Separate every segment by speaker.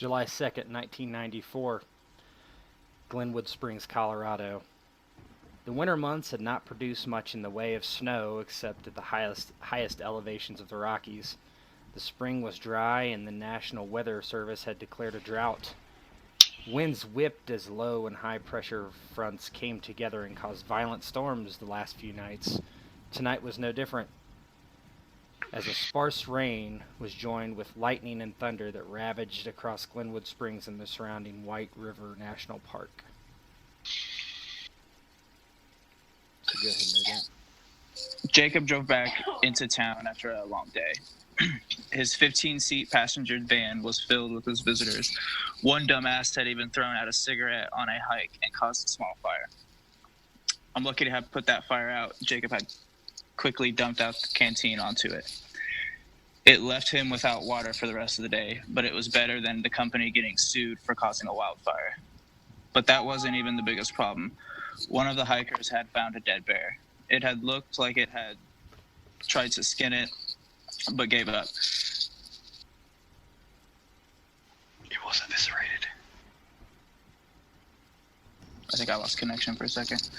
Speaker 1: July 2nd, 1994, Glenwood Springs, Colorado. The winter months had not produced much in the way of snow except at the highest elevations of the Rockies. The spring was dry and the National Weather Service had declared a drought. Winds whipped as low and high pressure fronts came together and caused violent storms the last few nights. Tonight was no different, as a sparse rain was joined with lightning and thunder that ravaged across Glenwood Springs and the surrounding White River National Park. So go ahead and read that.
Speaker 2: Jacob drove back into town after a long day. His 15-seat passenger van was filled with his visitors. One dumbass had even thrown out a cigarette on a hike and caused a small fire. I'm lucky to have put that fire out. Jacob had quickly dumped out the canteen onto it. It left him without water for the rest of the day, but it was better than the company getting sued for causing a wildfire. But that wasn't even the biggest problem. One of the hikers had found a dead bear. It had looked like it had tried to skin it, but gave up.
Speaker 3: It was eviscerated.
Speaker 2: I think I lost connection for a second.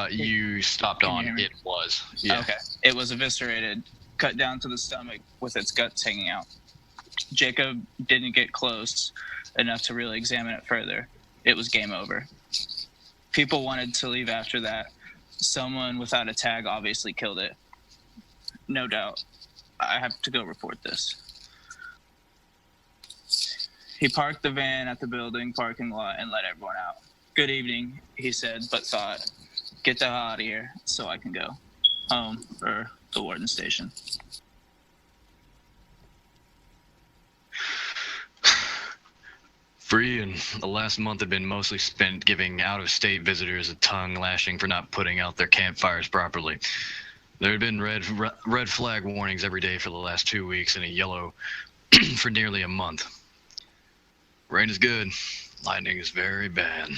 Speaker 3: You stopped on it was. Yeah.
Speaker 2: Okay. It was eviscerated, cut down to the stomach with its guts hanging out. Jacob didn't get close enough to really examine it further. It was game over. People wanted to leave after that. Someone without a tag obviously killed it. No doubt. I have to go report this. He parked the van at the building parking lot and let everyone out. Good evening, he said, but thought, get the hell out of here so I can go home or the warden station.
Speaker 3: Free and the last month had been mostly spent giving out-of-state visitors a tongue lashing for not putting out their campfires properly. There had been red flag warnings every day for the last 2 weeks and a yellow for nearly a month. Rain is good. Lightning is very bad.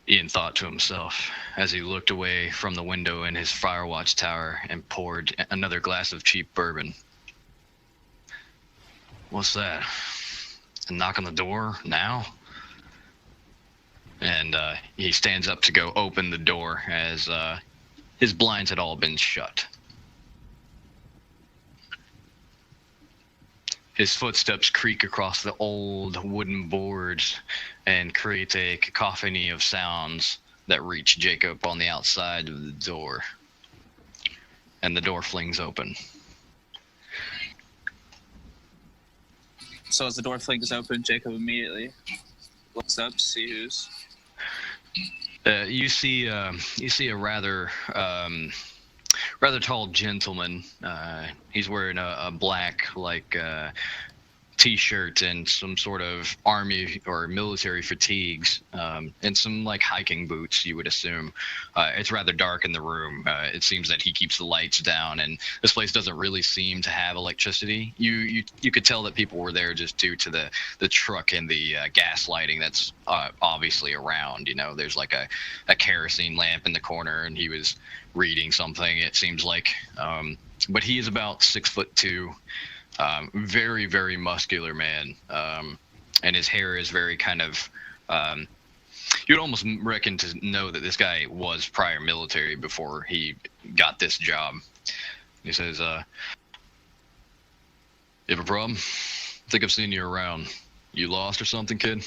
Speaker 3: Ian thought to himself as he looked away from the window in his fire watch tower and poured another glass of cheap bourbon. What's that? A knock on the door now? And he stands up to go open the door as his blinds had all been shut. His footsteps creak across the old wooden boards and create a cacophony of sounds that reach Jacob on the outside of the door. And the door flings open.
Speaker 2: So as the door flings open, Jacob immediately looks up to see who's...
Speaker 3: You see a rather tall gentleman. He's wearing a black t-shirt and some sort of army or military fatigues, and some hiking boots, you would assume. It's rather dark in the room. It seems that he keeps the lights down, and this place doesn't really seem to have electricity. You could tell that people were there just due to the truck and the gas lighting that's obviously around. There's a kerosene lamp in the corner, and he was reading something, it seems like. But he is about 6'2". Very, very muscular man, and his hair is very kind of, you'd almost reckon to know that this guy was prior military before he got this job. He says, you have a problem? I think I've seen you around. You lost or something, kid?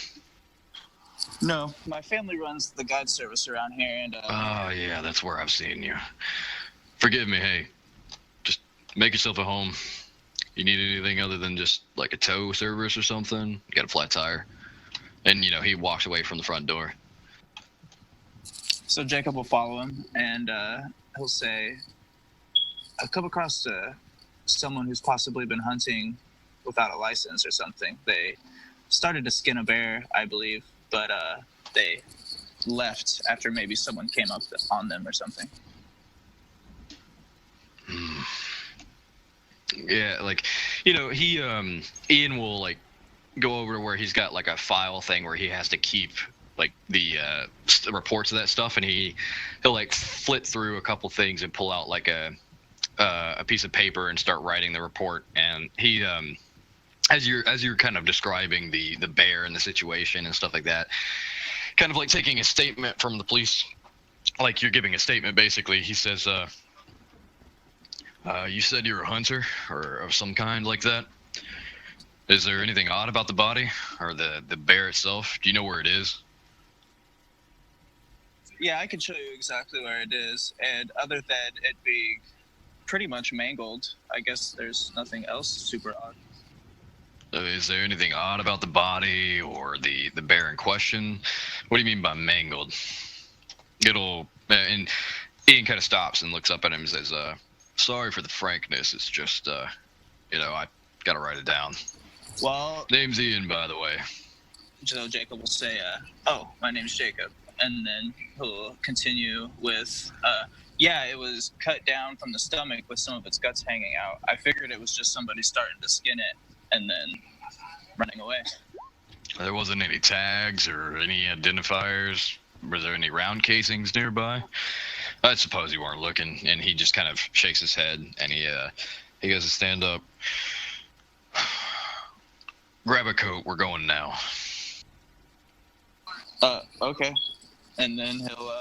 Speaker 2: No, my family runs the guide service around here, and...
Speaker 3: Oh, yeah, that's where I've seen you. Forgive me, hey. Just make yourself at home. You need anything other than just a tow service or something? You got a flat tire? And, he walks away from the front door.
Speaker 2: So Jacob will follow him, and he'll say, I've come across someone who's possibly been hunting without a license or something. They started to skin a bear, I believe, but they left after maybe someone came up on them or something.
Speaker 3: Yeah, he Ian will go over to where he's got a file thing where he has to keep the reports of that stuff, and he'll flit through a couple things and pull out a a piece of paper and start writing the report. And he, as you're kind of describing the bear and the situation and stuff like that, kind of like taking a statement from the police, like you're giving a statement basically. He says, "You said you're a hunter or of some kind like that. Is there anything odd about the body or the bear itself? Do you know where it is?"
Speaker 2: Yeah, I can show you exactly where it is, and other than it being pretty much mangled, I guess there's nothing else super odd.
Speaker 3: Is there anything odd about the body or the bear in question? What do you mean by mangled? And Ian kind of stops and looks up at him and says, "Sorry for the frankness. It's just, I gotta write it down.
Speaker 2: Well,
Speaker 3: Name's Ian, by the way."
Speaker 2: so Jacob will say, "Oh, my name's Jacob," and then he'll continue with, "Yeah, it was cut down from the stomach with some of its guts hanging out. I figured it was just somebody starting to skin it and then running away."
Speaker 3: There wasn't any tags or any identifiers. Was there any round casings nearby? I suppose you weren't looking. And he just kind of shakes his head, and he goes to stand up. "Grab a coat. We're going now."
Speaker 2: Okay. And then he'll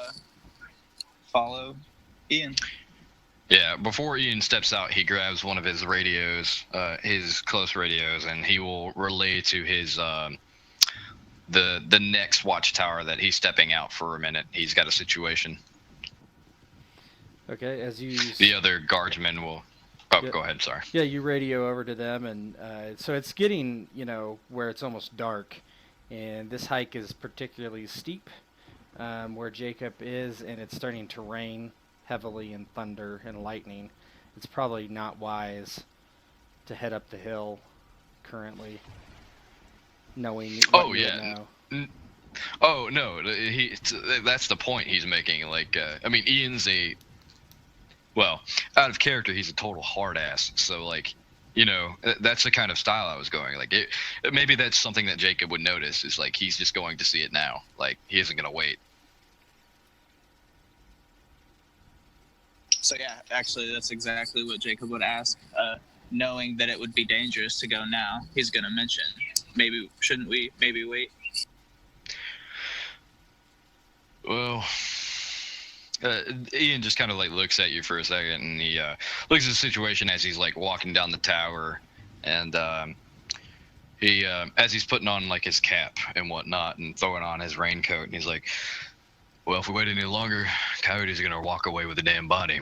Speaker 2: follow Ian.
Speaker 3: Yeah, before Ian steps out, he grabs one of his radios, his close radios, and he will relay to his the next watchtower that he's stepping out for a minute. He's got a situation.
Speaker 1: Okay, as you...
Speaker 3: The other guardsmen will... Oh,
Speaker 1: Yeah.
Speaker 3: Go ahead, sorry.
Speaker 1: Yeah, you radio over to them, and so it's getting, where it's almost dark, and this hike is particularly steep, where Jacob is, and it's starting to rain heavily and thunder and lightning. It's probably not wise to head up the hill currently, knowing what you know.
Speaker 3: Oh no, that's the point he's making. Like, Ian's out of character, he's a total hard ass. So like, that's the kind of style I was going. Like, maybe that's something that Jacob would notice, is like he's just going to see it now. Like, he isn't gonna wait.
Speaker 2: So yeah, actually, that's exactly what Jacob would ask. Knowing that it would be dangerous to go now, he's going to mention, maybe, shouldn't we maybe wait?
Speaker 3: Well, Ian just kind of like looks at you for a second, and he looks at the situation as he's like walking down the tower, and he as he's putting on like his cap and whatnot and throwing on his raincoat, and he's like, "Well, if we wait any longer, Coyote's gonna walk away with the damn body.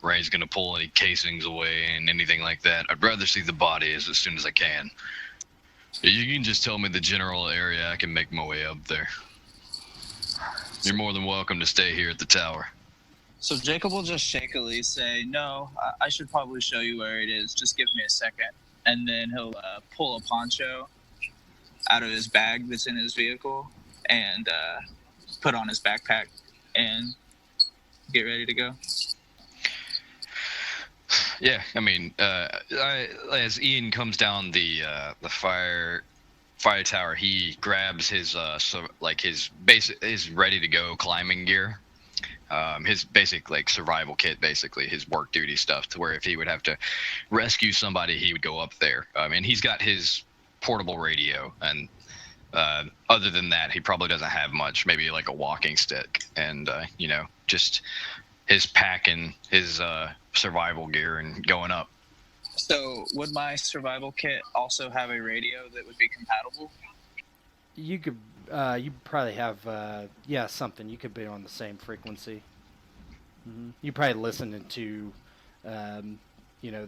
Speaker 3: Ray's gonna pull any casings away and anything like that. I'd rather see the body as soon as I can. You can just tell me the general area. I can make my way up there. You're more than welcome to stay here at the tower."
Speaker 2: So Jacob will just shakily say, "No, I should probably show you where it is. Just give me a second." And then he'll pull a poncho out of his bag that's in his vehicle and put on his backpack and get ready to go.
Speaker 3: Yeah, as Ian comes down the fire tower, he grabs his his ready to go climbing gear, his basic like survival kit, basically his work duty stuff, to where if he would have to rescue somebody, he would go up there. And he's got his portable radio, and other than that, he probably doesn't have much. Maybe like a walking stick, and just his pack and his survival gear and going up.
Speaker 2: So would my survival kit also have a radio that would be compatible?
Speaker 1: You could, you probably have, something. You could be on the same frequency. Mm-hmm. You probably listen to,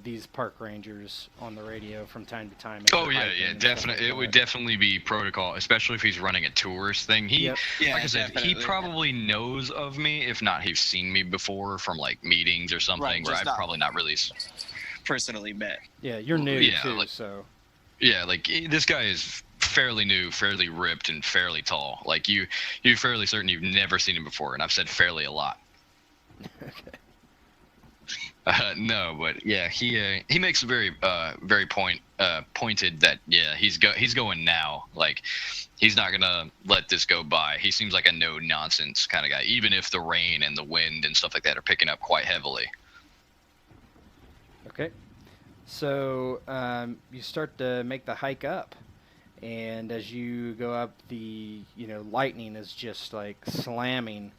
Speaker 1: these park rangers on the radio from time to time.
Speaker 3: Oh yeah, definitely. It would definitely be protocol, especially if he's running a tourist thing.
Speaker 1: Yep.
Speaker 3: Like I said, he probably knows of me. If not, he's seen me before from like meetings or something, right, where I've probably not really
Speaker 2: personally met.
Speaker 1: Yeah, you're new too, so.
Speaker 3: Yeah, like this guy is fairly new, fairly ripped, and fairly tall. Like you're fairly certain you've never seen him before, and I've said fairly a lot.
Speaker 1: Okay.
Speaker 3: No, but yeah, he makes a very pointed that he's going now. Like he's not gonna let this go by. He seems like a no nonsense kind of guy, even if the rain and the wind and stuff like that are picking up quite heavily.
Speaker 1: Okay. So you start to make the hike up, and as you go up, the lightning is just like slamming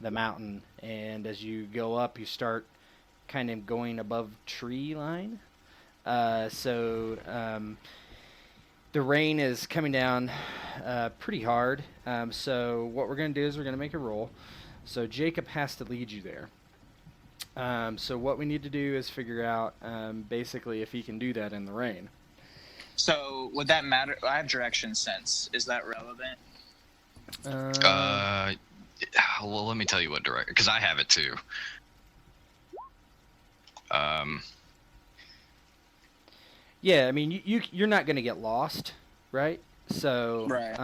Speaker 1: the mountain, and as you go up, you start kind of going above tree line. So the rain is coming down pretty hard. So what we're going to do is we're going to make a roll. So Jacob has to lead you there. So what we need to do is figure out basically if he can do that in the rain.
Speaker 2: So would that matter? I have direction sense. Is that relevant?
Speaker 3: Well, let me tell you what direction, because I have it too.
Speaker 1: Yeah, I mean you're not going to get lost, right? So
Speaker 2: Right.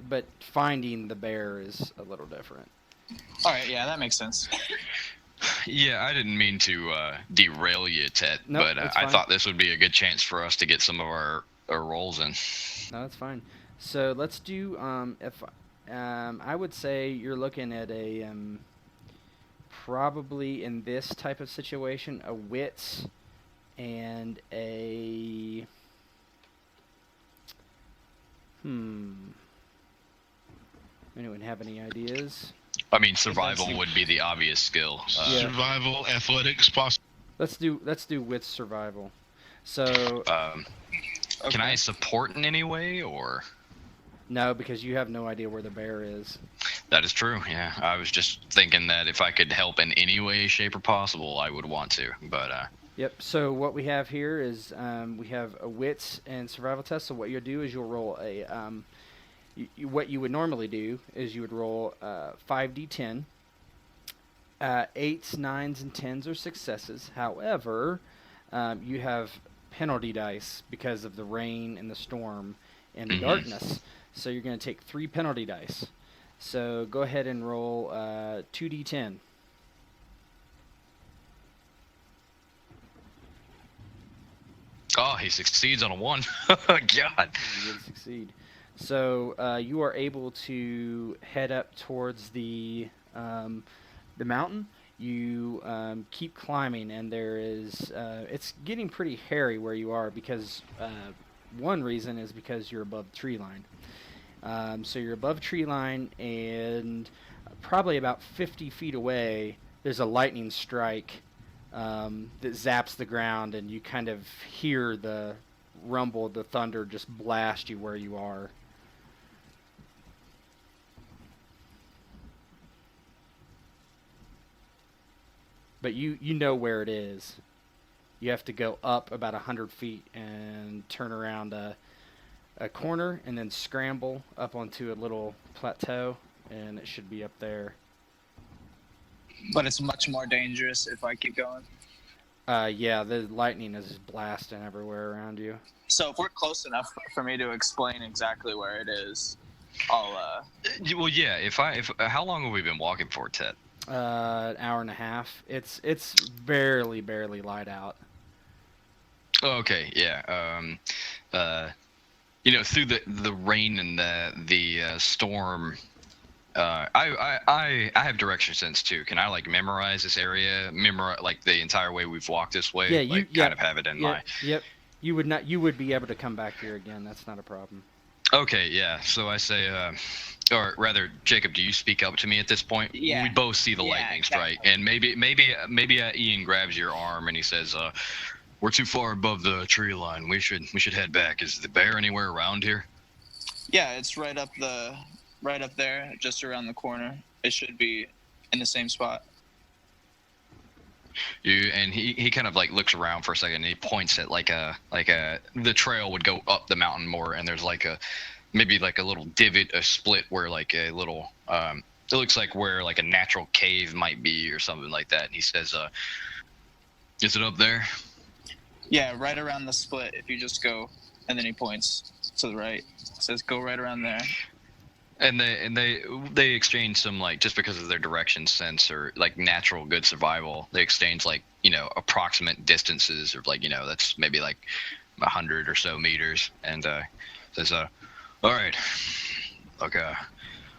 Speaker 1: but finding the bear is a little different.
Speaker 2: All right. Yeah, that makes sense.
Speaker 3: Yeah, I didn't mean to derail you, Ted,
Speaker 1: Nope,
Speaker 3: but
Speaker 1: that's
Speaker 3: I
Speaker 1: fine.
Speaker 3: thought this would be a good chance for us to get some of our rolls in.
Speaker 1: No, that's fine. So let's do if I would say you're looking at a probably in this type of situation a wits and a Anyone have any ideas?
Speaker 3: I mean, survival would be the obvious skill.
Speaker 1: Yeah.
Speaker 4: Survival, athletics, possible.
Speaker 1: Let's do wits survival. So
Speaker 3: Can I support in any way, or?
Speaker 1: no, because you have no idea where the bear is.
Speaker 3: That is true. Yeah, I was just thinking that if I could help in any way, shape, or possible, I would want to. But
Speaker 1: Yep. So what we have here is we have a wits and survival test. So what you'll do is you'll roll a what you would normally do is you would roll 5d10. 8s, 9s, and 10s are successes. However, you have penalty dice because of the rain and the storm and the darkness. So you're going to take 3 penalty dice. So go ahead and roll 2d10.
Speaker 3: Oh, he succeeds on a 1. God.
Speaker 1: You would succeed. So you are able to head up towards the mountain. You keep climbing, and there is it's getting pretty hairy where you are because one reason is because you're above tree line. So you're above tree line, and probably about 50 feet away, there's a lightning strike that zaps the ground, and you kind of hear the rumble of the thunder just blast you where you are. But you know where it is. You have to go up about 100 feet and turn around a corner and then scramble up onto a little plateau, and it should be up there.
Speaker 2: But it's much more dangerous if I keep going.
Speaker 1: Yeah, the lightning is blasting everywhere around you.
Speaker 2: So if we're close enough for me to explain exactly where it is, I'll.
Speaker 3: Well, yeah. If how long have we been walking for, Ted?
Speaker 1: An hour and a half. It's barely light out.
Speaker 3: Okay, yeah. Through the rain and the storm, I have direction sense too. Can I like memorize this area? Memorize like the entire way we've walked this way?
Speaker 1: Yeah,
Speaker 3: kind of have it in my.
Speaker 1: Yep. You would be able to come back here again. That's not a problem.
Speaker 3: Okay, yeah. So I say, or rather, Jacob, do you speak up to me at this point?
Speaker 2: Yeah.
Speaker 3: We both see the lightning strike, and maybe Ian grabs your arm and he says, "We're too far above the tree line. We should head back. Is the bear anywhere around here?"
Speaker 2: Yeah, it's right up there, just around the corner. It should be in the same spot.
Speaker 3: He kind of like looks around for a second and he points at the trail would go up the mountain more, and there's maybe a little divot, a split where a little it looks like where a natural cave might be or something like that. And he says, "Is it up there?"
Speaker 2: Yeah, right around the split. If you just go, and then he points to the right. Says, "Go right around there."
Speaker 3: And they exchange some, like, just because of their direction sense or like natural good survival, they exchange, like, approximate distances, or like, that's maybe like 100 or so meters, and says, all right, okay,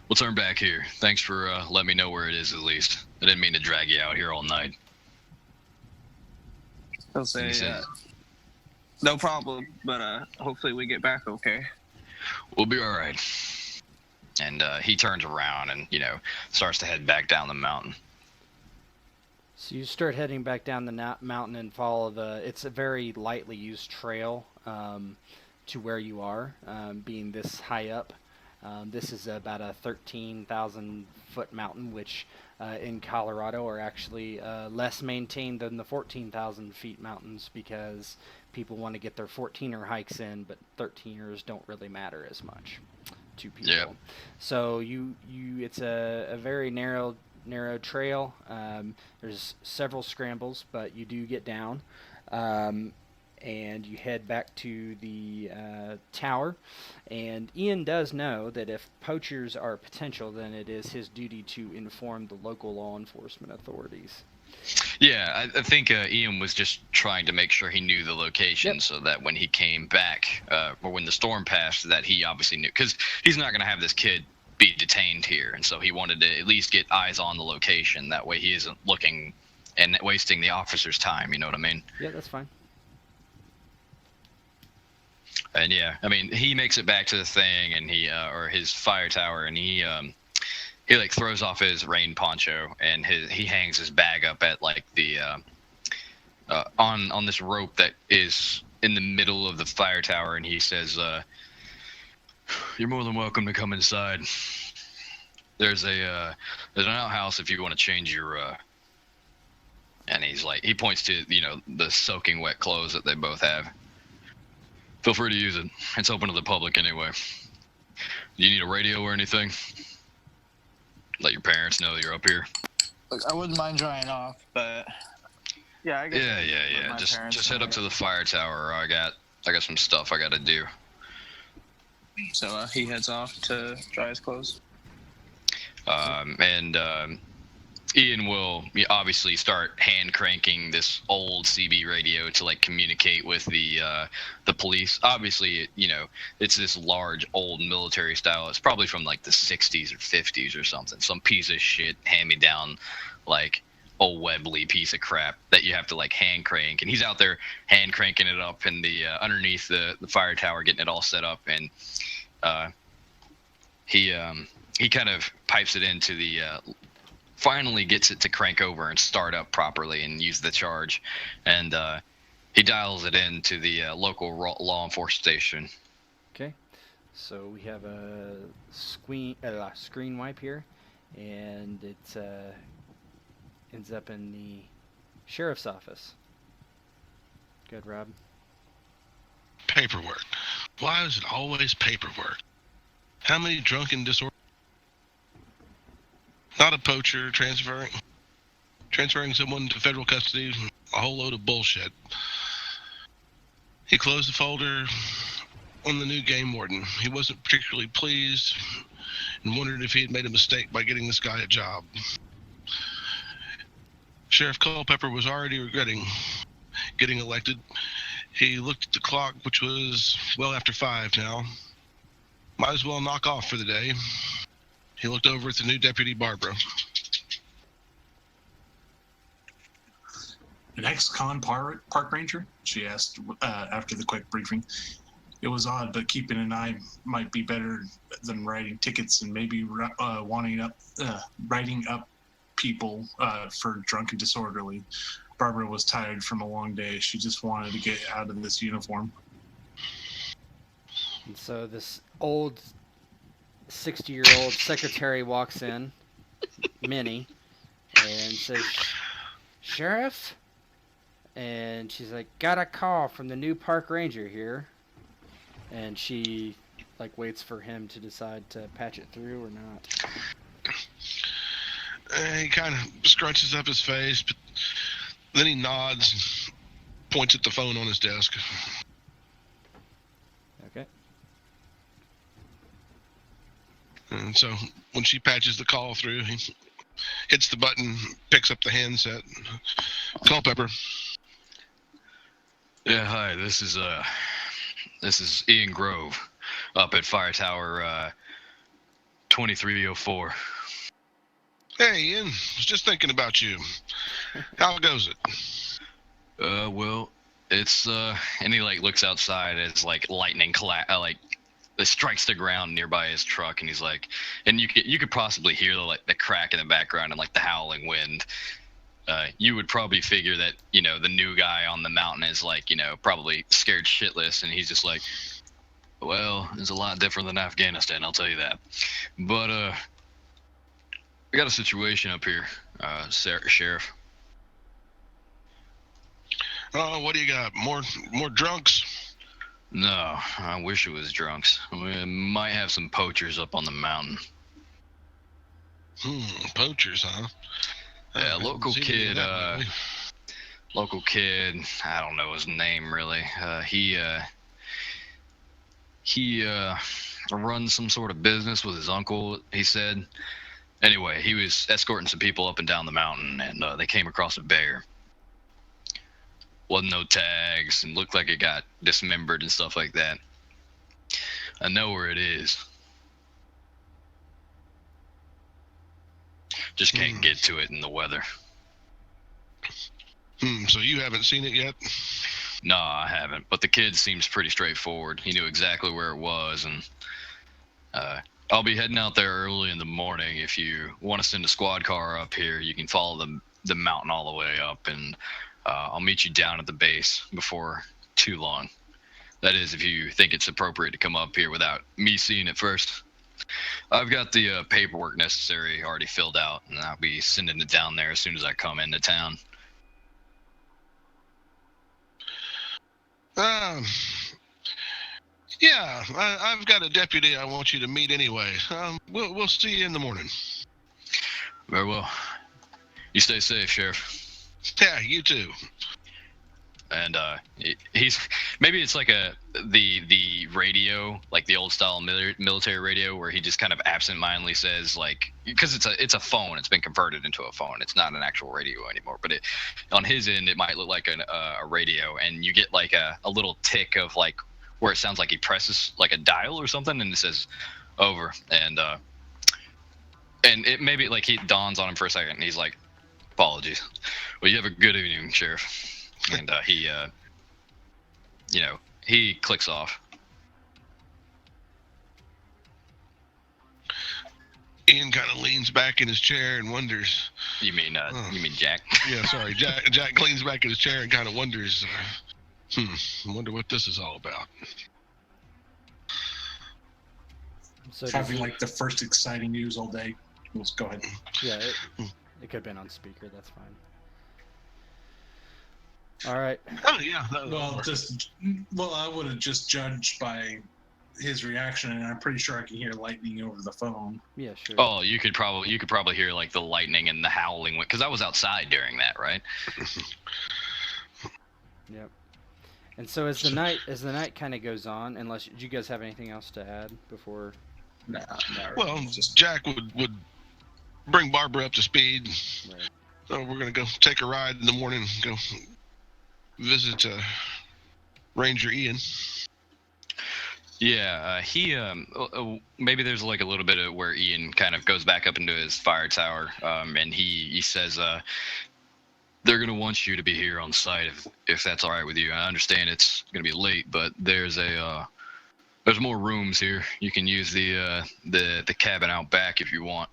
Speaker 3: we'll turn back here. Thanks for letting me know where it is. At least I didn't mean to drag you out here all night.
Speaker 2: He'll say,
Speaker 3: He says,
Speaker 2: no problem, but hopefully we get back okay.
Speaker 3: we'll be all right. And he turns around and, starts to head back down the mountain.
Speaker 1: So you start heading back down the mountain and follow it's a very lightly used trail to where you are, being this high up. This is about a 13,000 foot mountain, which in Colorado are actually less maintained than the 14,000 feet mountains, because people want to get their 14er hikes in, but 13ers don't really matter as much to people.
Speaker 3: Yep.
Speaker 1: So it's a very narrow trail. There's several scrambles, but you do get down, and you head back to the tower. And Ian does know that if poachers are potential, then it is his duty to inform the local law enforcement authorities.
Speaker 3: Yeah, I think Ian was just trying to make sure he knew the location, so that when he came back, or when the storm passed, that he obviously knew. Because he's not going to have this kid be detained here, and so he wanted to at least get eyes on the location. That way he isn't looking and wasting the officer's time, you know what I mean?
Speaker 1: Yeah, that's fine.
Speaker 3: And yeah, I mean, he makes it back to the thing, and he or his fire tower, and he like throws off his rain poncho, and he hangs his bag up at like the on this rope that is in the middle of the fire tower, and he says, "You're more than welcome to come inside. There's an outhouse if you want to change your." And he points to the soaking wet clothes that they both have. Feel free to use it. It's open to the public anyway. Do you need a radio or anything? Let your parents know you're up here.
Speaker 2: Look, I wouldn't mind drying off, but yeah, I guess.
Speaker 3: Yeah. Just head up to the fire tower. I got some stuff I got to do.
Speaker 2: So he heads off to dry his clothes.
Speaker 3: Ian will obviously start hand cranking this old CB radio to like communicate with the police. Obviously, it's this large old military style. It's probably from like the 60s or 50s or something. Some piece of shit hand me down, like old Webley piece of crap that you have to like hand crank. And he's out there hand cranking it up in the underneath the fire tower, getting it all set up. And he kind of pipes it into the. Finally gets it to crank over and start up properly and use the charge, and he dials it into the local law enforcement station.
Speaker 1: Okay, so we have a screen wipe here, and it ends up in the sheriff's office. Good, Rob.
Speaker 4: Paperwork. Why is it always paperwork? How many drunken disorder? Not a poacher transferring someone to federal custody, a whole load of bullshit. He closed the folder on the new game warden. He wasn't particularly pleased and wondered if he had made a mistake by getting this guy a job. Sheriff Culpepper was already regretting getting elected. He looked at the clock, which was well after 5 now. Might as well knock off for the day. He looked over at the new deputy, Barbara.
Speaker 5: An ex-con park ranger? She asked after the quick briefing. It was odd, but keeping an eye might be better than writing tickets and maybe writing up people for drunk and disorderly. Barbara was tired from a long day. She just wanted to get out of this uniform.
Speaker 1: And so this old 60-year-old secretary walks in, Minnie, and says, "Sheriff?" And she's like, "Got a call from the new park ranger here." And she waits for him to decide to patch it through or not.
Speaker 4: He kind of scrunches up his face, but then he nods and points at the phone on his desk.
Speaker 1: Okay.
Speaker 4: And so when she patches the call through, he hits the button, picks up the handset. Culpepper.
Speaker 3: Yeah, hi. This is Ian Grove, up at Fire Tower 2304.
Speaker 4: Hey, Ian. Was just thinking about you. How goes it?
Speaker 3: Well, it's and he like looks outside as like lightning it strikes the ground nearby his truck, and he's like, and you could possibly hear the crack in the background and like the howling wind. You would probably figure that the new guy on the mountain is like probably scared shitless, and he's just like, well, it's a lot different than Afghanistan, I'll tell you that. But we got a situation up here, Sheriff.
Speaker 4: What do you got? More drunks?
Speaker 3: No, I wish it was drunks. We might have some poachers up on the mountain.
Speaker 4: Poachers, huh?
Speaker 3: Yeah, local kid, I don't know his name really. He runs some sort of business with his uncle, he said. Anyway, he was escorting some people up and down the mountain, and they came across a bear. Wasn't no tags, and looked like it got dismembered and stuff like that. I know where it is. Just can't get to it in the weather.
Speaker 4: So you haven't seen it yet?
Speaker 3: No, I haven't. But the kid seems pretty straightforward. He knew exactly where it was, and I'll be heading out there early in the morning. If you want to send a squad car up here, you can follow the mountain all the way up, and I'll meet you down at the base before too long. That is, if you think it's appropriate to come up here without me seeing it first. I've got the paperwork necessary already filled out, and I'll be sending it down there as soon as I come into town.
Speaker 4: Yeah, I've got a deputy I want you to meet anyway. We'll see you in the morning.
Speaker 3: Very well. You stay safe, Sheriff.
Speaker 4: Yeah, you too.
Speaker 3: And he's maybe it's like the radio, like the old style military radio, where he just kind of absentmindedly says, like, because it's a phone, it's been converted into a phone, it's not an actual radio anymore, but on his end it might look like a radio, and you get like a little tick of like where it sounds like he presses like a dial or something, and it says over, and it maybe like he dawns on him for a second, and he's like, apologies. Well, you have a good evening, Sheriff. And he clicks off.
Speaker 4: Ian kind of leans back in his chair and wonders.
Speaker 3: You mean Jack?
Speaker 4: Yeah, sorry. Jack leans back in his chair and kind of wonders. I wonder what this is all about.
Speaker 1: So
Speaker 5: having like the first exciting news all day. Let's go ahead.
Speaker 1: Yeah, it could have been on speaker. That's fine. All right.
Speaker 4: Oh yeah.
Speaker 5: I would have just judged by his reaction, and I'm pretty sure I can hear lightning over the phone.
Speaker 1: Yeah, sure.
Speaker 3: Oh, you could probably hear like the lightning and the howling, because I was outside during that, right?
Speaker 1: Yep. And so as the night kind of goes on, do you guys have anything else to add before?
Speaker 5: No.
Speaker 4: Well, Jack would bring Barbara up to speed.
Speaker 1: Right.
Speaker 4: So we're gonna go take a ride in the morning. Go visit Ranger Ian.
Speaker 3: Yeah, he maybe there's like a little bit of where Ian kind of goes back up into his fire tower, and he says they're gonna want you to be here on site if that's all right with you. I understand it's gonna be late, but there's more rooms here. You can use the cabin out back if you want,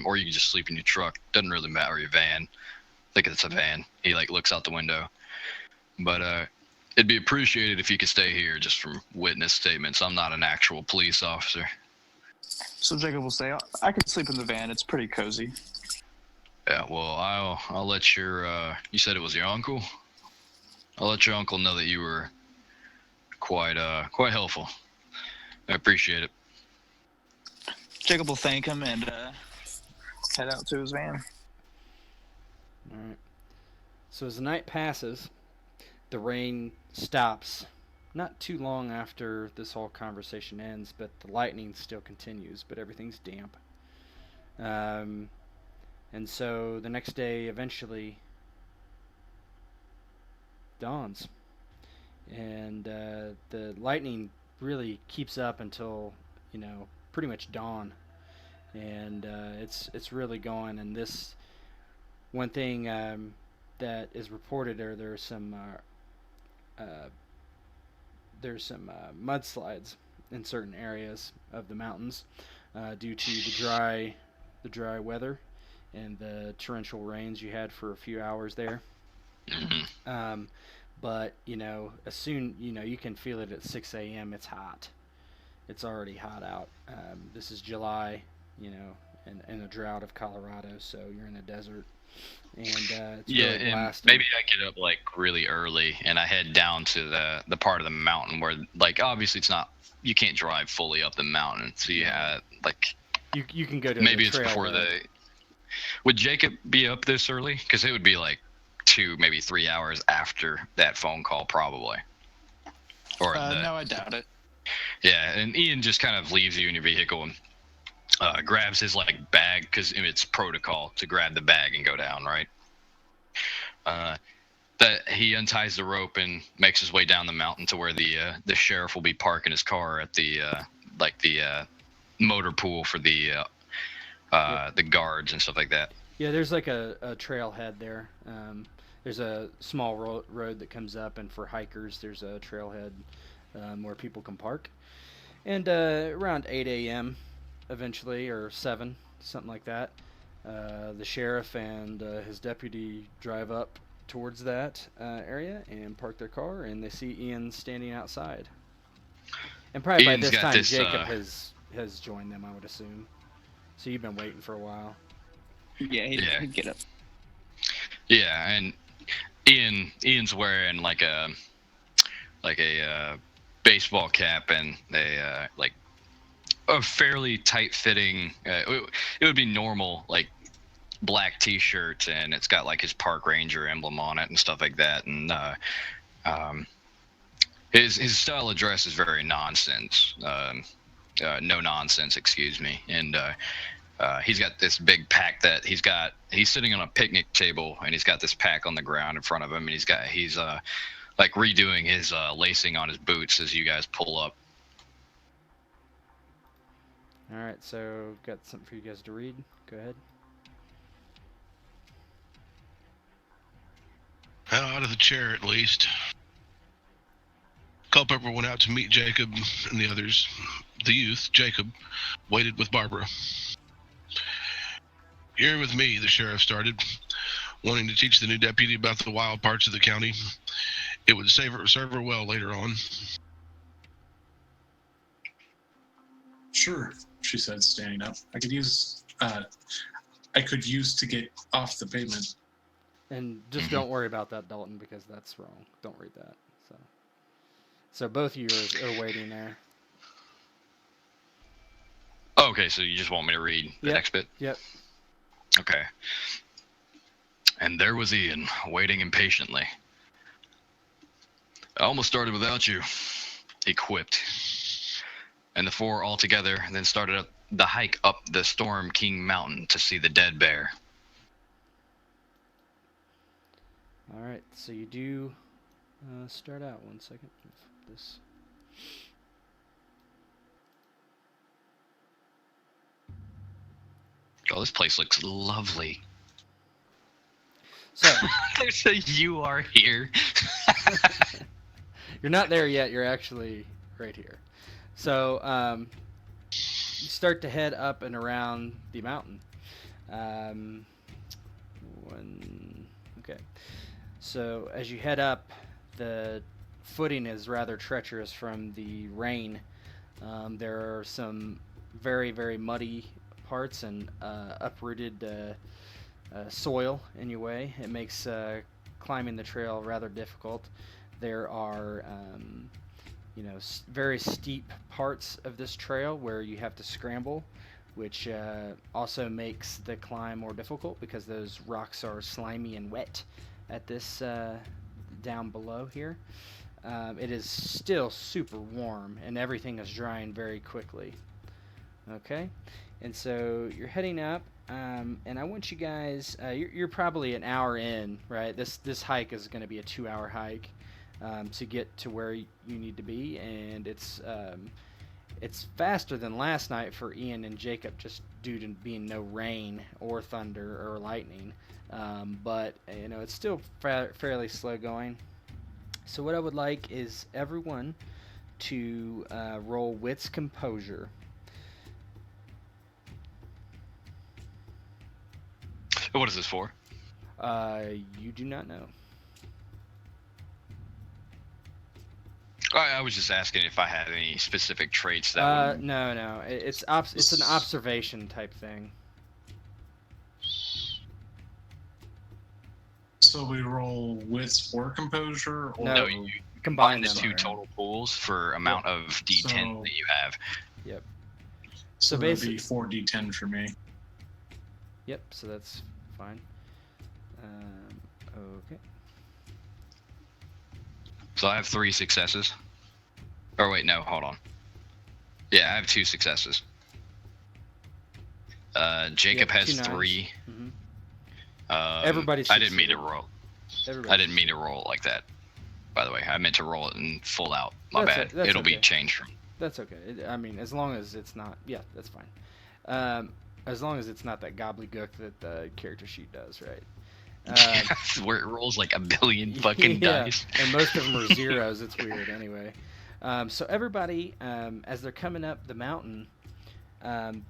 Speaker 3: or you can just sleep in your truck. Doesn't really matter, your van. I think it's a van. He like looks out the window. But it'd be appreciated if you could stay here, just from witness statements. I'm not an actual police officer.
Speaker 2: So Jacob will say, I can sleep in the van. It's pretty cozy.
Speaker 3: Yeah, well, I'll let your you said it was your uncle? I'll let your uncle know that you were quite helpful. I appreciate it.
Speaker 2: Jacob will thank him and head out to his van.
Speaker 1: All right. So as the night passes, the rain stops not too long after this whole conversation ends, but the lightning still continues, but everything's damp. Um, and so the next day eventually dawns, and the lightning really keeps up until pretty much dawn, and it's really going. And this one thing that is reported are there's some mudslides in certain areas of the mountains due to the dry weather and the torrential rains you had for a few hours there.
Speaker 3: Hmm.
Speaker 1: But as soon you can feel it at 6 a.m. It's hot. It's already hot out. This is July, in a drought of Colorado, so you're in a desert, and it's
Speaker 3: Yeah,
Speaker 1: really
Speaker 3: and
Speaker 1: blasting.
Speaker 3: maybe I get up like really early and I head down to the part of the mountain where like obviously it's not you can't drive fully up the mountain. So you have like
Speaker 1: You can go to
Speaker 3: maybe
Speaker 1: the
Speaker 3: it's before
Speaker 1: trailhead.
Speaker 3: would Jacob be up this early? Because it would be like 2 maybe 3 hours after that phone call probably. Or
Speaker 2: No, I doubt it.
Speaker 3: yeah, and Ian just kind of leaves you in your vehicle and grabs his like bag because it's protocol to grab the bag and go down, right? Uh, that he unties the rope and makes his way down the mountain to where the sheriff will be parking his car at the motor pool for the guards and stuff like that.
Speaker 1: Yeah, there's like a trailhead there. There's a small road that comes up, and for hikers, there's a trailhead where people can park. And around 8 a.m., eventually, or 7, something like that, the sheriff and his deputy drive up towards that area and park their car, and they see Ian standing outside. And probably
Speaker 3: Ian's
Speaker 1: by this
Speaker 3: got
Speaker 1: time,
Speaker 3: this,
Speaker 1: Jacob has joined them, I would assume. So you've been waiting for a while.
Speaker 2: Yeah, he'd get up.
Speaker 3: Yeah, and Ian's wearing like a baseball cap and a fairly tight fitting. It would be normal like black T-shirt, and it's got like his park ranger emblem on it and stuff like that. And um, his style of dress is very nonsense. No nonsense, excuse me. And he's got this big pack that he's sitting on a picnic table and he's got this pack on the ground in front of him, and he's like redoing his lacing on his boots as you guys pull up.
Speaker 1: All right, so got something for you guys to read. Go ahead.
Speaker 4: Out of the chair, at least. Culpepper went out to meet Jacob and the others. The youth, Jacob, waited with Barbara. You're with me, the sheriff started, wanting to teach the new deputy about the wild parts of the county. It would serve her well later on.
Speaker 5: Sure, she said, standing up. I could use to get off the pavement.
Speaker 1: And just don't worry about that, Dalton, because that's wrong. Don't read that. So both of you are waiting there.
Speaker 3: Okay, so you just want me to read the next bit?
Speaker 1: Yep.
Speaker 3: Okay. And there was Ian, waiting impatiently. I almost started without you, he quipped. And the four all together then started up the hike up the Storm King Mountain to see the dead bear.
Speaker 1: All right, so you do start out. 1 second. This.
Speaker 3: Oh, this place looks lovely.
Speaker 1: So
Speaker 3: There's a "you are here."
Speaker 1: you're not there yet. You're actually right here. So you start to head up and around the mountain. Okay. So as you head up, the footing is rather treacherous from the rain. There are some very, very muddy parts and uprooted soil in your way. It makes climbing the trail rather difficult. There are very steep parts of this trail where you have to scramble, which also makes the climb more difficult because those rocks are slimy and wet at this down below here. it is still super warm, and everything is drying very quickly. Okay, and so you're heading up, and I want you guys. You're probably an hour in, right? This hike is going to be a 2-hour hike to get to where you need to be, and it's faster than last night for Ian and Jacob, just due to being no rain or thunder or lightning. But it's still fairly slow going. So what I would like is everyone to roll Wits Composure.
Speaker 3: What is this for?
Speaker 1: You do not know.
Speaker 3: I was just asking if I had any specific traits that would...
Speaker 1: No. It's an observation type thing.
Speaker 5: So we roll wits or composure, or
Speaker 1: No,
Speaker 3: No, you
Speaker 1: combine
Speaker 3: combine the
Speaker 1: them.
Speaker 3: two total pools for amount of D10
Speaker 5: So-
Speaker 3: that you have.
Speaker 1: Yep.
Speaker 5: so
Speaker 1: So
Speaker 5: that'd be 4d10 for me.
Speaker 1: Yep. So that's fine. Okay.
Speaker 3: So I have 3 successes. Or wait, no, hold on. Yeah, I have 2 successes. Jacob
Speaker 1: Yep,
Speaker 3: has
Speaker 1: 2 nines.
Speaker 3: 3.
Speaker 1: Mhm.
Speaker 3: Everybody. I didn't mean to
Speaker 1: succeeded.
Speaker 3: roll.
Speaker 1: Everybody.
Speaker 3: I didn't mean to roll it like that. By the way, I meant to roll it in full out. My
Speaker 1: That's
Speaker 3: bad.
Speaker 1: it, that's
Speaker 3: It'll be
Speaker 1: okay.
Speaker 3: changed from.
Speaker 1: That's okay. I mean, as long as it's not, yeah, that's fine. As long as it's not that gobbledygook that the character sheet does, right?
Speaker 3: Where it rolls like a billion fucking
Speaker 1: yeah,
Speaker 3: dice.
Speaker 1: and most of them are zeros. It's weird, anyway. So everybody, as they're coming up the mountain,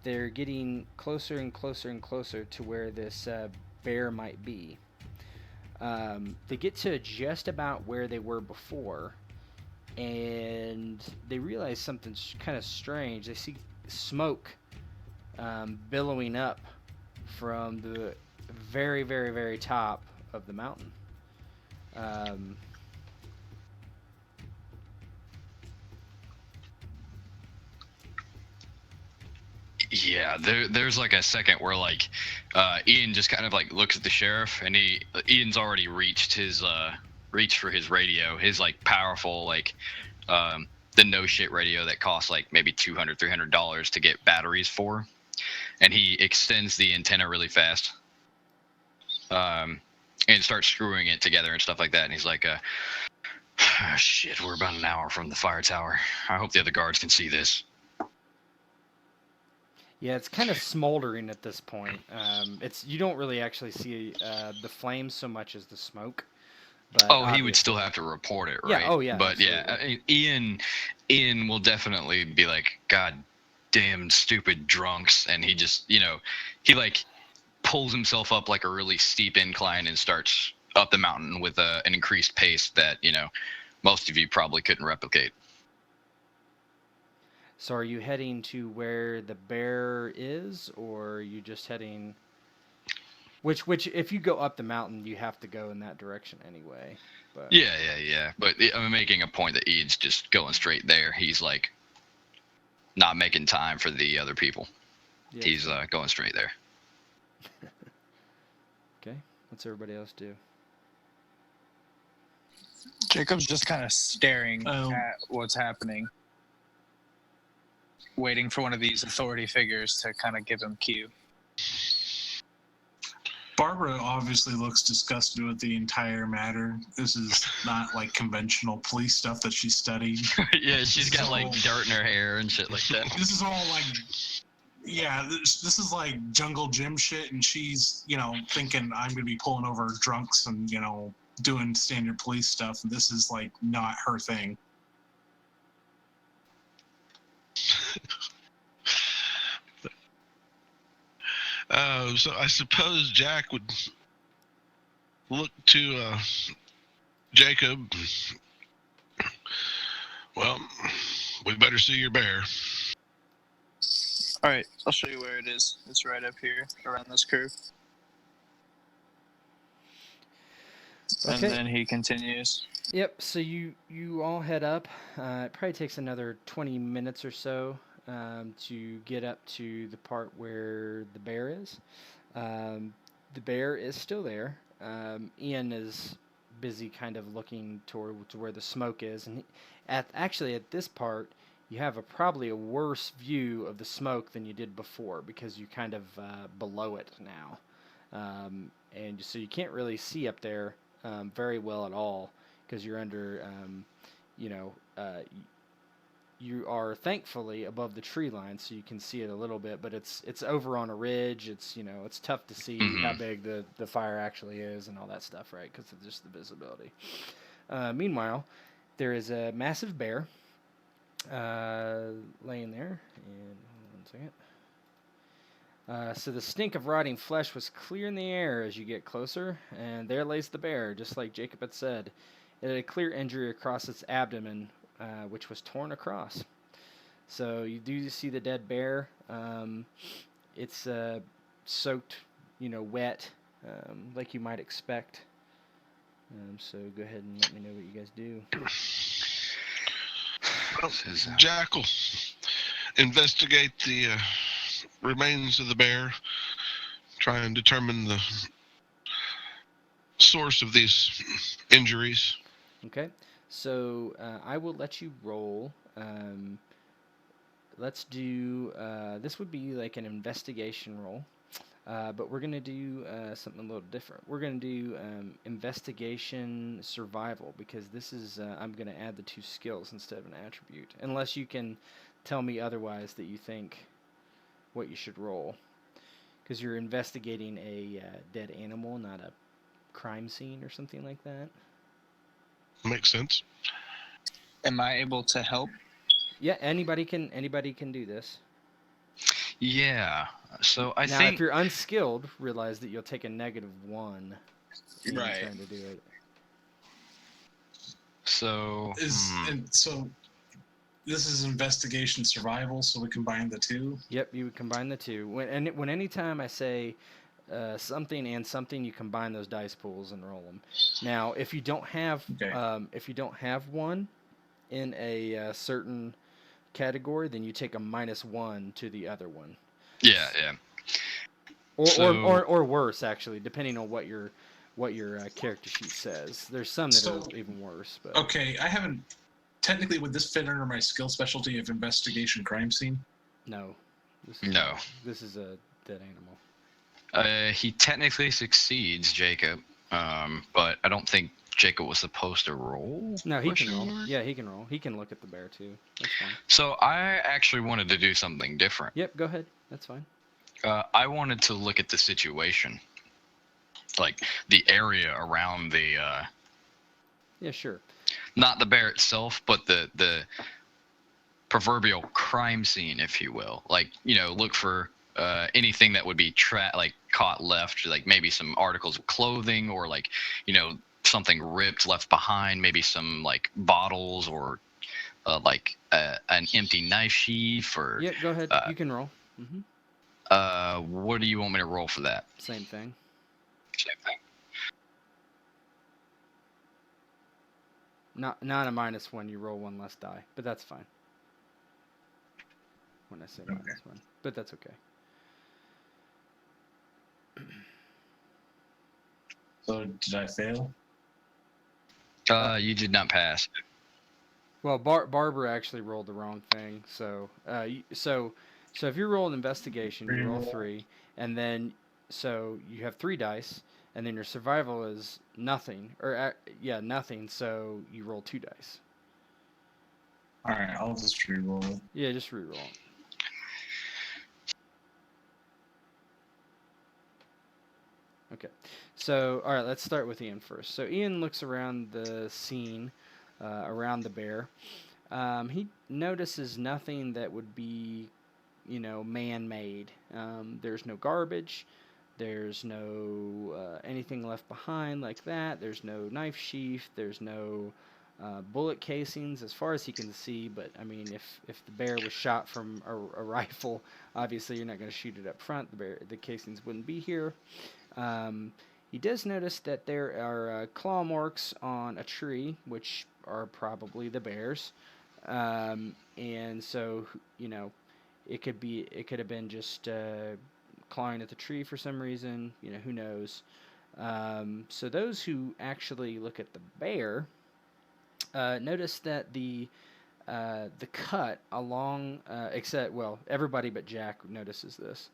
Speaker 1: they're getting closer and closer and closer to where this bear might be. They get to just about where they were before, and they realize something kind of strange. They see smoke billowing up from the very, very, very top of the mountain.
Speaker 3: Yeah, there's like a second where like Ian just kind of like looks at the sheriff, and Ian's already reached for his radio, his like powerful like the no shit radio that costs like maybe $200-$300 to get batteries for, and he extends the antenna really fast, and starts screwing it together and stuff like that, and he's like shit, we're about an hour from the fire tower. I hope the other guards can see this.
Speaker 1: Yeah, it's kind of smoldering at this point. You don't really actually see the flames so much as the smoke. But
Speaker 3: Oh, he would still have to report it, right?
Speaker 1: Yeah, oh yeah.
Speaker 3: But
Speaker 1: absolutely.
Speaker 3: yeah, I mean, Ian will definitely be like, God damn stupid drunks, and he just, he like pulls himself up like a really steep incline and starts up the mountain with an increased pace that, most of you probably couldn't replicate.
Speaker 1: So are you heading to where the bear is, or are you just heading... Which if you go up the mountain, you have to go in that direction anyway. But...
Speaker 3: Yeah. But I'm making a point that Ian's just going straight there. He's like not making time for the other people.
Speaker 1: Yeah.
Speaker 3: He's going straight there.
Speaker 1: Okay. What's everybody else do?
Speaker 2: Jacob's just kind of staring
Speaker 5: Oh.
Speaker 2: at what's happening, waiting for one of these authority figures to kind of give him cue.
Speaker 5: Barbara obviously looks disgusted with the entire matter. This is not like conventional police stuff that she studied.
Speaker 3: Yeah, she's got like dirt in her hair and shit like that.
Speaker 5: This is all like, yeah, this is like jungle gym shit, and she's, thinking I'm going to be pulling over drunks and, doing standard police stuff, and this is like not her thing.
Speaker 4: So I suppose Jack would look to Jacob. Well, we better see your bear.
Speaker 2: All right, I'll show you where it is. It's right up here around this curve. And
Speaker 1: Okay.
Speaker 2: then he continues.
Speaker 1: Yep, so you all head up. It probably takes another 20 minutes or so to get up to the part where the bear is. The bear is still there. Ian has busy kind of looking toward to where the smoke is, and at this part, you have probably a worse view of the smoke than you did before because you're kind of below it now, and so you can't really see up there very well at all because you're under, you know, you are thankfully above the tree line, so you can see it a little bit, but it's over on a ridge. It's it's tough to see how big the fire actually is and all that stuff, right? Because of just the visibility. Meanwhile, there is a massive bear laying there, and hold on a second. So the stink of rotting flesh was clear in the air as you get closer, and there lays the bear, just like Jacob had said. It had a clear injury across its abdomen, which was torn across. So you do see the dead bear. It's soaked, wet, like you might expect. So go ahead and let me know what you guys do.
Speaker 4: Jackal, investigate the remains of the bear. Try and determine the source of these injuries.
Speaker 1: Okay, so I will let you roll. Let's do, this would be like an investigation roll, but we're going to do something a little different. We're going to do investigation survival, because this is, I'm going to add the 2 skills instead of an attribute, unless you can tell me otherwise that you think what you should roll, because you're investigating a dead animal, not a crime scene or something like that.
Speaker 4: Makes sense.
Speaker 2: Am I able to help?
Speaker 1: Yeah, anybody can do this.
Speaker 3: Yeah. So I
Speaker 1: Now,
Speaker 3: think
Speaker 1: if you're unskilled, realize that you'll take a -1 when
Speaker 2: Right.
Speaker 1: you're trying to do it.
Speaker 3: so.
Speaker 5: And so this is investigation survival, so we combine the 2.
Speaker 1: Yep, you would combine the 2. When anytime I say something and something, you combine those dice pools and roll them. Now, if you don't have one in a certain category, then you take a -1 to the other one.
Speaker 3: Yeah.
Speaker 1: Or worse, actually, depending on what your character sheet says. There's some that are even worse. But
Speaker 5: Okay, I haven't. Technically, would this fit under my skill specialty of investigation crime scene?
Speaker 1: no. This is a dead animal.
Speaker 3: He technically succeeds, Jacob, but I don't think Jacob was supposed to roll.
Speaker 1: No, he can roll. Yeah, he can roll. He can look at the bear too. That's fine.
Speaker 3: So I actually wanted to do something different.
Speaker 1: Yep, go ahead. That's fine.
Speaker 3: I wanted to look at the situation, like the area around the.
Speaker 1: Yeah, sure.
Speaker 3: Not the bear itself, but the proverbial crime scene, if you will. Like, look for anything that would be caught left, like maybe some articles of clothing, or like, something ripped left behind, maybe some like bottles, or like an empty knife sheath, or.
Speaker 1: Yeah, go ahead. You can roll. Mm-hmm.
Speaker 3: What do you want me to roll for that?
Speaker 1: Same thing. Not a -1. You roll 1 less die, but that's fine. When I say -1, but that's okay.
Speaker 5: So did I fail?
Speaker 3: You did not pass.
Speaker 1: Well, Barbara actually rolled the wrong thing. So so if you roll an investigation, you roll 3, and then so you have 3 dice, and then your survival is nothing, or nothing. So you roll 2 dice.
Speaker 5: All right, I'll just re-roll it.
Speaker 1: Yeah, just re-roll it. Okay, so all right, let's start with Ian first. So Ian looks around the scene, around the bear. He notices nothing that would be, man-made. There's no garbage. There's no anything left behind like that. There's no knife sheath. There's no bullet casings as far as he can see. But I mean, if the bear was shot from a rifle, obviously you're not going to shoot it up front. The casings wouldn't be here. He does notice that there are claw marks on a tree, which are probably the bear's. And so, it could have been just clawing at the tree for some reason. Who knows? So those who actually look at the bear notice that the cut along, everybody but Jack notices this.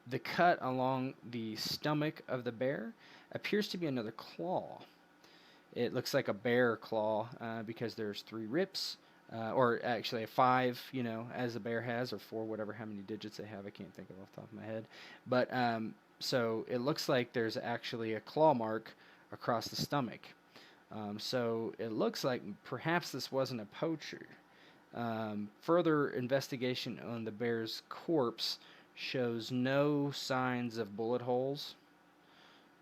Speaker 1: The cut along the stomach of the bear appears to be another claw. It looks like a bear claw because there's 3 rips, or actually a 5, as a bear has, or 4, whatever, how many digits they have. I can't think of off the top of my head. But so it looks like there's actually a claw mark across the stomach. So it looks like perhaps this wasn't a poacher. Further investigation on the bear's corpse shows no signs of bullet holes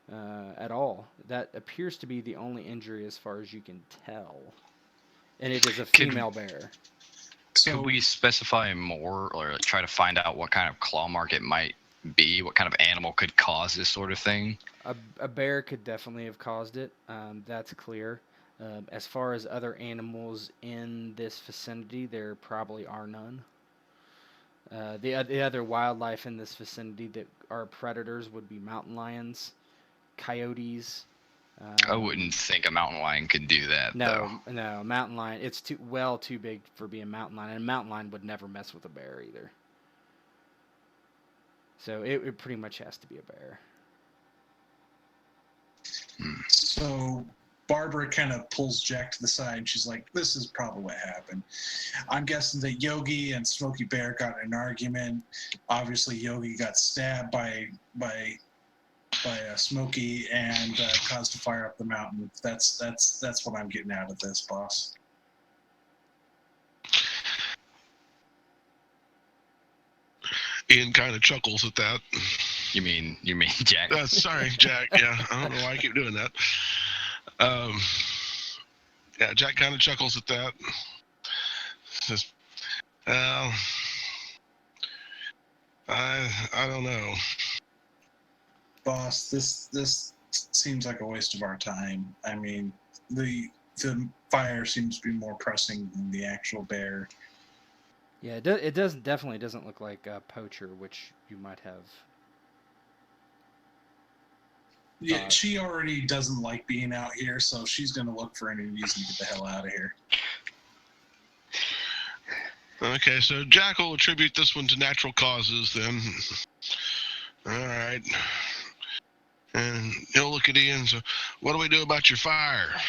Speaker 1: at all. That appears to be the only injury as far as you can tell. And it is a female bear.
Speaker 3: Could we specify more or try to find out what kind of claw mark it might be? What kind of animal could cause this sort of thing?
Speaker 1: A bear could definitely have caused it. That's clear. As far as other animals in this vicinity, there probably are none. The other wildlife in this vicinity that are predators would be mountain lions, coyotes.
Speaker 3: I wouldn't think a mountain lion could do that, though.
Speaker 1: No, mountain lion. It's too big for being a mountain lion, and a mountain lion would never mess with a bear either. So it pretty much has to be a bear.
Speaker 5: So Barbara kind of pulls Jack to the side. She's like, "This is probably what happened. I'm guessing that Yogi and Smokey Bear got in an argument. Obviously, Yogi got stabbed by Smokey and caused a fire up the mountain. That's what I'm getting out of this, boss."
Speaker 4: Ian kind of chuckles at that.
Speaker 3: You mean Jack?
Speaker 4: Sorry, Jack. Yeah, I don't know why I keep doing that. Yeah, Jack kind of chuckles at that. Says, "Well, I don't know,
Speaker 5: Boss, this seems like a waste of our time. I mean, the fire seems to be more pressing than the actual bear."
Speaker 1: Yeah, it definitely doesn't look like a poacher, which you might have.
Speaker 5: Yeah, she already doesn't like being out here, so she's going to look for any reason to get the hell out of here.
Speaker 4: Okay, so Jack will attribute this one to natural causes then. All right. And he'll look at Ian. So, what do we do about your fire?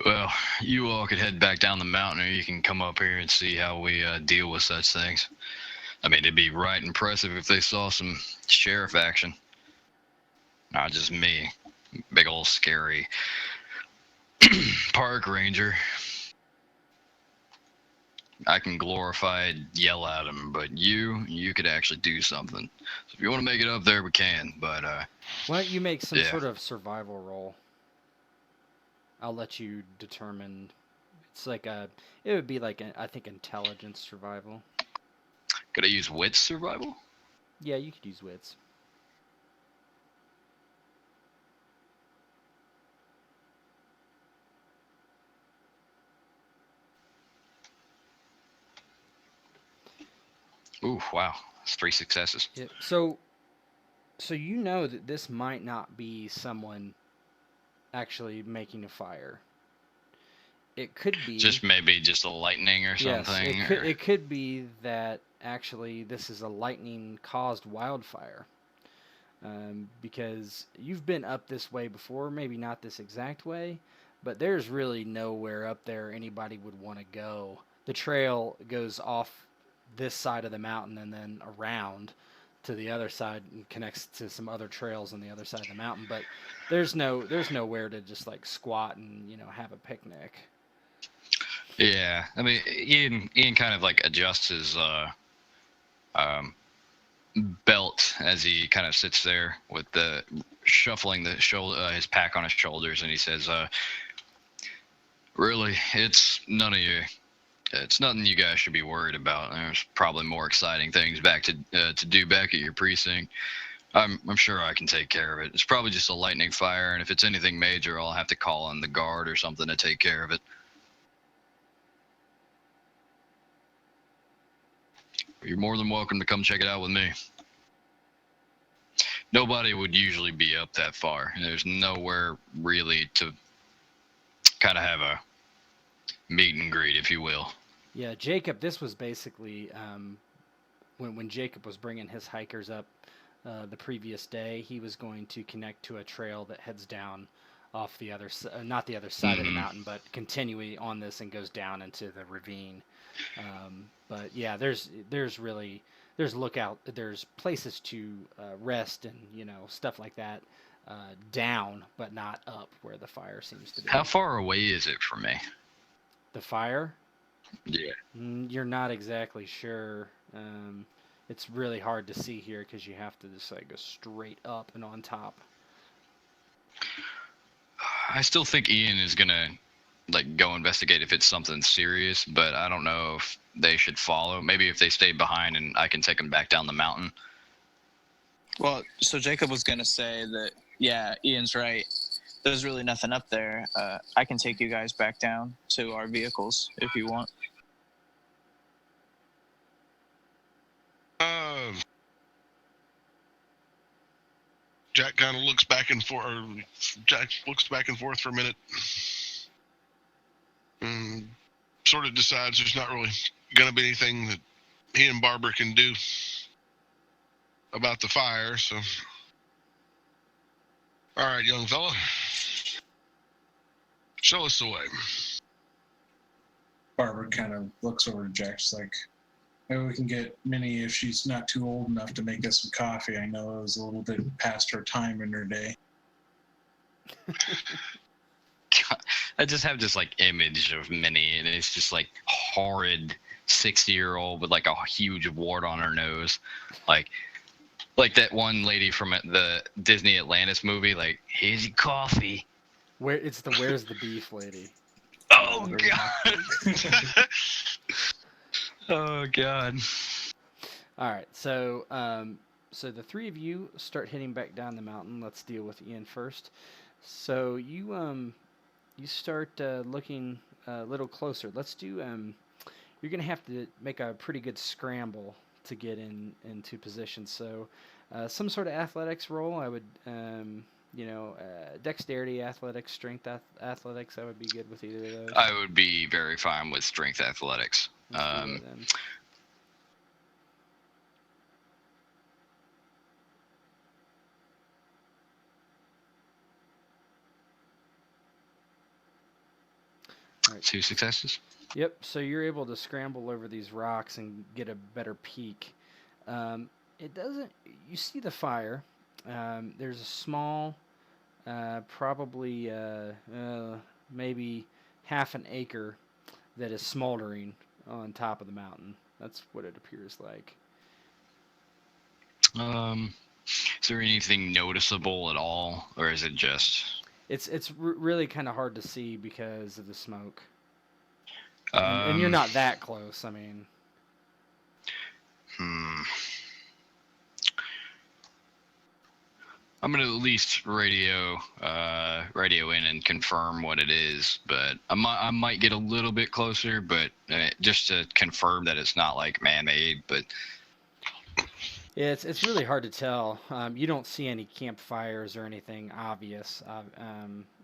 Speaker 3: Well, you all could head back down the mountain, or you can come up here and see how we deal with such things. I mean, it'd be right impressive if they saw some sheriff action. Not just me. Big old scary park ranger. I can glorify yell at him, but you could actually do something. So if you want to make it up there, we can, but
Speaker 1: why don't you make some sort of survival roll? I'll let you determine. It's like it would be like I think intelligence survival.
Speaker 3: Could I use wits survival?
Speaker 1: Yeah, you could use wits.
Speaker 3: Ooh, wow. That's 3 successes.
Speaker 1: Yeah. So you know that this might not be someone actually making a fire. It could be
Speaker 3: maybe just a lightning or something.
Speaker 1: Yes, it could be that actually this is a lightning-caused wildfire. Because you've been up this way before, maybe not this exact way, but there's really nowhere up there anybody would want to go. The trail goes off this side of the mountain and then around to the other side and connects to some other trails on the other side of the mountain, but there's nowhere to just like squat and have a picnic.
Speaker 3: Yeah, I mean, Ian kind of like adjusts his belt as he kind of sits there with the shuffling the shoulder his pack on his shoulders, and he says, "Really, it's nothing you guys should be worried about. There's probably more exciting things to do back at your precinct. I'm sure I can take care of it. It's probably just a lightning fire, and if it's anything major, I'll have to call on the guard or something to take care of it. You're more than welcome to come check it out with me." Nobody would usually be up that far. There's nowhere really to kind of have a meet and greet, if you will.
Speaker 1: Yeah, Jacob. This was basically when Jacob was bringing his hikers up the previous day. He was going to connect to a trail that heads down off the other, not the other side of the mountain, but continuing on this and goes down into the ravine. But yeah, there's lookout, there's places to rest and stuff like that down, but not up where the fire seems to be.
Speaker 3: How far away is it from me?
Speaker 1: The fire?
Speaker 3: Yeah.
Speaker 1: You're not exactly sure. It's really hard to see here because you have to just like go straight up and on top.
Speaker 3: I still think Ian is gonna like go investigate if it's something serious, but I don't know if they should follow. Maybe if they stay behind and I can take them back down the mountain.
Speaker 2: Well, so Jacob was going to say that, yeah, Ian's right. There's really nothing up there. I can take you guys back down to our vehicles if you want.
Speaker 4: Jack kind of looks back and forth. Jack looks back and forth for a minute. Sort of decides there's not really going to be anything that he and Barbara can do about the fire. So, all right, young fella, show us the way.
Speaker 5: Barbara kind of looks over to Jack. She's like, maybe we can get Minnie if she's not too old enough to make us some coffee. I know it was a little bit past her time in her day.
Speaker 3: I just have this like image of Minnie, and it's just like horrid 60-year-old with like a huge wart on her nose, like that one lady from the Disney Atlantis movie. Like, here's your coffee.
Speaker 1: Where's the beef lady?
Speaker 3: Oh god. Oh god.
Speaker 1: All right, so the three of you start heading back down the mountain. Let's deal with Ian first. So you start looking a little closer. Let's do. You're gonna have to make a pretty good scramble to get into position. So some sort of athletics roll. I would dexterity, athletics, strength, athletics. I would be good with either of those.
Speaker 3: I would be very fine with strength athletics.
Speaker 1: Let's do that then.
Speaker 3: All right. 2 successes.
Speaker 1: Yep. So you're able to scramble over these rocks and get a better peek. It doesn't. You see the fire. There's a small, probably maybe half an acre that is smoldering on top of the mountain. That's what it appears like.
Speaker 3: Is there anything noticeable at all, or is it just?
Speaker 1: It's really kind of hard to see because of the smoke. And you're not that close. I mean.
Speaker 3: I'm gonna at least radio in and confirm what it is, but I might get a little bit closer, but just to confirm that it's not like man-made. But
Speaker 1: yeah, it's really hard to tell. You don't see any campfires or anything obvious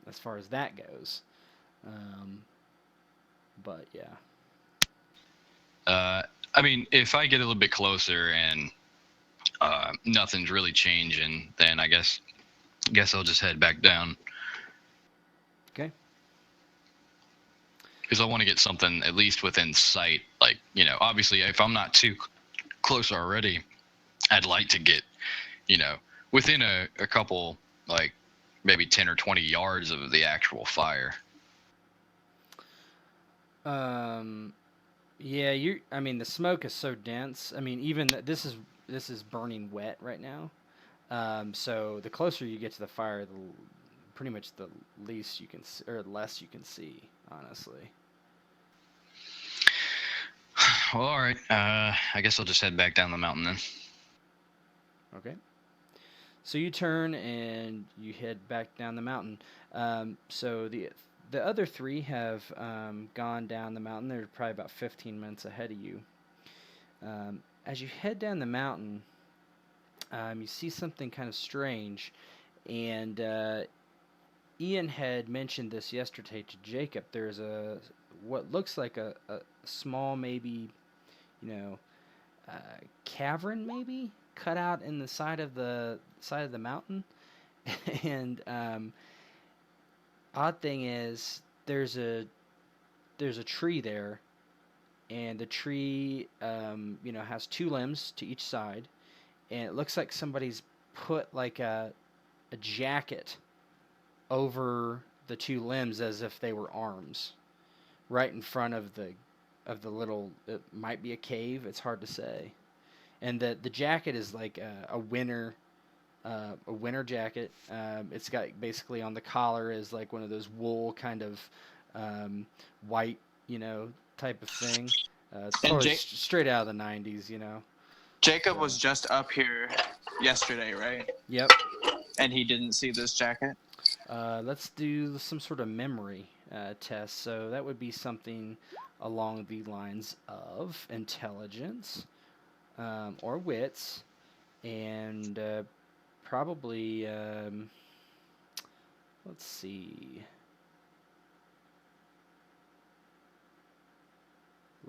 Speaker 1: as far as that goes. But yeah.
Speaker 3: I mean, if I get a little bit closer and nothing's really changing, then I guess I'll just head back down.
Speaker 1: Okay.
Speaker 3: Because I want to get something at least within sight. Like, obviously, if I'm not too close already, I'd like to get, within a couple, like maybe 10 or 20 yards of the actual fire.
Speaker 1: Yeah, I mean, the smoke is so dense. I mean, even this is burning wet right now. So the closer you get to the fire, pretty much the least you can see, or less you can see, honestly.
Speaker 3: Well, all right. I guess I'll just head back down the mountain then.
Speaker 1: Okay. So you turn and you head back down the mountain. So the other three have gone down the mountain. They're probably about 15 minutes ahead of you. As you head down the mountain, you see something kind of strange, and Ian had mentioned this yesterday to Jacob. There's what looks like a small, maybe, you know, cavern, maybe cut out in the side of the mountain. And odd thing is, there's a tree there, and the tree, has two limbs to each side, and it looks like somebody's put like a jacket over the two limbs as if they were arms, right in front of the little. It might be a cave. It's hard to say, and the jacket is like a winter jacket. It's got basically on the collar is like one of those wool kind of white, type of thing. It's
Speaker 2: And
Speaker 1: totally straight out of the 90s,
Speaker 2: Jacob was just up here yesterday, right?
Speaker 1: Yep.
Speaker 2: And he didn't see this jacket?
Speaker 1: Let's do some sort of memory test. So that would be something along the lines of intelligence or wits, and probably, let's see.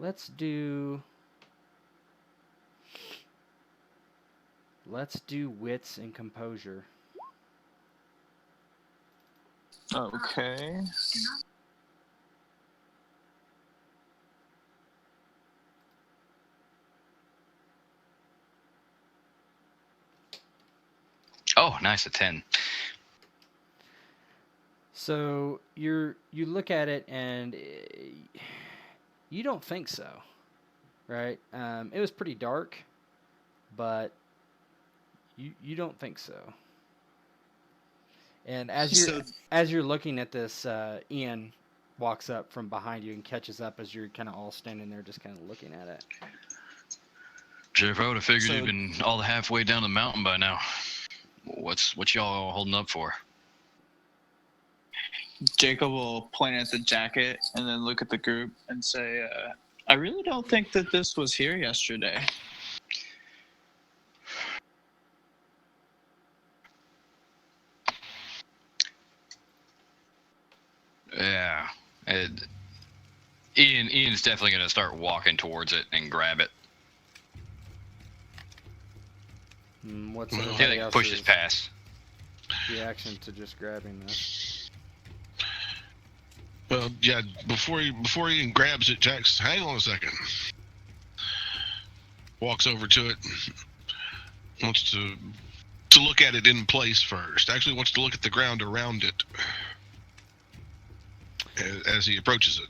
Speaker 1: Let's do wits and composure.
Speaker 2: Okay.
Speaker 3: Oh, nice, a 10.
Speaker 1: So you look at it and you don't think so, right? It was pretty dark, but you don't think so. And as you're looking at this, Ian walks up from behind you and catches up as you're kind of all standing there, just kind of looking at it.
Speaker 3: Sheriff, I would have figured you'd been all the halfway down the mountain by now. What y'all holding up for?
Speaker 2: Jacob will point at the jacket and then look at the group and say, I really don't think that this was here yesterday.
Speaker 3: Yeah. Ian's definitely going to start walking towards it and grab it.
Speaker 1: What's
Speaker 3: He
Speaker 1: everybody
Speaker 3: like pushes
Speaker 1: else's
Speaker 3: past.
Speaker 1: reaction to just grabbing this?
Speaker 4: Well, yeah. Before Ian grabs it, Jax, hang on a second. Walks over to it. Wants to look at it in place first. Actually, wants to look at the ground around it as he approaches it.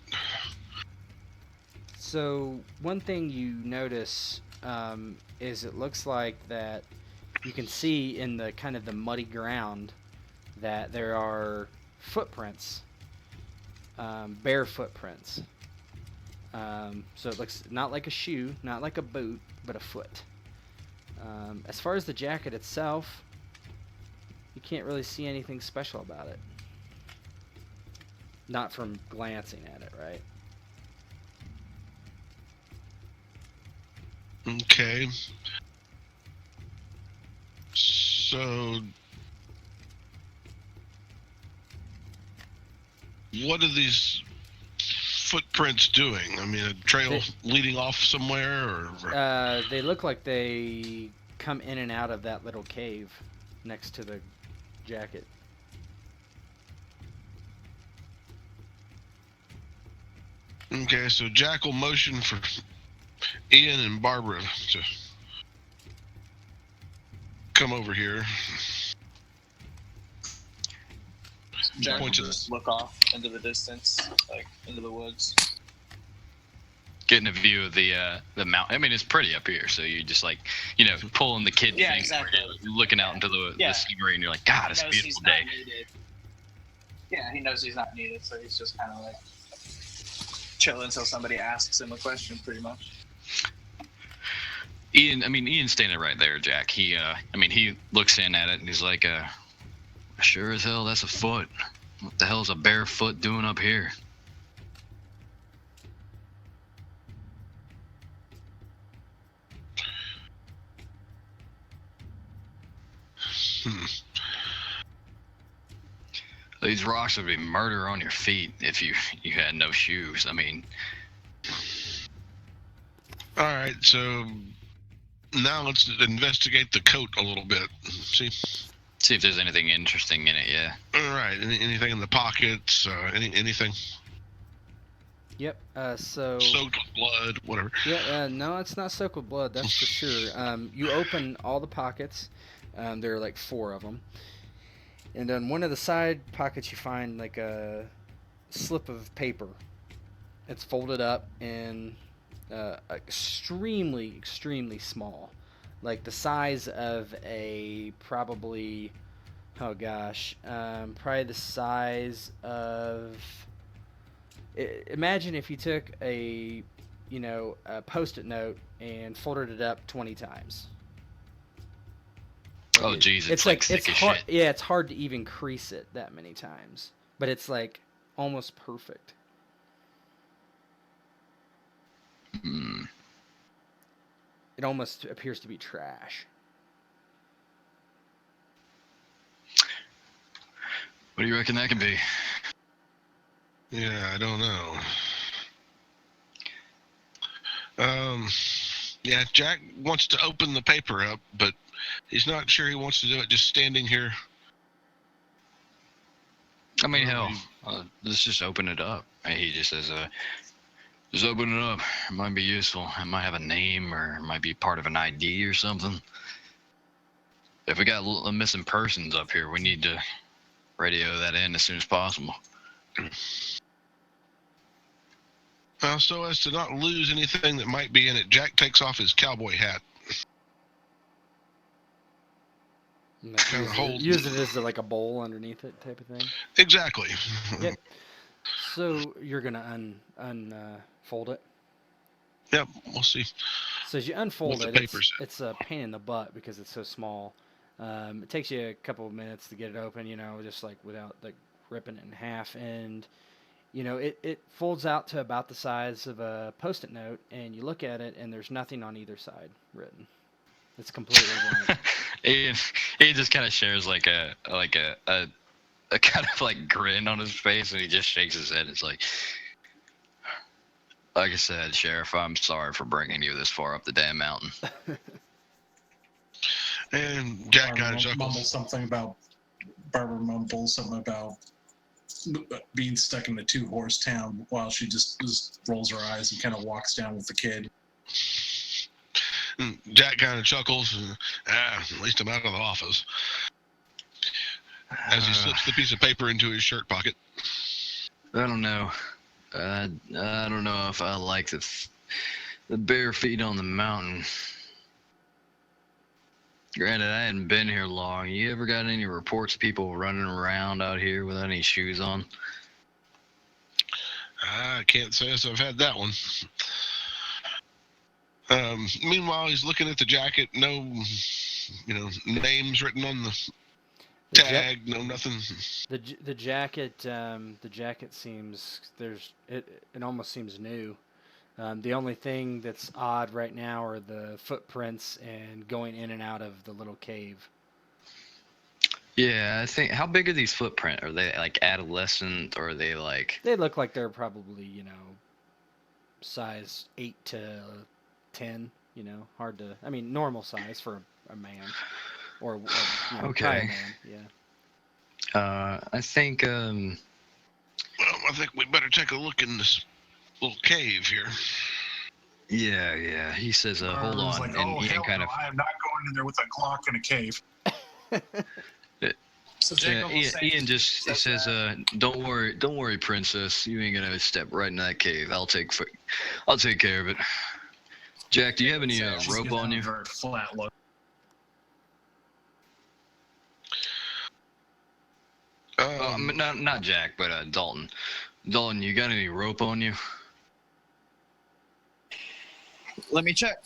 Speaker 1: So one thing you notice is it looks like that you can see in the kind of the muddy ground that there are footprints, bare footprints. So it looks not like a shoe, not like a boot, but a foot. As far as the jacket itself, you can't really see anything special about it. Not from glancing at it, right?
Speaker 4: Okay. So, what are these footprints doing? I mean, a trail leading off somewhere, or?
Speaker 1: They look like they come in and out of that little cave next to the jacket.
Speaker 4: Okay, so Jack will motion for Ian and Barbara to come over here.
Speaker 2: Jack will
Speaker 4: Points at
Speaker 2: just look off into the distance, like into the woods.
Speaker 3: Getting a view of the mountain. I mean, it's pretty up here, so you just like, pulling the kid thing.
Speaker 2: Exactly.
Speaker 3: You're looking out into the scenery, and you're like, God, it's a beautiful day.
Speaker 2: Yeah, he knows he's not needed, so he's just kind of like chill until somebody asks him a question, pretty much.
Speaker 3: Ian's standing right there, Jack. He looks in at it and he's like, sure as hell, that's a foot. What the hell's a bare foot doing up here? These rocks would be murder on your feet if you had no shoes. I mean,
Speaker 4: All right, so now let's investigate the coat a little bit. See
Speaker 3: if there's anything interesting in it. Yeah.
Speaker 4: all right, anything in the pockets? Anything
Speaker 1: Yep. So.
Speaker 4: soaked with blood, whatever.
Speaker 1: Yeah. No, it's not soaked with blood. That's for sure. You open all the pockets. There are like 4 of them. And on one of the side pockets, you find like a slip of paper. It's folded up and extremely, extremely small, like the size of a probably the size of. Imagine if you took a Post-it note and folded it up 20 times.
Speaker 3: Oh, geez, it's like thick as
Speaker 1: hard,
Speaker 3: shit.
Speaker 1: Yeah, it's hard to even crease it that many times, but it's like almost perfect. It almost appears to be trash.
Speaker 3: What do you reckon that could be?
Speaker 4: Yeah, I don't know. Yeah, Jack wants to open the paper up, but he's not sure he wants to do it just standing here.
Speaker 3: I mean, hell, let's just open it up. And he just says, just open it up. It might be useful. It might have a name, or it might be part of an ID or something. If we got missing persons up here, we need to radio that in as soon as possible.
Speaker 4: So as to not lose anything that might be in it, Jack takes off his cowboy hat.
Speaker 1: Use it as like a bowl underneath it type of thing.
Speaker 4: Exactly.
Speaker 1: Yep. So you're gonna unfold it.
Speaker 4: Yep, we'll see.
Speaker 1: So as you unfold
Speaker 4: What
Speaker 1: it,
Speaker 4: the paper said.
Speaker 1: it's a pain in the butt because it's so small. It takes you a couple of minutes to get it open, just like without like ripping it in half, and it folds out to about the size of a Post-it note, and you look at it, and there's nothing on either side written. It's completely blank.
Speaker 3: Ian just kind of shares like a kind of like grin on his face, and he just shakes his head. It's like I said, Sheriff, I'm sorry for bringing you this far up the damn mountain.
Speaker 4: And Jack kind of chuckles.
Speaker 5: Barbara mumbles something about being stuck in the 2-horse town while she just rolls her eyes and kind of walks down with the kid.
Speaker 4: And Jack kind of chuckles. At least I'm out of the office. As he slips the piece of paper into his shirt pocket.
Speaker 3: I don't know. I don't know if I like the bare feet on the mountain. Granted, I hadn't been here long. You ever got any reports of people running around out here without any shoes on?
Speaker 4: I can't say as I've had that one. Meanwhile, he's looking at the jacket. No, names written on the tag. No, nothing.
Speaker 1: The jacket seems it almost seems new. The only thing that's odd right now are the footprints and going in and out of the little cave.
Speaker 3: Yeah, I think. How big are these footprints? Are they like adolescent, or are they like?
Speaker 1: They look like they're probably size 8 to 10. Hard to. I mean, normal size for a man, or
Speaker 3: okay.
Speaker 1: Man, yeah.
Speaker 3: I think.
Speaker 4: Well, I think we better take a look in this little cave here.
Speaker 3: Yeah. He says, hold on.
Speaker 5: Like,
Speaker 3: and Ian
Speaker 5: hell no, I am not going in there with a Glock in a cave.
Speaker 2: So
Speaker 3: Ian just says, don't worry, princess. You ain't gonna step right in that cave. I'll take care of it. Jack, do you have any rope on you?
Speaker 5: Very flat look.
Speaker 3: Not Jack, but Dalton. Dalton, you got any rope on you?
Speaker 2: Let me check.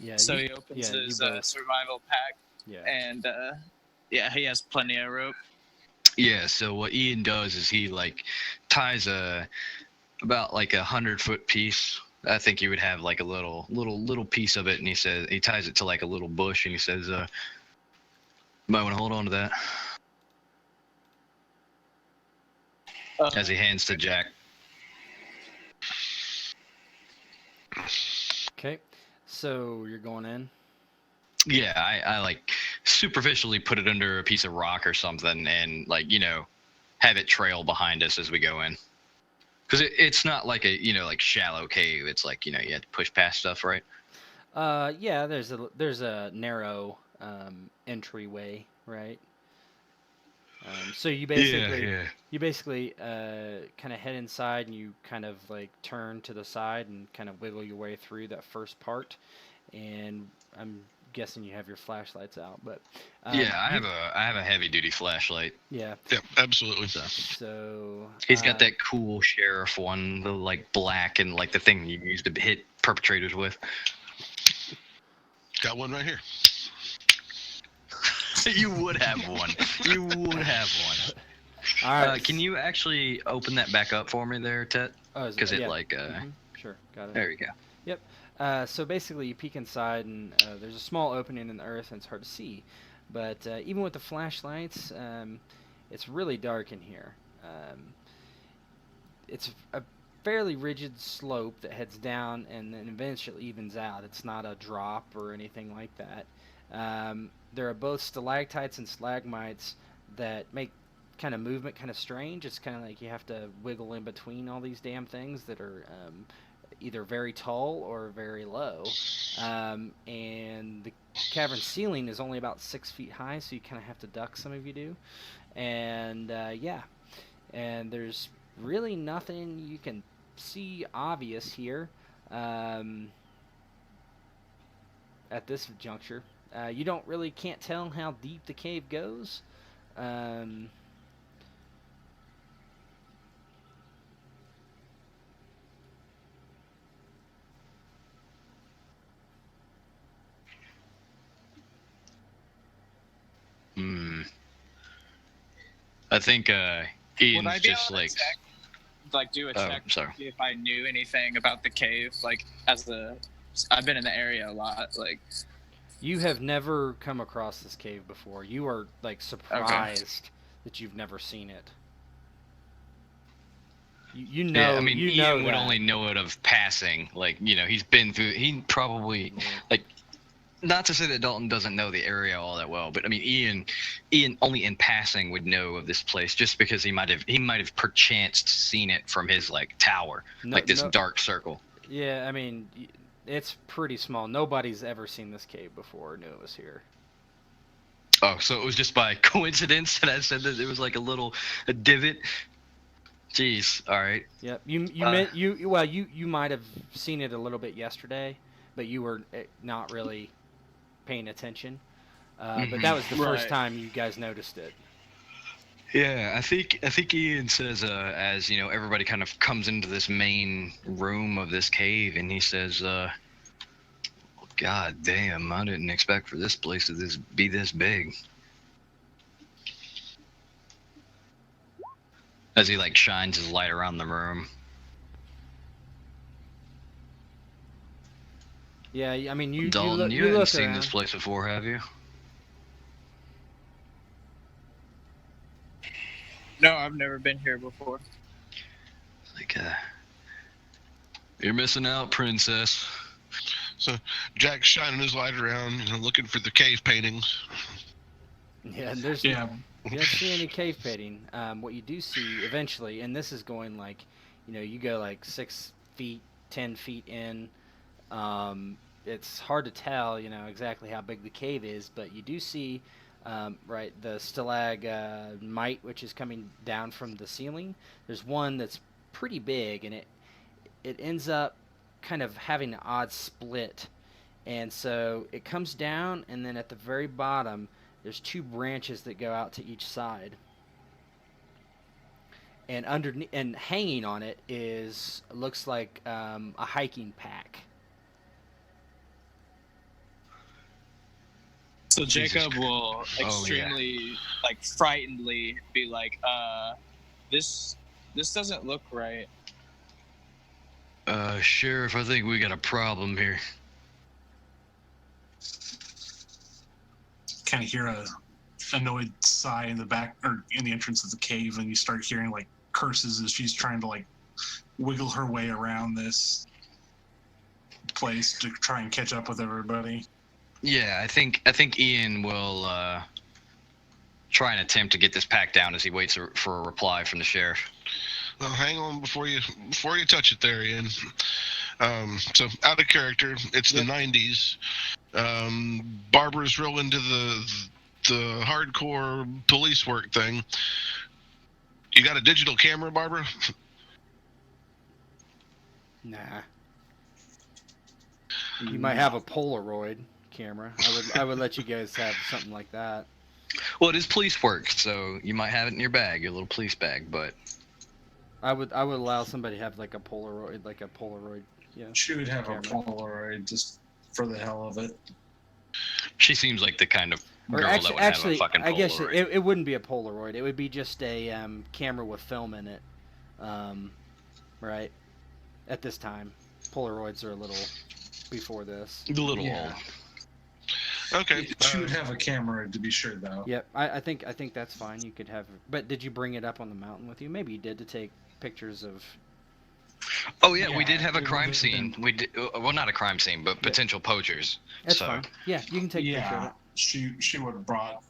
Speaker 1: Yeah.
Speaker 2: So he opens his survival pack, and he has plenty of rope.
Speaker 3: Yeah. So what Ian does is he like ties about like 100-foot piece. I think he would have like a little piece of it, and he says he ties it to like a little bush, and he says, Might want to hold on to that. As he hands to Jack.
Speaker 1: Okay, so you're going in.
Speaker 3: Yeah, I like superficially put it under a piece of rock or something, and like have it trail behind us as we go in. Because it's not like a like shallow cave. It's like you have to push past stuff, right?
Speaker 1: Yeah, there's a narrow entryway, right? So you basically kind of head inside and you kind of like turn to the side and kind of wiggle your way through that first part. And I'm guessing you have your flashlights out, but
Speaker 3: yeah, I have a heavy duty flashlight.
Speaker 1: Yeah.
Speaker 4: Yeah, absolutely.
Speaker 1: So
Speaker 3: he's got that cool sheriff one, the like black and like the thing you use to hit perpetrators with.
Speaker 4: Got one right here.
Speaker 3: You would have one. You would have one.
Speaker 1: All right.
Speaker 3: Can you actually open that back up for me there, Tet?
Speaker 1: Because
Speaker 3: yeah.
Speaker 1: Sure, got it.
Speaker 3: There you go.
Speaker 1: Yep. So basically, you peek inside, and there's a small opening in the earth, and it's hard to see. But even with the flashlights, it's really dark in here. It's a fairly rigid slope that heads down and then eventually evens out. It's not a drop or anything like that. There are both stalactites and stalagmites that make kind of movement kind of strange. It's kind of like you have to wiggle in between all these damn things that are either very tall or very low. And the cavern ceiling is only about 6 feet high, so you kind of have to duck, some of you do. And and there's really nothing you can see obvious here at this juncture. You can't tell how deep the cave goes.
Speaker 3: I think Ian's just like
Speaker 2: do a check
Speaker 3: sorry.
Speaker 2: to see if I knew anything about the cave. Like I've been in the area a lot. Like
Speaker 1: you have never come across this cave before. You are like surprised that you've never seen it. You know.
Speaker 3: Yeah, I mean, Ian would
Speaker 1: that.
Speaker 3: only know it of passing. Like he's been through. He probably like. Not to say that Dalton doesn't know the area all that well, but I mean, Ian only in passing would know of this place, just because he might have perchance seen it from his like tower, this dark circle.
Speaker 1: Yeah, I mean, it's pretty small. Nobody's ever seen this cave before. Knew it was here.
Speaker 3: Oh, so it was just by coincidence that I said that it was like a divot. Jeez, all right.
Speaker 1: Yep. You might have seen it a little bit yesterday, but you were not really paying attention. But that was the first time you guys noticed it.
Speaker 3: Yeah, I think Ian says as everybody kind of comes into this main room of this cave, and he says, "God damn, I didn't expect for this place to be this big." As he like shines his light around the room.
Speaker 1: Yeah, I mean, you
Speaker 3: Dalton,
Speaker 1: you
Speaker 3: haven't
Speaker 1: look
Speaker 3: seen
Speaker 1: around.
Speaker 3: this place before, have you?
Speaker 2: No, I've never been here before.
Speaker 3: Like, you're missing out, princess.
Speaker 4: So Jack's shining his light around, looking for the cave paintings.
Speaker 1: Yeah, you don't see any cave painting. What you do see eventually, and this is going like, you go like 6 feet, 10 feet in. It's hard to tell, exactly how big the cave is, but you do see, the stalagmite, which is coming down from the ceiling. There's one that's pretty big, and it ends up kind of having an odd split, and so it comes down, and then at the very bottom, there's 2 branches that go out to each side. And underneath and hanging on it looks like a hiking pack.
Speaker 2: So Jacob will extremely frightenedly be like, this doesn't look right.
Speaker 3: Sheriff, I think we got a problem here.
Speaker 5: Kind of hear a annoyed sigh in the back or in the entrance of the cave, and you start hearing like curses as she's trying to like wiggle her way around this place to try and catch up with everybody.
Speaker 3: Yeah, I think Ian will try and attempt to get this pack down as he waits for a reply from the sheriff.
Speaker 4: Well, hang on before you touch it there, Ian. So out of character, it's the 90s. Barbara's real into the hardcore police work thing. You got a digital camera, Barbara?
Speaker 1: Nah. You might have a Polaroid camera. I would let you guys have something like that.
Speaker 3: Well, it is police work, so you might have it in your bag, your little police bag, but
Speaker 1: I would allow somebody to have like a Polaroid. Yeah.
Speaker 5: She would have
Speaker 1: camera.
Speaker 5: a Polaroid just for the hell of it.
Speaker 3: she seems like the kind of girl that would have a fucking Polaroid.
Speaker 1: I guess it wouldn't be a Polaroid. It would be just a camera with film in it. Right. At this time, Polaroids are a little before this.
Speaker 3: A little
Speaker 5: Yeah.
Speaker 3: old.
Speaker 4: Okay.
Speaker 5: She would have a camera to be sure, though.
Speaker 1: Yep, I think that's fine. You could have. But did you bring it up on the mountain with you? Maybe you did to take pictures of.
Speaker 3: Oh yeah, we
Speaker 5: Yeah,
Speaker 3: did have a
Speaker 5: it
Speaker 3: crime
Speaker 5: would've
Speaker 3: scene.
Speaker 5: been-
Speaker 3: We did, well, not a crime scene, but potential poachers.
Speaker 1: That's
Speaker 3: so,
Speaker 1: fine. Yeah, you can take a picture of
Speaker 5: Yeah,
Speaker 1: it.
Speaker 5: she would have brought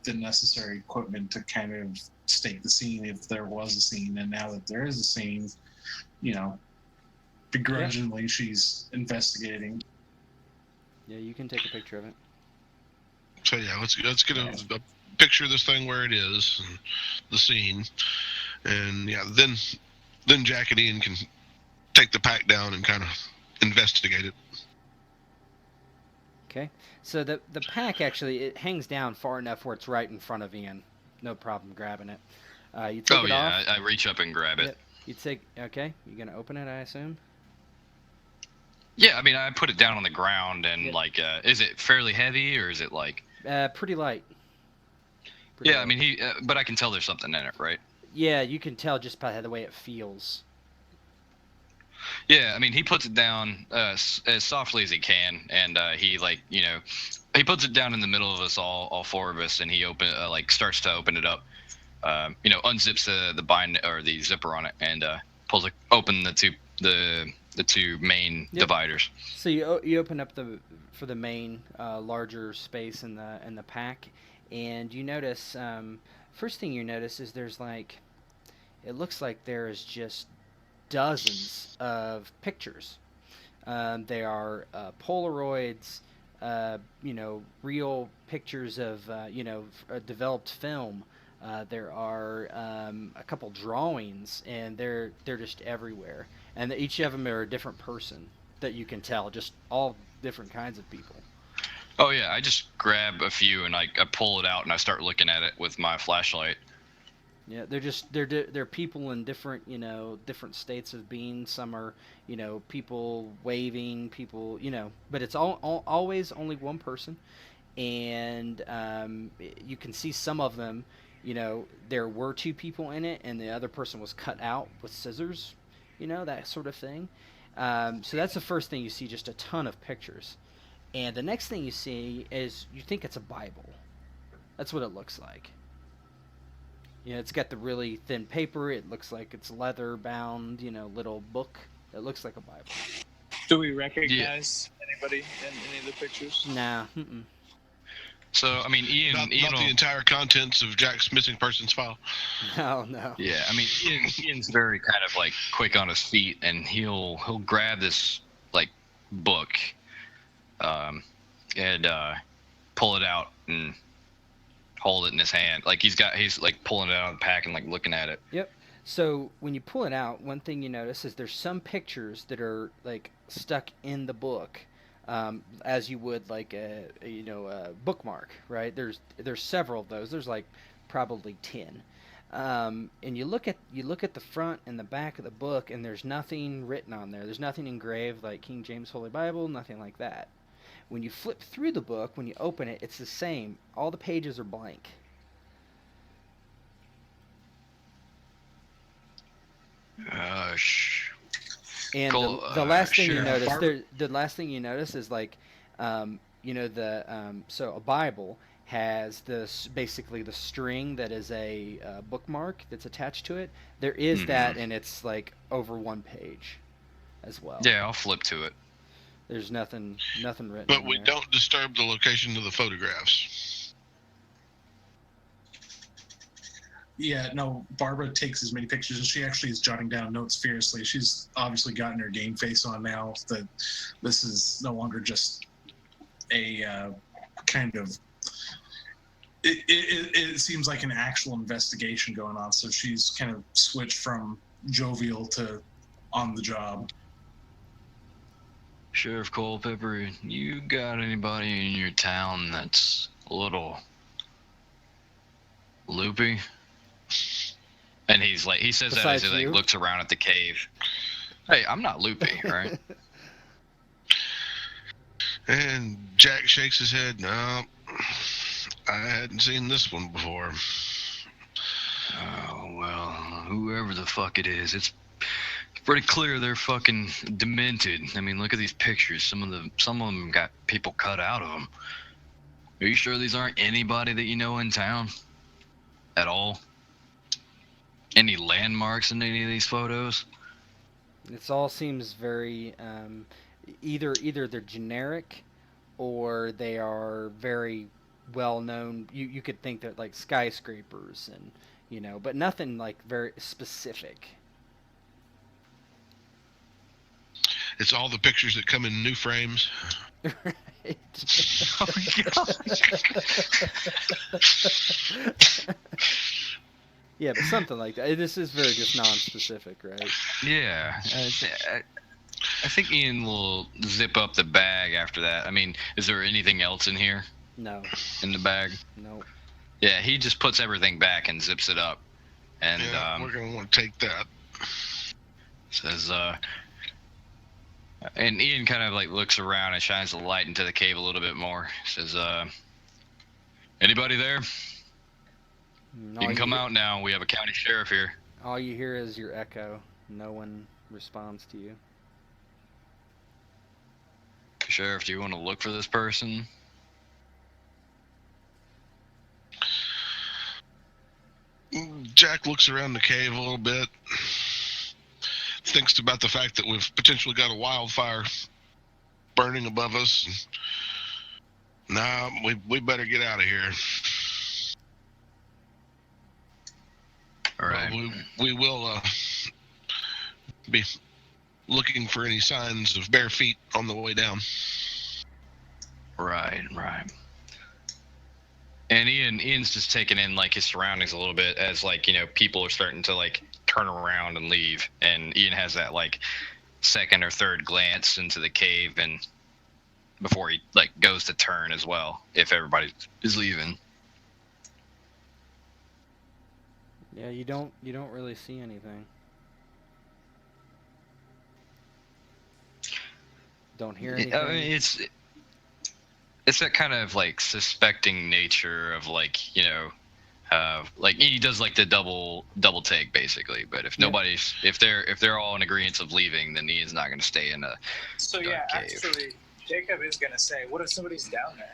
Speaker 5: the necessary equipment to kind of stake the scene if there was a scene, and now that there is a scene, begrudgingly she's investigating.
Speaker 1: Yeah, you can take a picture of it.
Speaker 4: So yeah, let's get a picture of this thing where it is, and the scene, and yeah, then Jack and Ian can take the pack down and kind of investigate it.
Speaker 1: Okay. So the pack actually it hangs down far enough where it's right in front of Ian. No problem grabbing it. You take
Speaker 3: oh
Speaker 1: it
Speaker 3: yeah,
Speaker 1: off.
Speaker 3: I reach up and grab it.
Speaker 1: Yep. You take. Okay. You're gonna open it, I assume.
Speaker 3: Yeah, I mean, I put it down on the ground, and
Speaker 1: Yep.
Speaker 3: like, is it fairly heavy, or is it like?
Speaker 1: Pretty light. Pretty
Speaker 3: Yeah, I
Speaker 1: light.
Speaker 3: mean, but I can tell there's something in it, right?
Speaker 1: Yeah, you can tell just by the way it feels.
Speaker 3: Yeah, I mean, he puts it down as softly as he can, and he he puts it down in the middle of us all four of us, and he starts to open it up, unzips the bind or the zipper on it, and pulls open the two main
Speaker 1: Yep.
Speaker 3: dividers.
Speaker 1: So you open up for the main larger space in the pack, and you notice first thing you notice is there's it looks like there is just dozens of pictures. They are Polaroids, real pictures of developed film. There are a couple drawings, and they're just everywhere. And each of them are a different person that you can tell, just all different kinds of people.
Speaker 3: Oh yeah, I just grab a few and I pull it out and I start looking at it with my flashlight.
Speaker 1: Yeah, they're people in different different states of being. Some are people waving, people but it's always only one person, and you can see some of them. There were two people in it, and the other person was cut out with scissors, that sort of thing. So that's the first thing you see, just a ton of pictures. And the next thing you see is you think it's a Bible. That's what it looks like. It's got the really thin paper. It looks like it's leather bound, little book. It looks like a Bible.
Speaker 2: Do we recognize anybody in any of the pictures?
Speaker 1: Nah. Mm-mm.
Speaker 3: So I mean, Ian
Speaker 4: Not
Speaker 3: will,
Speaker 4: the entire contents of Jack's missing persons file.
Speaker 1: No.
Speaker 3: Yeah, I mean, Ian's very kind of quick on his feet, and he'll grab this book, and pull it out and hold it in his hand. He's pulling it out of the pack and looking at it.
Speaker 1: Yep. So when you pull it out, one thing you notice is there's some pictures that are stuck in the book, as you would a bookmark, right? There's several of those. There's probably 10. And you look at the front and the back of the book, and there's nothing written on there. There's nothing engraved like King James Holy Bible, nothing like that. When you flip through the book, when you open it, it's the same. All the pages are blank. And the last thing you notice, the last thing you notice is so a Bible has basically the string that is a bookmark that's attached to it. There is that, and it's like over 1 page as well.
Speaker 3: Yeah, I'll flip to it.
Speaker 1: There's nothing written.
Speaker 4: But
Speaker 1: in
Speaker 4: we
Speaker 1: there.
Speaker 4: don't disturb the location of the photographs.
Speaker 5: Yeah, no, Barbara takes as many pictures, and she actually is jotting down notes fiercely. She's obviously gotten her game face on now, that this is no longer just a kind of... It seems like an actual investigation going on, so she's kind of switched from jovial to on the job.
Speaker 3: Sheriff Culpepper, you got anybody in your town that's a little loopy? And he says that as he like looks around at the cave. Hey, I'm not loopy, right?
Speaker 4: And Jack shakes his head. No, I hadn't seen this one before.
Speaker 3: Oh, well, whoever the fuck it is, it's pretty clear they're fucking demented. I mean, look at these pictures. Some of them got people cut out of them. Are you sure these aren't anybody that you know in town? At all? Any landmarks in any of these photos?
Speaker 1: It all seems very either they're generic or they are very well known. You could think that like skyscrapers and but nothing like very specific.
Speaker 4: It's all the pictures that come in new frames.
Speaker 1: Right.
Speaker 3: Oh god.
Speaker 1: Yeah, but something like that. This is very just non-specific, right?
Speaker 3: Yeah. I think Ian will zip up the bag after that. I mean, is there anything else in here?
Speaker 1: No.
Speaker 3: In the bag?
Speaker 1: No.
Speaker 3: Yeah, he just puts everything back and zips it up. And
Speaker 4: yeah, we're gonna want to take that.
Speaker 3: Says, and Ian kind of like looks around and shines the light into the cave a little bit more. Says, anybody there? You can come out now. We have a county sheriff here.
Speaker 1: All you hear is your echo. No one responds to you.
Speaker 3: Sheriff, do you want to look for this person?
Speaker 4: Jack looks around the cave a little bit. Thinks about the fact that we've potentially got a wildfire burning above us. Nah, we better get out of here.
Speaker 3: All right.
Speaker 4: We will be looking for any signs of bare feet on the way down.
Speaker 3: Right. And Ian's just taking in like his surroundings a little bit as like, people are starting to like turn around and leave. And Ian has that like second or third glance into the cave and before he like goes to turn as well, if everybody is leaving.
Speaker 1: Yeah, you don't really see anything. Don't hear anything.
Speaker 3: I mean, it's that kind of like suspecting nature of like, like he does like the double take basically. But if nobody's, if they're all in agreement of leaving, then Ian's not going to stay in a
Speaker 2: So
Speaker 3: dark
Speaker 2: yeah,
Speaker 3: cave.
Speaker 2: actually, Jacob is going to say, what if somebody's down there?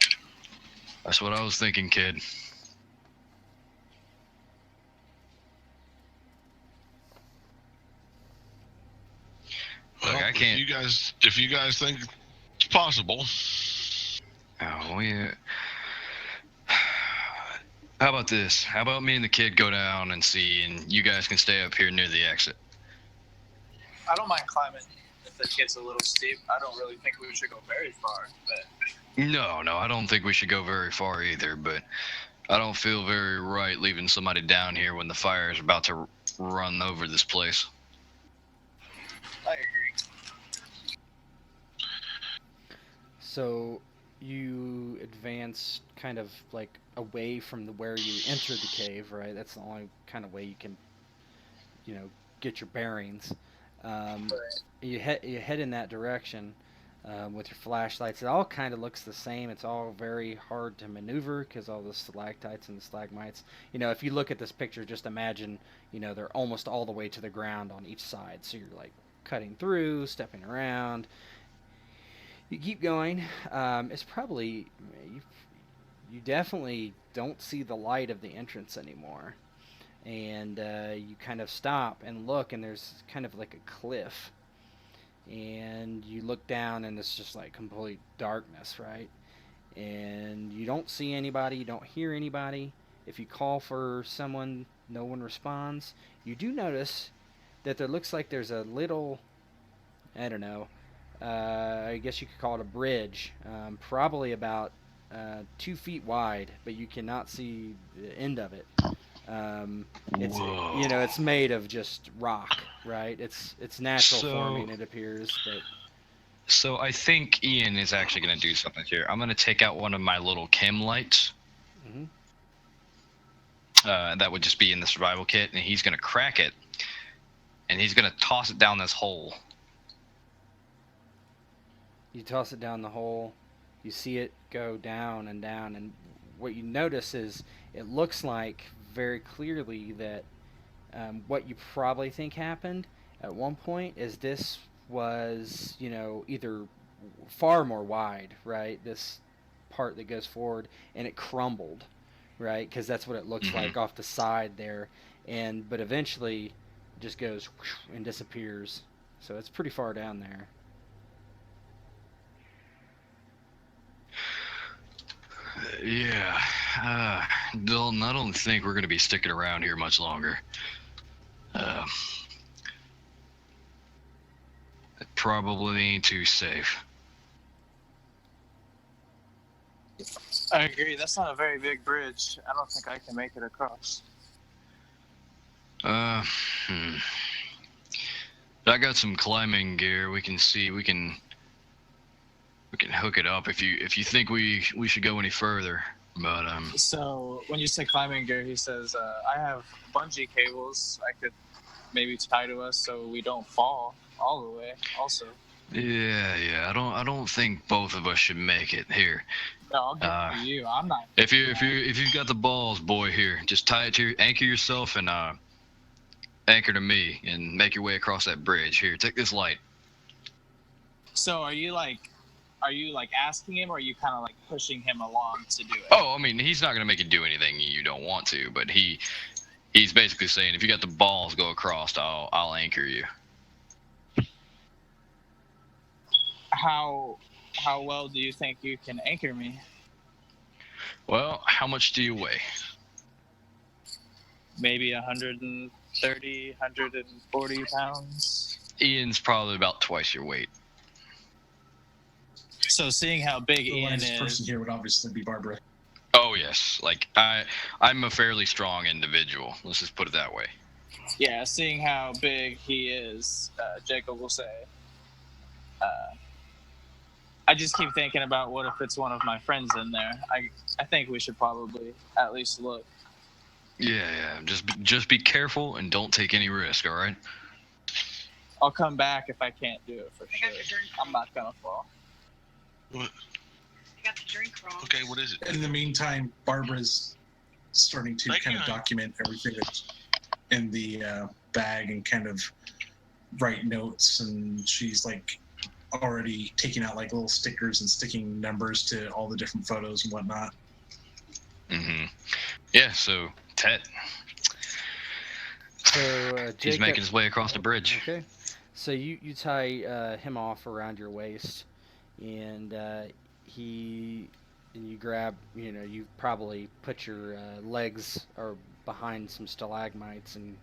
Speaker 3: That's what I was thinking, kid.
Speaker 4: Well,
Speaker 3: Look, I can't.
Speaker 4: If you guys think it's possible.
Speaker 3: Oh, yeah. How about this? How about me and the kid go down and see, and you guys can stay up here near the exit?
Speaker 2: I don't mind climbing if it gets a little steep. I don't really think we should go very far, but...
Speaker 3: No, I don't think we should go very far either, but I don't feel very right leaving somebody down here when the fire is about to run over this place.
Speaker 2: I agree.
Speaker 1: So you advance kind of like away from where you entered the cave, right? That's the only kind of way you can, get your bearings. You head in that direction with your flashlights. It all kind of looks the same. It's all very hard to maneuver because all the stalactites and the stalagmites. If you look at this picture, just imagine, they're almost all the way to the ground on each side. So you're like cutting through, stepping around. You keep going. It's probably you definitely don't see the light of the entrance anymore. And you kind of stop and look, and there's kind of like a cliff. And you look down, and it's just like complete darkness, right? And you don't see anybody, you don't hear anybody. If you call for someone, no one responds. You do notice that there looks like there's a little, I don't know, I guess you could call it a bridge, probably about 2 feet wide, but you cannot see the end of it. It's
Speaker 3: Whoa.
Speaker 1: it's made of just rock, right? It's natural
Speaker 3: So-
Speaker 1: forming, it appears, but
Speaker 3: So I think Ian is actually going to do something here. I'm going to take out one of my little chem lights.
Speaker 1: Mhm.
Speaker 3: That would just be in the survival kit, and he's going to crack it, and he's going to toss it down this hole.
Speaker 1: you toss it down the hole, you see it go down, and what you notice is it looks like very clearly that what you probably think happened at one point is this was, either far more wide, right? This part that goes forward, and it crumbled, right? Because that's what it looks
Speaker 3: Mhm.
Speaker 1: like off the side there, but eventually it just goes and disappears. So it's pretty far down there.
Speaker 3: Yeah. Dalton, I don't think we're going to be sticking around here much longer. It probably ain't too safe.
Speaker 2: I agree. That's not a very big bridge. I don't think I can make it across.
Speaker 3: I got some climbing gear. We can hook it up if you think we should go any further. But
Speaker 2: So when you say climbing gear, he says, I have bungee cables I could maybe tie to us so we don't fall all the way. Also,
Speaker 3: yeah. I don't think both of us should make it here.
Speaker 2: no, I'll give it to you. I'm not.
Speaker 3: If you've got the balls, boy, here, just tie it to anchor yourself and anchor to me and make your way across that bridge. Here, take this light.
Speaker 2: So are you like asking him, or are you kind of like pushing him along to do it?
Speaker 3: Oh, I mean, he's not gonna make you do anything you don't want to, but he's basically saying if you got the balls, go across. I'll anchor you.
Speaker 2: How well do you think you can anchor me?
Speaker 3: Well, how much do you weigh?
Speaker 2: Maybe 130, 140 pounds.
Speaker 3: Ian's probably about twice your weight.
Speaker 2: So seeing how big
Speaker 5: The
Speaker 2: Ian
Speaker 5: lightest
Speaker 2: is,
Speaker 5: person here would obviously be Barbara.
Speaker 3: Oh yes, like I'm a fairly strong individual. Let's just put it that way.
Speaker 2: yeah, seeing how big he is, Jacob will say, I just keep thinking about what if it's one of my friends in there. I think we should probably at least look.
Speaker 3: Yeah. Just be careful and don't take any risk. All right.
Speaker 2: I'll come back if I can't do it for sure. I'm not gonna fall.
Speaker 4: What?
Speaker 6: I got the drink wrong.
Speaker 4: Okay, what is it?
Speaker 5: In the meantime, Barbara's starting to kind of document everything that's in the bag and kind of write notes, and she's like already taking out like little stickers and sticking numbers to all the different photos and whatnot.
Speaker 3: Mm-hmm. Yeah. So Ted,
Speaker 1: So
Speaker 3: he's
Speaker 1: Jacob,
Speaker 3: making his way across the bridge.
Speaker 1: Okay. So you tie him off around your waist, and you grab, you probably put your legs or behind some stalagmites and,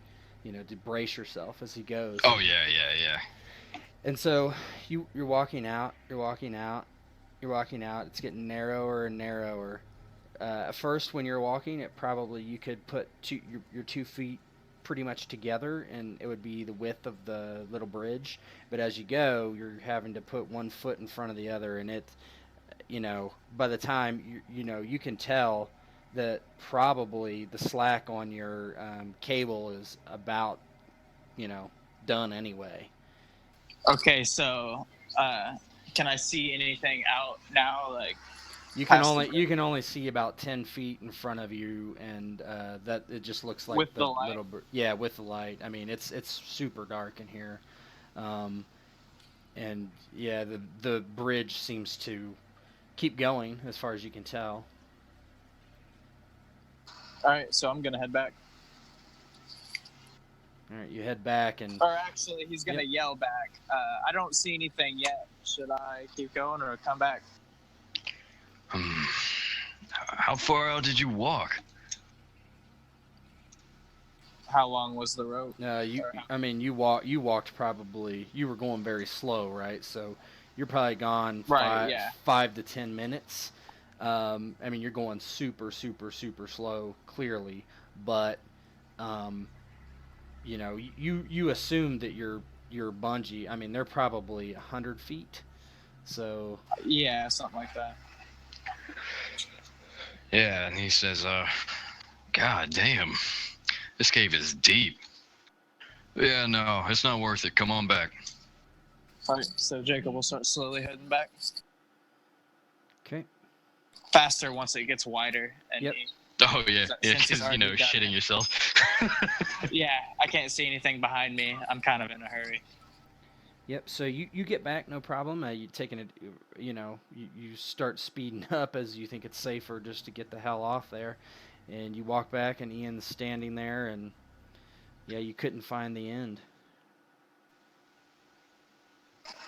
Speaker 1: to brace yourself as he goes.
Speaker 3: Oh yeah.
Speaker 1: And so you're walking out. It's getting narrower and narrower. At first, when you're walking, you could put your 2 feet pretty much together, and it would be the width of the little bridge. But as you go, you're having to put one foot in front of the other, and by the time you can tell that probably the slack on your cable is about done anyway.
Speaker 2: Okay, so can I see anything out now? Like
Speaker 1: You can
Speaker 2: past the
Speaker 1: only see about 10 feet in front of you, and that it just looks like
Speaker 2: With the light?
Speaker 1: little with the light. I mean, it's super dark in here, and yeah, the bridge seems to keep going as far as you can tell.
Speaker 2: All right, so I'm gonna head back.
Speaker 1: All right, you head back and
Speaker 2: Or actually, he's gonna yell back. I don't see anything yet. Should I keep going or come back?
Speaker 3: How far out did you walk?
Speaker 2: How long was the rope?
Speaker 1: you walked probably. You were going very slow, right? So you're probably gone
Speaker 2: Right,
Speaker 1: 5 to 10 minutes. You're going super, super, super slow, clearly, but you assume that you're bungee. I mean, they're probably 100 feet. So
Speaker 2: Yeah, something like that.
Speaker 3: Yeah, and he says, God damn, this cave is deep. Yeah, no, it's not worth it. Come on back.
Speaker 2: All right, so Jacob will start slowly heading back.
Speaker 1: okay.
Speaker 2: Faster once it gets wider. And
Speaker 1: Yep.
Speaker 3: Oh, yeah,
Speaker 2: Since he's
Speaker 3: because,
Speaker 2: already done
Speaker 3: shitting
Speaker 2: it.
Speaker 3: yourself.
Speaker 2: Yeah, I can't see anything behind me. I'm kind of in a hurry.
Speaker 1: Yep. So you get back, no problem. You taking it, you start speeding up as you think it's safer just to get the hell off there, and you walk back, and Ian's standing there, and yeah, you couldn't find the end.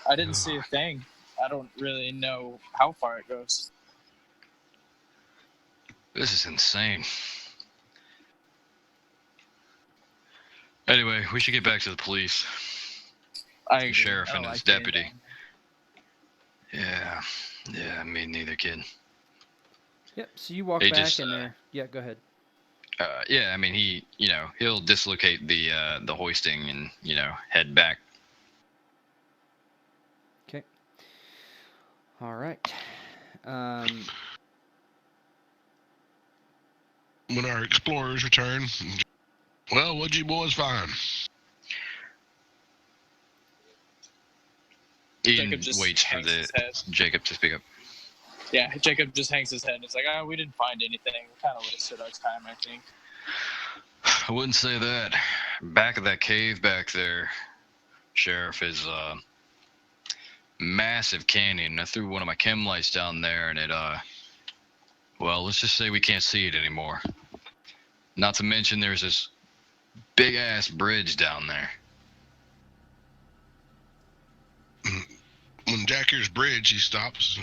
Speaker 2: I didn't see a thing. I don't really know how far it goes.
Speaker 3: This is insane. Anyway, we should get back to the police.
Speaker 2: I agree.
Speaker 3: The sheriff
Speaker 2: I
Speaker 3: and
Speaker 2: don't
Speaker 3: his
Speaker 2: like
Speaker 3: deputy.
Speaker 2: anything.
Speaker 3: Yeah, me neither, kid.
Speaker 1: Yep. So you walk
Speaker 3: He
Speaker 1: back,
Speaker 3: just,
Speaker 1: and there. Yeah, go ahead.
Speaker 3: He'll dislocate the hoisting and head back.
Speaker 1: Okay. All right.
Speaker 4: When our explorers return, well, what'd you boys find?
Speaker 3: Ian
Speaker 2: Jacob just
Speaker 3: waits for
Speaker 2: hangs his head.
Speaker 3: Jacob to speak up.
Speaker 2: Yeah, Jacob just hangs his head. He's like, we didn't find anything. We kind of wasted our time, I think.
Speaker 3: I wouldn't say that. Back of that cave back there, Sheriff, is a massive canyon. I threw one of my chem lights down there, and it, let's just say we can't see it anymore. Not to mention there's this big-ass bridge down there.
Speaker 4: When Jack hears bridge, he stops.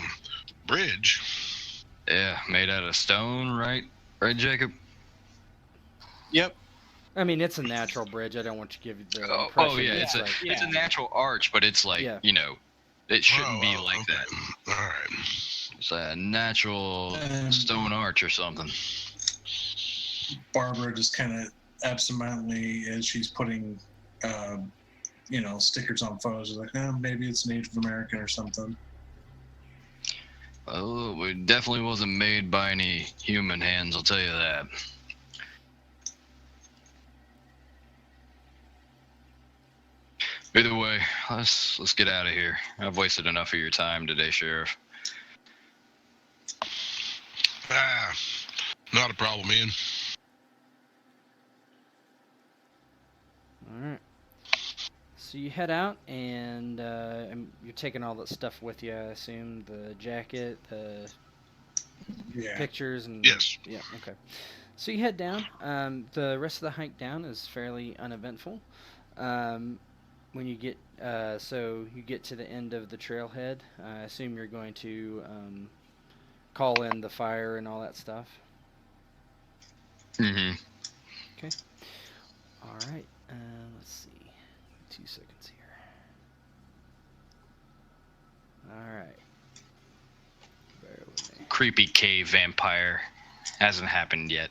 Speaker 4: Bridge?
Speaker 3: Yeah, made out of stone, right? Right, Jacob?
Speaker 2: Yep.
Speaker 1: I mean, it's a natural bridge. I don't want to give you the
Speaker 3: Oh,
Speaker 1: impression.
Speaker 3: yeah,
Speaker 1: that
Speaker 3: it's a natural arch, but it's like, it shouldn't be like
Speaker 4: okay.
Speaker 3: that.
Speaker 4: All right.
Speaker 3: It's a natural stone arch or something.
Speaker 5: Barbara just kind of absentmindedly, as she's putting, stickers on photos, is like, maybe it's Native American or something.
Speaker 3: Oh, it definitely wasn't made by any human hands, I'll tell you that. Either way, let's get out of here. I've wasted enough of your time today, Sheriff.
Speaker 4: Not a problem, Ian.
Speaker 1: All right. So you head out, and you're taking all that stuff with you, I assume. The jacket, the pictures, and...
Speaker 4: Yes.
Speaker 1: Yeah, okay. So you head down. The rest of the hike down is fairly uneventful. When you get... so you get to the end of the trailhead. I assume you're going to call in the fire and all that stuff.
Speaker 3: Mm-hmm.
Speaker 1: Okay. All right. Let's see. 2 seconds here. All right. Bear with me.
Speaker 3: Creepy cave vampire. Hasn't happened yet.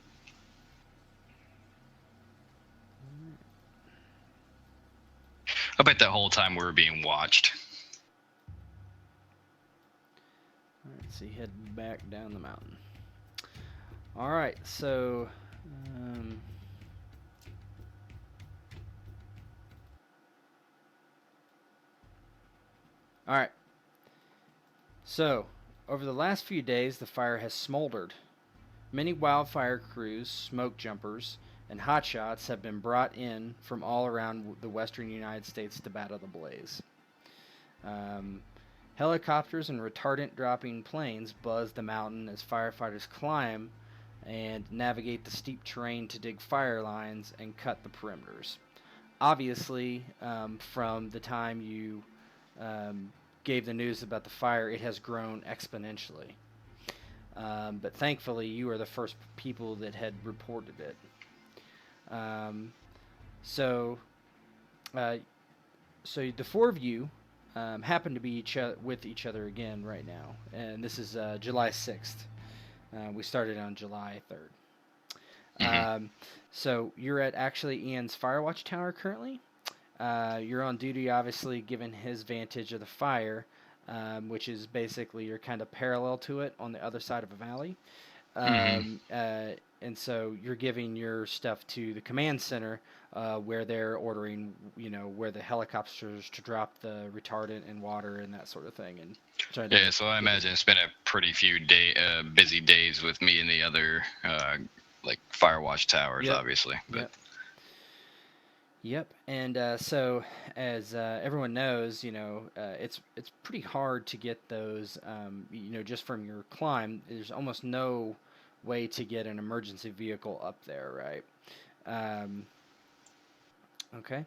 Speaker 3: I bet that whole time we were being watched.
Speaker 1: All right. So you head back down the mountain. All right. So. All right. So, over the last few days, the fire has smoldered. Many wildfire crews, smoke jumpers, and hotshots have been brought in from all around the western United States to battle the blaze. Helicopters and retardant-dropping planes buzz the mountain as firefighters climb and navigate the steep terrain to dig fire lines and cut the perimeters. Obviously, from the time you gave the news about the fire, it has grown exponentially. But thankfully, you are the first people that had reported it. So the four of you happen to be with each other again right now, and this is July 6th. We started on July 3rd. So you're at actually Ian's Firewatch Tower currently. You're on duty, obviously, given his vantage of the fire, which is basically you're kind of parallel to it on the other side of a valley. And so you're giving your stuff to the command center, where they're ordering, where the helicopters to drop the retardant and water and that sort of thing. And
Speaker 3: yeah, so I imagine it's been a pretty few busy days with me and the other Firewatch towers, obviously. But.
Speaker 1: Yep. And so, as everyone knows, it's pretty hard to get those. Just from your climb, there's almost no way to get an emergency vehicle up there, right? Okay.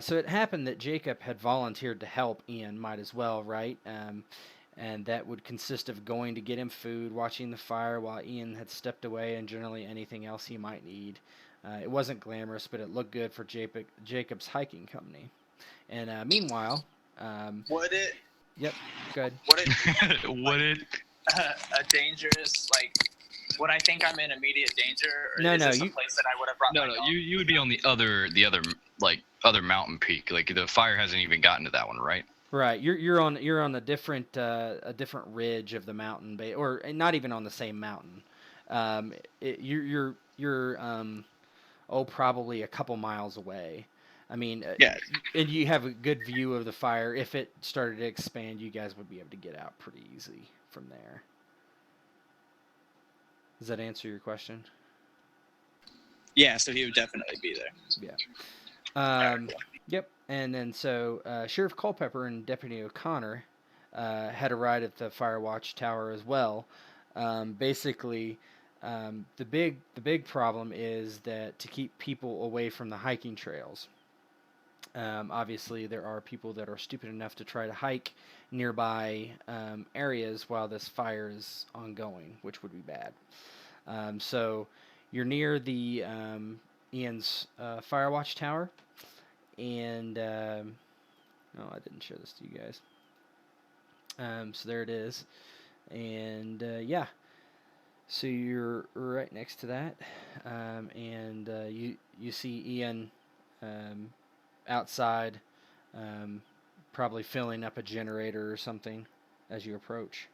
Speaker 1: So it happened that Jacob had volunteered to help Ian. Might as well, right? And that would consist of going to get him food, watching the fire while Ian had stepped away, and generally anything else he might need. It wasn't glamorous, but it looked good for Jacob's hiking company. And meanwhile...
Speaker 2: would it?
Speaker 1: Yep, go ahead.
Speaker 2: Would it?
Speaker 3: Would it?
Speaker 2: A dangerous, would I think I'm in immediate danger? Or
Speaker 1: No,
Speaker 2: is
Speaker 1: no,
Speaker 2: this a place that I would have brought my dog?
Speaker 3: You would be on the other mountain peak. Like, the fire hasn't even gotten to that one, right?
Speaker 1: Right, you're on a different ridge of the mountain, or not even on the same mountain. You're probably a couple miles away. I mean, and you have a good view of the fire. If it started to expand, you guys would be able to get out pretty easy from there. Does that answer your question?
Speaker 2: Yeah, so he would definitely be there.
Speaker 1: Yeah. Yep. And then so Sheriff Culpepper and Deputy O'Connor had a ride at the Firewatch Tower as well. Basically, the big problem is that to keep people away from the hiking trails. Obviously, there are people that are stupid enough to try to hike nearby areas while this fire is ongoing, which would be bad. So you're near the Ian's Firewatch Tower, and I didn't show this to you guys. So there it is, and yeah. So you're right next to that, and you see Ian outside, probably filling up a generator or something as you approach.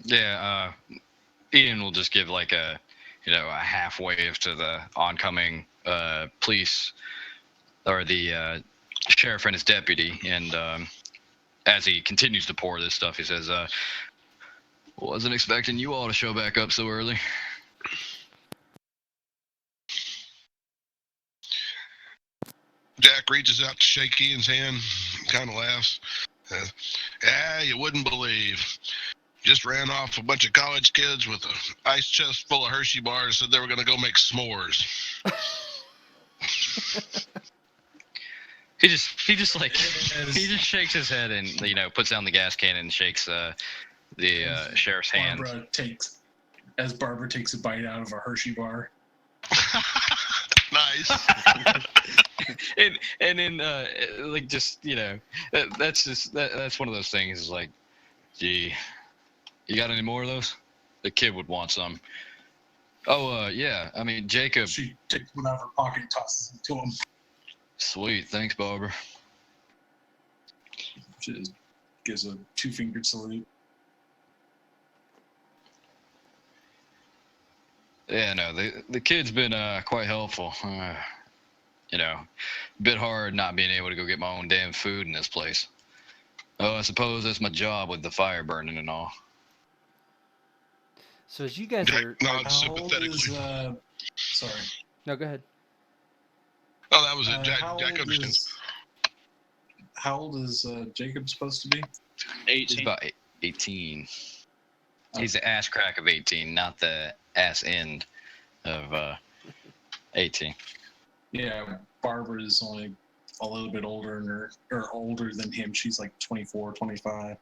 Speaker 3: Yeah, Ian will just give a half wave to the oncoming police or the sheriff and his deputy, and as he continues to pour this stuff, he says, wasn't expecting you all to show back up so early.
Speaker 4: Jack reaches out to shake Ian's hand, kind of laughs. You wouldn't believe. Just ran off a bunch of college kids with an ice chest full of Hershey bars, said they were going to go make s'mores.
Speaker 3: He just shakes his head and puts down the gas can and shakes the sheriff's hand.
Speaker 5: Barbara takes a bite out of a Hershey bar.
Speaker 4: Nice.
Speaker 3: and then that's one of those things. Is like, gee, you got any more of those? The kid would want some. Oh yeah, I mean Jacob.
Speaker 5: She takes one out of her pocket and tosses it to him.
Speaker 3: Sweet, thanks, Barbara.
Speaker 5: She just gives a 2-fingered salute.
Speaker 3: Yeah, no, the kid's been quite helpful. A bit hard not being able to go get my own damn food in this place. Oh, I suppose that's my job with the fire burning and all.
Speaker 1: So as you guys are...
Speaker 4: Nods
Speaker 5: How old
Speaker 4: sympathetically.
Speaker 5: is... Sorry.
Speaker 1: No, go ahead.
Speaker 4: Oh, that was it. Jack understands.
Speaker 5: How old is Jacob supposed to be?
Speaker 3: He's
Speaker 2: 18.
Speaker 3: about 18. He's the ass crack of 18, not the ass end of 18.
Speaker 5: Yeah, Barbara's only a little bit older or older than him. She's like 24, 25.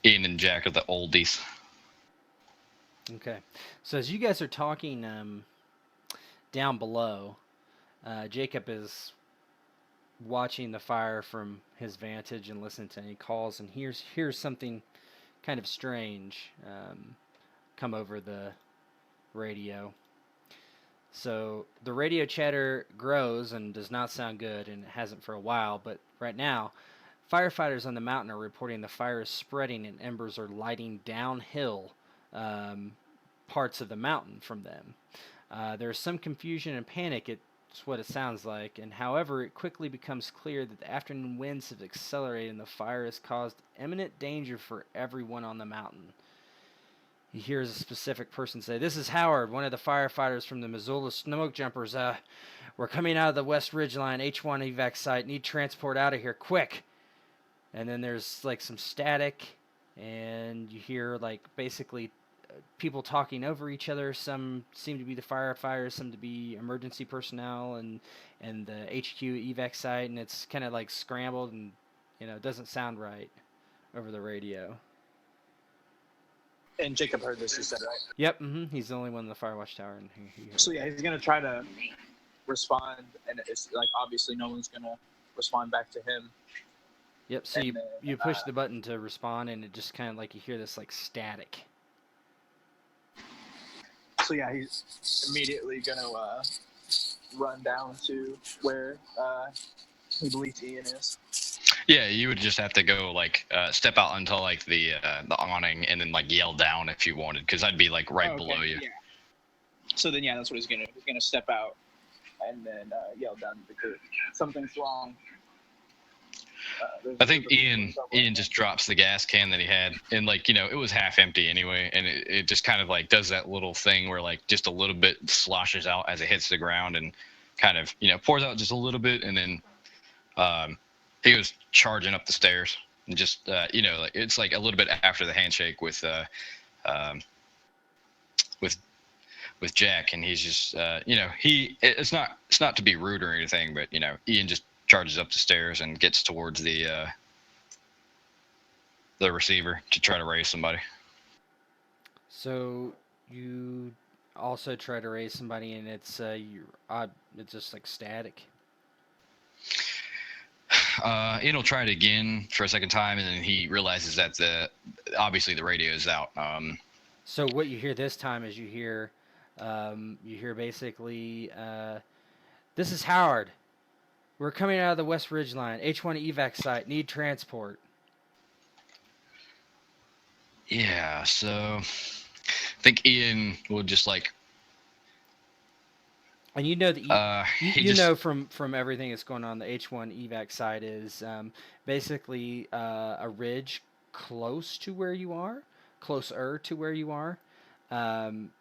Speaker 3: Ian and Jack are the oldies.
Speaker 1: Okay. So as you guys are talking down below, Jacob is watching the fire from his vantage and listening to any calls, and here's something kind of strange come over the radio. So the radio chatter grows and does not sound good, and it hasn't for a while, but right now, firefighters on the mountain are reporting the fire is spreading and embers are lighting downhill parts of the mountain from them. There's some confusion and panic, it's what it sounds like, and however, it quickly becomes clear that the afternoon winds have accelerated and the fire has caused imminent danger for everyone on the mountain. He hears a specific person say, "This is Howard, one of the firefighters from the Missoula Smoke Jumpers. We're coming out of the West Ridge Line, H1 evac site. Need transport out of here, quick." And then there's like some static, and you hear like basically people talking over each other. Some seem to be the firefighters, some to be emergency personnel, and the HQ evac site, and it's kind of like scrambled, and it doesn't sound right over the radio.
Speaker 2: And Jacob heard this, you said, right?
Speaker 1: Yep, he's the only one in the fire watch tower, and he heard
Speaker 2: So
Speaker 1: it.
Speaker 2: yeah, he's gonna try to respond, and it's like obviously no one's gonna respond back to him.
Speaker 1: Yep. So
Speaker 2: and
Speaker 1: you
Speaker 2: then,
Speaker 1: you push the button to respond, and it just kind of like you hear this like static.
Speaker 2: So yeah, he's immediately gonna run down to where he believes Ian is.
Speaker 3: Yeah, you would just have to go like step out until like the awning, and then like yell down if you wanted, because I'd be like right below you.
Speaker 2: Yeah. So then, yeah, that's what he's gonna. He's gonna step out and then yell down because something's wrong.
Speaker 3: I think Ian just drops the gas can that he had, and like it was half empty anyway, and it just kind of like does that little thing where like just a little bit sloshes out as it hits the ground, and kind of pours out just a little bit, and then he was charging up the stairs, and just like it's like a little bit after the handshake with Jack, and he's just it's not to be rude or anything, but Ian just charges up the stairs and gets towards the receiver to try to raise somebody.
Speaker 1: So you also try to raise somebody, and it's it's just like static.
Speaker 3: Ian will try it again for a second time, and then he realizes that obviously the radio is out.
Speaker 1: So what you hear this time is you hear basically, "This is Howard. We're coming out of the West Ridge Line, H1 evac site. Need transport."
Speaker 3: Yeah, so I think Ian will just like.
Speaker 1: And you know that you
Speaker 3: just
Speaker 1: know from everything that's going on, the H1 evac site is basically a ridge closer to where you are,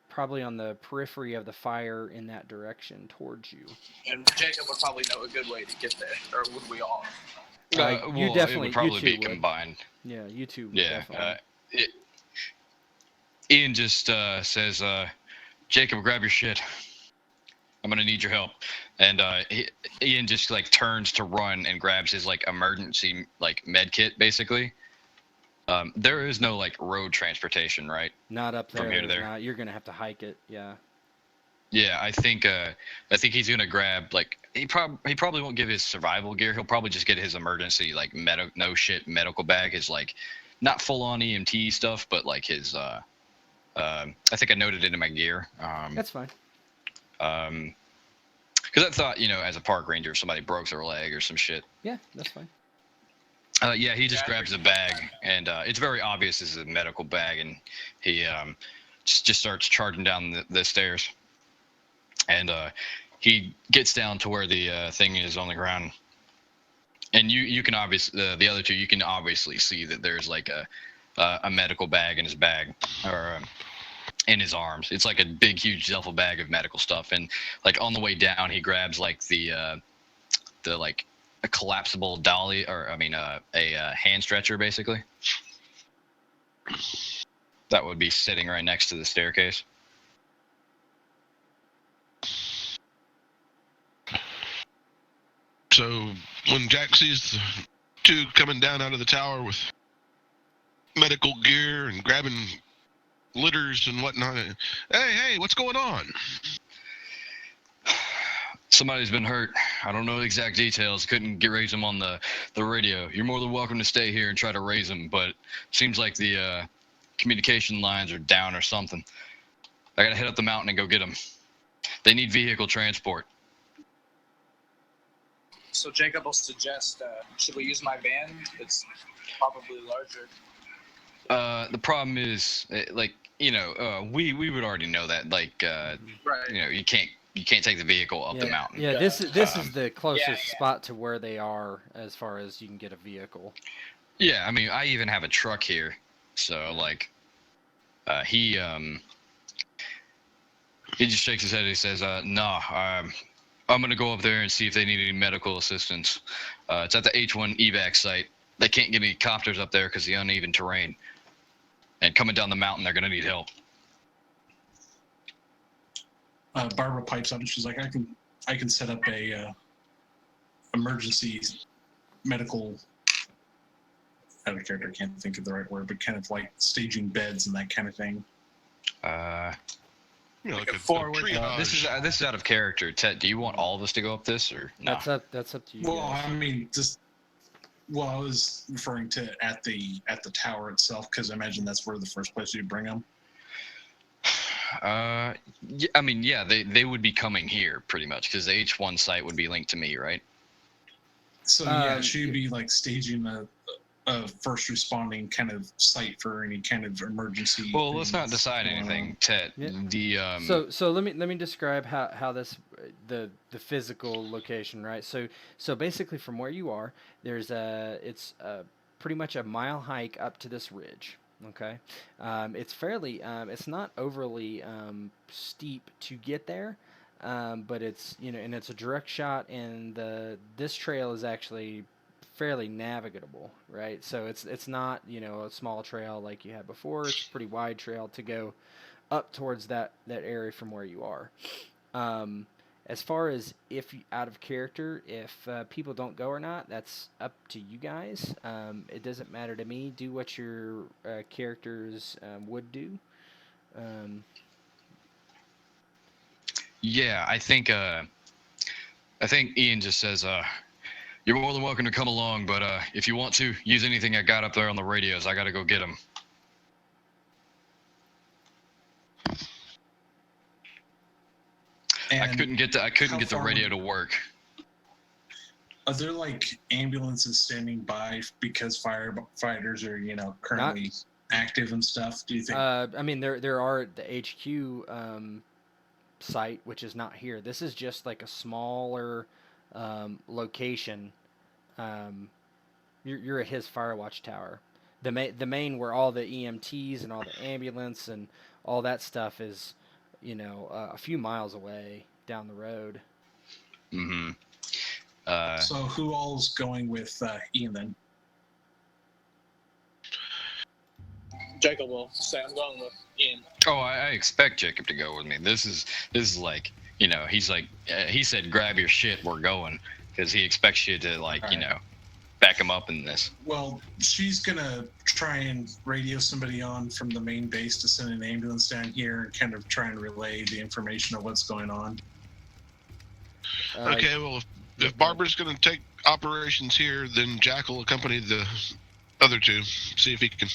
Speaker 1: probably on the periphery of the fire in that direction towards you.
Speaker 2: And Jacob would probably know a good way to get there, or would we all?
Speaker 1: You
Speaker 3: well,
Speaker 1: definitely
Speaker 3: it would probably
Speaker 1: you two
Speaker 3: be
Speaker 1: would.
Speaker 3: combined.
Speaker 1: Yeah, you two would
Speaker 3: Yeah,
Speaker 1: definitely.
Speaker 3: Ian just says, "Jacob, grab your shit. I'm gonna need your help." And Ian just like turns to run and grabs his like emergency like med kit basically. There is no like road transportation, right?
Speaker 1: Not up there.
Speaker 3: From here to there.
Speaker 1: Not. You're gonna have to hike it. Yeah.
Speaker 3: Yeah, I think he's gonna grab like he probably won't give his survival gear. He'll probably just get his emergency like medical bag. His like not full on EMT stuff, but like his I think I noted it in my gear.
Speaker 1: That's fine.
Speaker 3: Because I thought as a park ranger, if somebody broke their leg or some shit.
Speaker 1: Yeah, that's fine.
Speaker 3: Yeah, he just grabs the bag, and it's very obvious this is a medical bag, and he just starts charging down the stairs. And he gets down to where the thing is on the ground, and you can obviously the other two, you can obviously see that there's like a medical bag in his bag, or in his arms. It's like a big, huge duffel bag of medical stuff, and like on the way down, he grabs like the like a collapsible dolly, or I mean, a hand stretcher, basically. That would be sitting right next to the staircase.
Speaker 4: So when Jack sees the two coming down out of the tower with medical gear and grabbing litters and whatnot, hey, what's going on?
Speaker 3: Somebody's been hurt. I don't know the exact details. Couldn't raise him on the radio. You're more than welcome to stay here and try to raise him, but seems like the communication lines are down or something. I gotta head up the mountain and go get them. They need vehicle transport.
Speaker 2: So Jacob will suggest, should we use my van? It's probably larger.
Speaker 3: The problem is, we would already know that.
Speaker 2: Right.
Speaker 3: You can't take the vehicle up the mountain.
Speaker 1: Yeah, this is the closest spot to where they are as far as you can get a vehicle.
Speaker 3: Yeah, I mean, I even have a truck here, so he just shakes his head and he says, "No, I'm gonna go up there and see if they need any medical assistance. It's at the H1 evac site. They can't get any copters up there because of the uneven terrain. And coming down the mountain, they're gonna need help."
Speaker 5: Barbara pipes up and she's like, I can set up a emergency medical. Out of character, I can't think of the right word, but kind of like staging beds and that kind of thing.
Speaker 4: Like a
Speaker 2: forward.
Speaker 4: triage.
Speaker 3: This is out of character. Ted, do you want all of us to go up this or no?
Speaker 1: That's up to you.
Speaker 5: Well,
Speaker 1: guys.
Speaker 5: I mean, I was referring to at the tower itself because I imagine that's where the first place you bring them.
Speaker 3: Yeah, I mean, yeah, they would be coming here pretty much because the H1 site would be linked to me, right?
Speaker 5: So yeah, she'd be like staging a first responding kind of site for any kind of emergency.
Speaker 3: Well, let's not decide anything, Ted.
Speaker 1: Yeah.
Speaker 3: The
Speaker 1: So let me describe how this the physical location, right? So basically from where you are, it's pretty much a mile hike up to this ridge. Okay, it's fairly it's not overly steep to get there, but it's and it's a direct shot, and this trail is actually fairly navigable, right? So it's not a small trail like you had before. It's a pretty wide trail to go up towards that area from where you are. As far as out of character, if people don't go or not, that's up to you guys. It doesn't matter to me. Do what your characters would do.
Speaker 3: Yeah, I think Ian just says, "You're more than welcome to come along, but if you want to use anything I got up there on the radios, I got to go get them."
Speaker 5: And
Speaker 3: I couldn't get the radio to work.
Speaker 5: Are there like ambulances standing by because firefighters are currently active and stuff? Do you think?
Speaker 1: I mean, there are at the HQ site, which is not here. This is just like a smaller location. You're at his Firewatch tower. The main where all the EMTs and all the ambulance and all that stuff is, a few miles away down the road.
Speaker 3: Mm-hmm.
Speaker 5: So who all's going with Ian then?
Speaker 2: Jacob will say, I'm going with Ian.
Speaker 3: Oh, I expect Jacob to go with me. This is like, he's like, he said, "Grab your shit, we're going," because he expects you to back him up in this.
Speaker 5: Well, she's gonna try and radio somebody on from the main base to send an ambulance down here and kind of try and relay the information of what's going on.
Speaker 4: Okay, well, if Barbara's going to take operations here, then Jack will accompany the other two, see if he can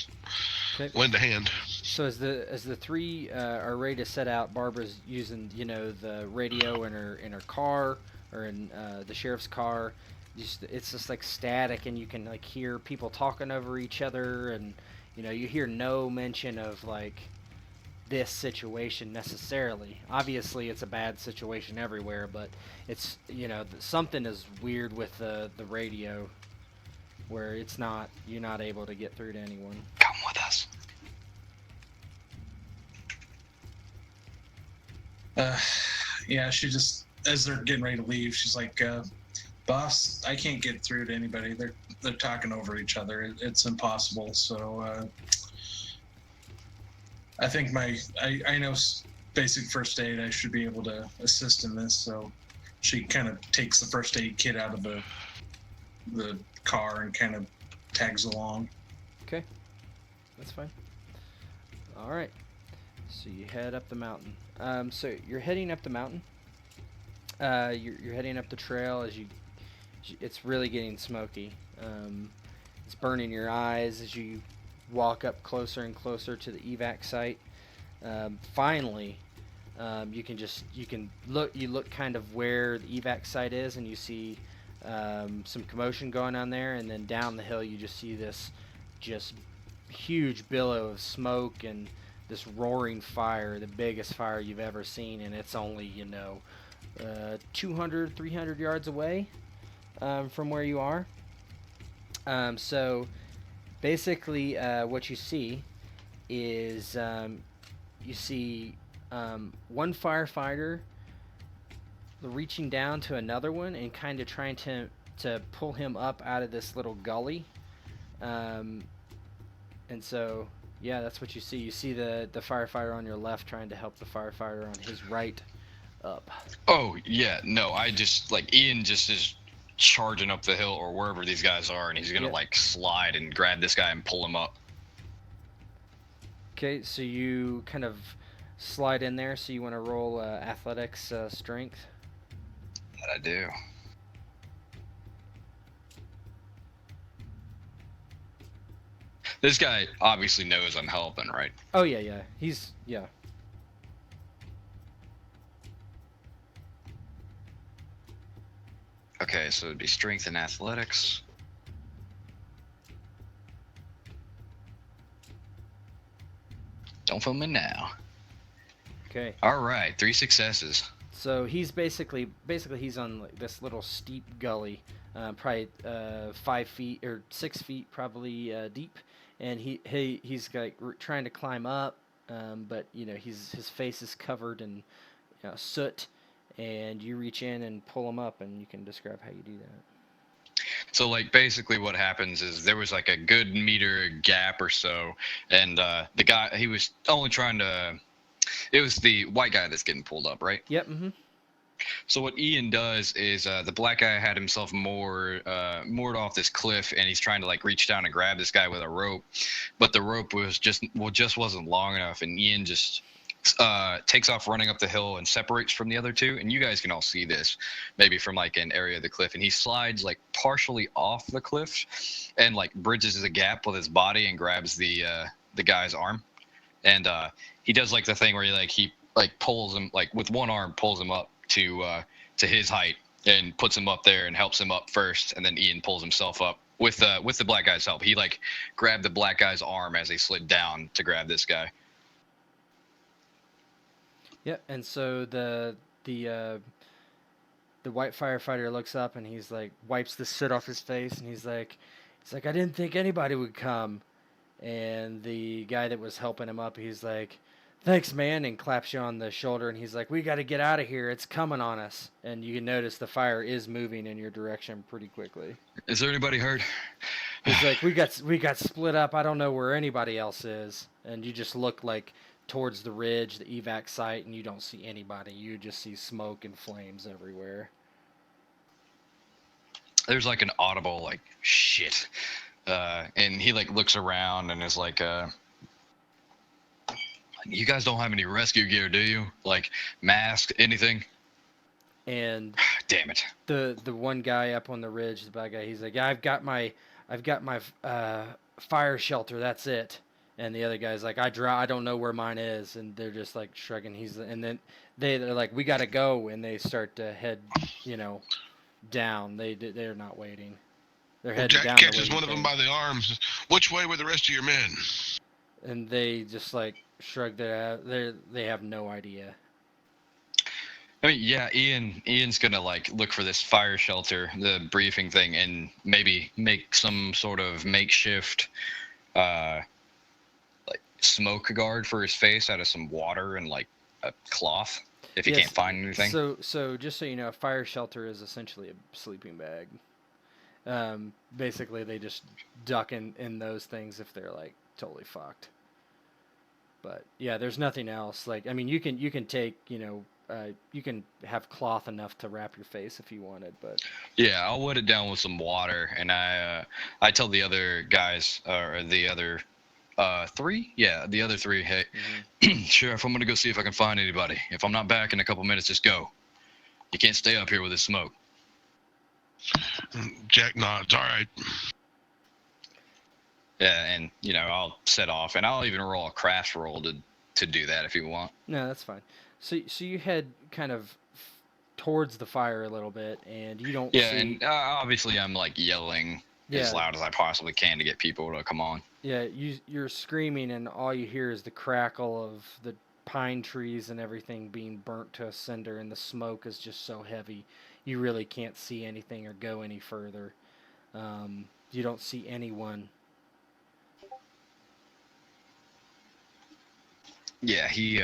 Speaker 4: lend a hand.
Speaker 1: So as the three are ready to set out, Barbara's using the radio in her car or in the sheriff's car. It's just like static, and you can like hear people talking over each other, and you hear no mention of like this situation necessarily. Obviously, it's a bad situation everywhere, but it's something is weird with the radio, where you're not able to get through to anyone.
Speaker 3: Come with us.
Speaker 5: Yeah, she just, as they're getting ready to leave, she's like, Boss, I can't get through to anybody. They're talking over each other. It's impossible. So I think I know basic first aid. I should be able to assist in this. So she kind of takes the first aid kit out of the car and kind of tags along.
Speaker 1: Okay, that's fine. All right, so you head up the mountain. So you're heading up the mountain. You're heading up the trail as it's really getting smoky. It's burning your eyes as you walk up closer and closer to the evac site. Finally, you look kind of where the evac site is, and you see some commotion going on there, and then down the hill you just see this just huge billow of smoke and this roaring fire, the biggest fire you've ever seen, and it's only 200, 300 yards away from where you are. So basically what you see is you see one firefighter reaching down to another one and kind of trying to pull him up out of this little gully. And so, yeah, that's what you see. You see the firefighter on your left trying to help the firefighter on his right up.
Speaker 3: Oh, yeah, no, I just, Ian just is charging up the hill or wherever these guys are, and he's gonna, slide and grab this guy and pull him up.
Speaker 1: Okay, so you kind of slide in there, so you want to roll athletics strength.
Speaker 3: That I do. This guy obviously knows I'm helping, right?
Speaker 1: Oh, yeah. Yeah.
Speaker 3: Okay, so it'd be strength and athletics. Don't film me now.
Speaker 1: Okay.
Speaker 3: All right, 3 successes.
Speaker 1: So he's basically he's on this little steep gully, probably 5 feet or 6 feet probably deep, and he's trying to climb up, but his face is covered in soot, and you reach in and pull him up, and you can describe how you do that.
Speaker 3: So basically what happens is there was a good meter gap or so, and the guy, he was only trying to. It was the white guy that's getting pulled up, right?
Speaker 1: Yep. Mm-hmm.
Speaker 3: So what Ian does is the black guy had himself moored off this cliff, and he's trying to reach down and grab this guy with a rope, but the rope was just wasn't long enough, and Ian just takes off running up the hill and separates from the other two, and you guys can all see this maybe from an area of the cliff, and he slides partially off the cliff and bridges the gap with his body and grabs the guy's arm, and he does the thing where he pulls him with one arm, pulls him up to his height and puts him up there and helps him up first, and then Ian pulls himself up with the black guy's help. He grabbed the black guy's arm as he slid down to grab this guy.
Speaker 1: Yep. And so the white firefighter looks up and he's wipes the soot off his face, and he's like I didn't think anybody would come. And the guy that was helping him up, he's like, thanks, man, and claps you on the shoulder, and he's like, we got to get out of here. It's coming on us. And you can notice the fire is moving in your direction pretty quickly.
Speaker 3: Is there anybody hurt?
Speaker 1: He's like, we got split up. I don't know where anybody else is. And you just look towards the ridge, the evac site, and you don't see anybody. You just see smoke and flames everywhere.
Speaker 3: There's an audible shit. And he looks around and is you guys don't have any rescue gear, do you? Mask, anything?
Speaker 1: And
Speaker 3: damn it.
Speaker 1: The one guy up on the ridge, the bad guy, he's like, yeah, I've got my fire shelter, that's it. And the other guy's like, I don't know where mine is, and they're just shrugging. And then they're like, we gotta go, and they start to head, down. They're not waiting. They're heading
Speaker 4: Jack
Speaker 1: down.
Speaker 4: Catches one of them by the arms. Which way were the rest of your men?
Speaker 1: And they just shrug their head. They have no idea.
Speaker 3: I mean, yeah, Ian's gonna look for this fire shelter, the briefing thing, and maybe make some sort of makeshift smoke guard for his face out of some water and a cloth. if he
Speaker 1: Yes,
Speaker 3: can't find anything.
Speaker 1: So just so you know, a fire shelter is essentially a sleeping bag. Basically, they just duck in those things if they're like totally fucked. But yeah, there's nothing else. Like, I mean, you can take, you can have cloth enough to wrap your face if you wanted, but
Speaker 3: Yeah, I'll wet it down with some water, and I tell the other guys, or the other three, yeah, the other three, hey, Sheriff, I'm gonna go see if I can find anybody. If I'm not back in a couple minutes, just go. You can't stay up here with this smoke.
Speaker 4: Jack nods. All right.
Speaker 3: Yeah, and I'll set off, and I'll even roll a craft roll to do that if you want.
Speaker 1: no, that's fine. So you head kind of towards the fire a little bit, and you don't
Speaker 3: Yeah,
Speaker 1: see.
Speaker 3: and obviously I'm like yelling as loud as I possibly can to get people to come on.
Speaker 1: Yeah, you're screaming, and all you hear is the crackle of the pine trees and everything being burnt to a cinder, and the smoke is just so heavy, you really can't see anything or go any further. You don't see anyone.
Speaker 3: Yeah, he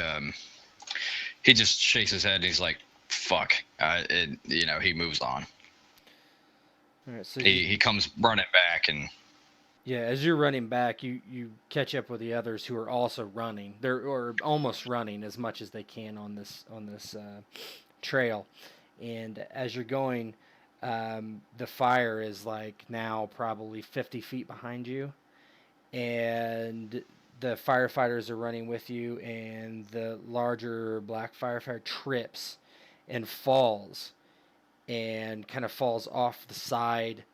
Speaker 3: just shakes his head and he's like, "Fuck," he moves on.
Speaker 1: All right, so
Speaker 3: He comes running back, and
Speaker 1: yeah, as you're running back, you catch up with the others who are also running. Or almost running as much as they can on this trail. And as you're going, the fire is like now probably 50 feet behind you, and the firefighters are running with you, and the larger black firefighter trips and falls, and kind of falls off the side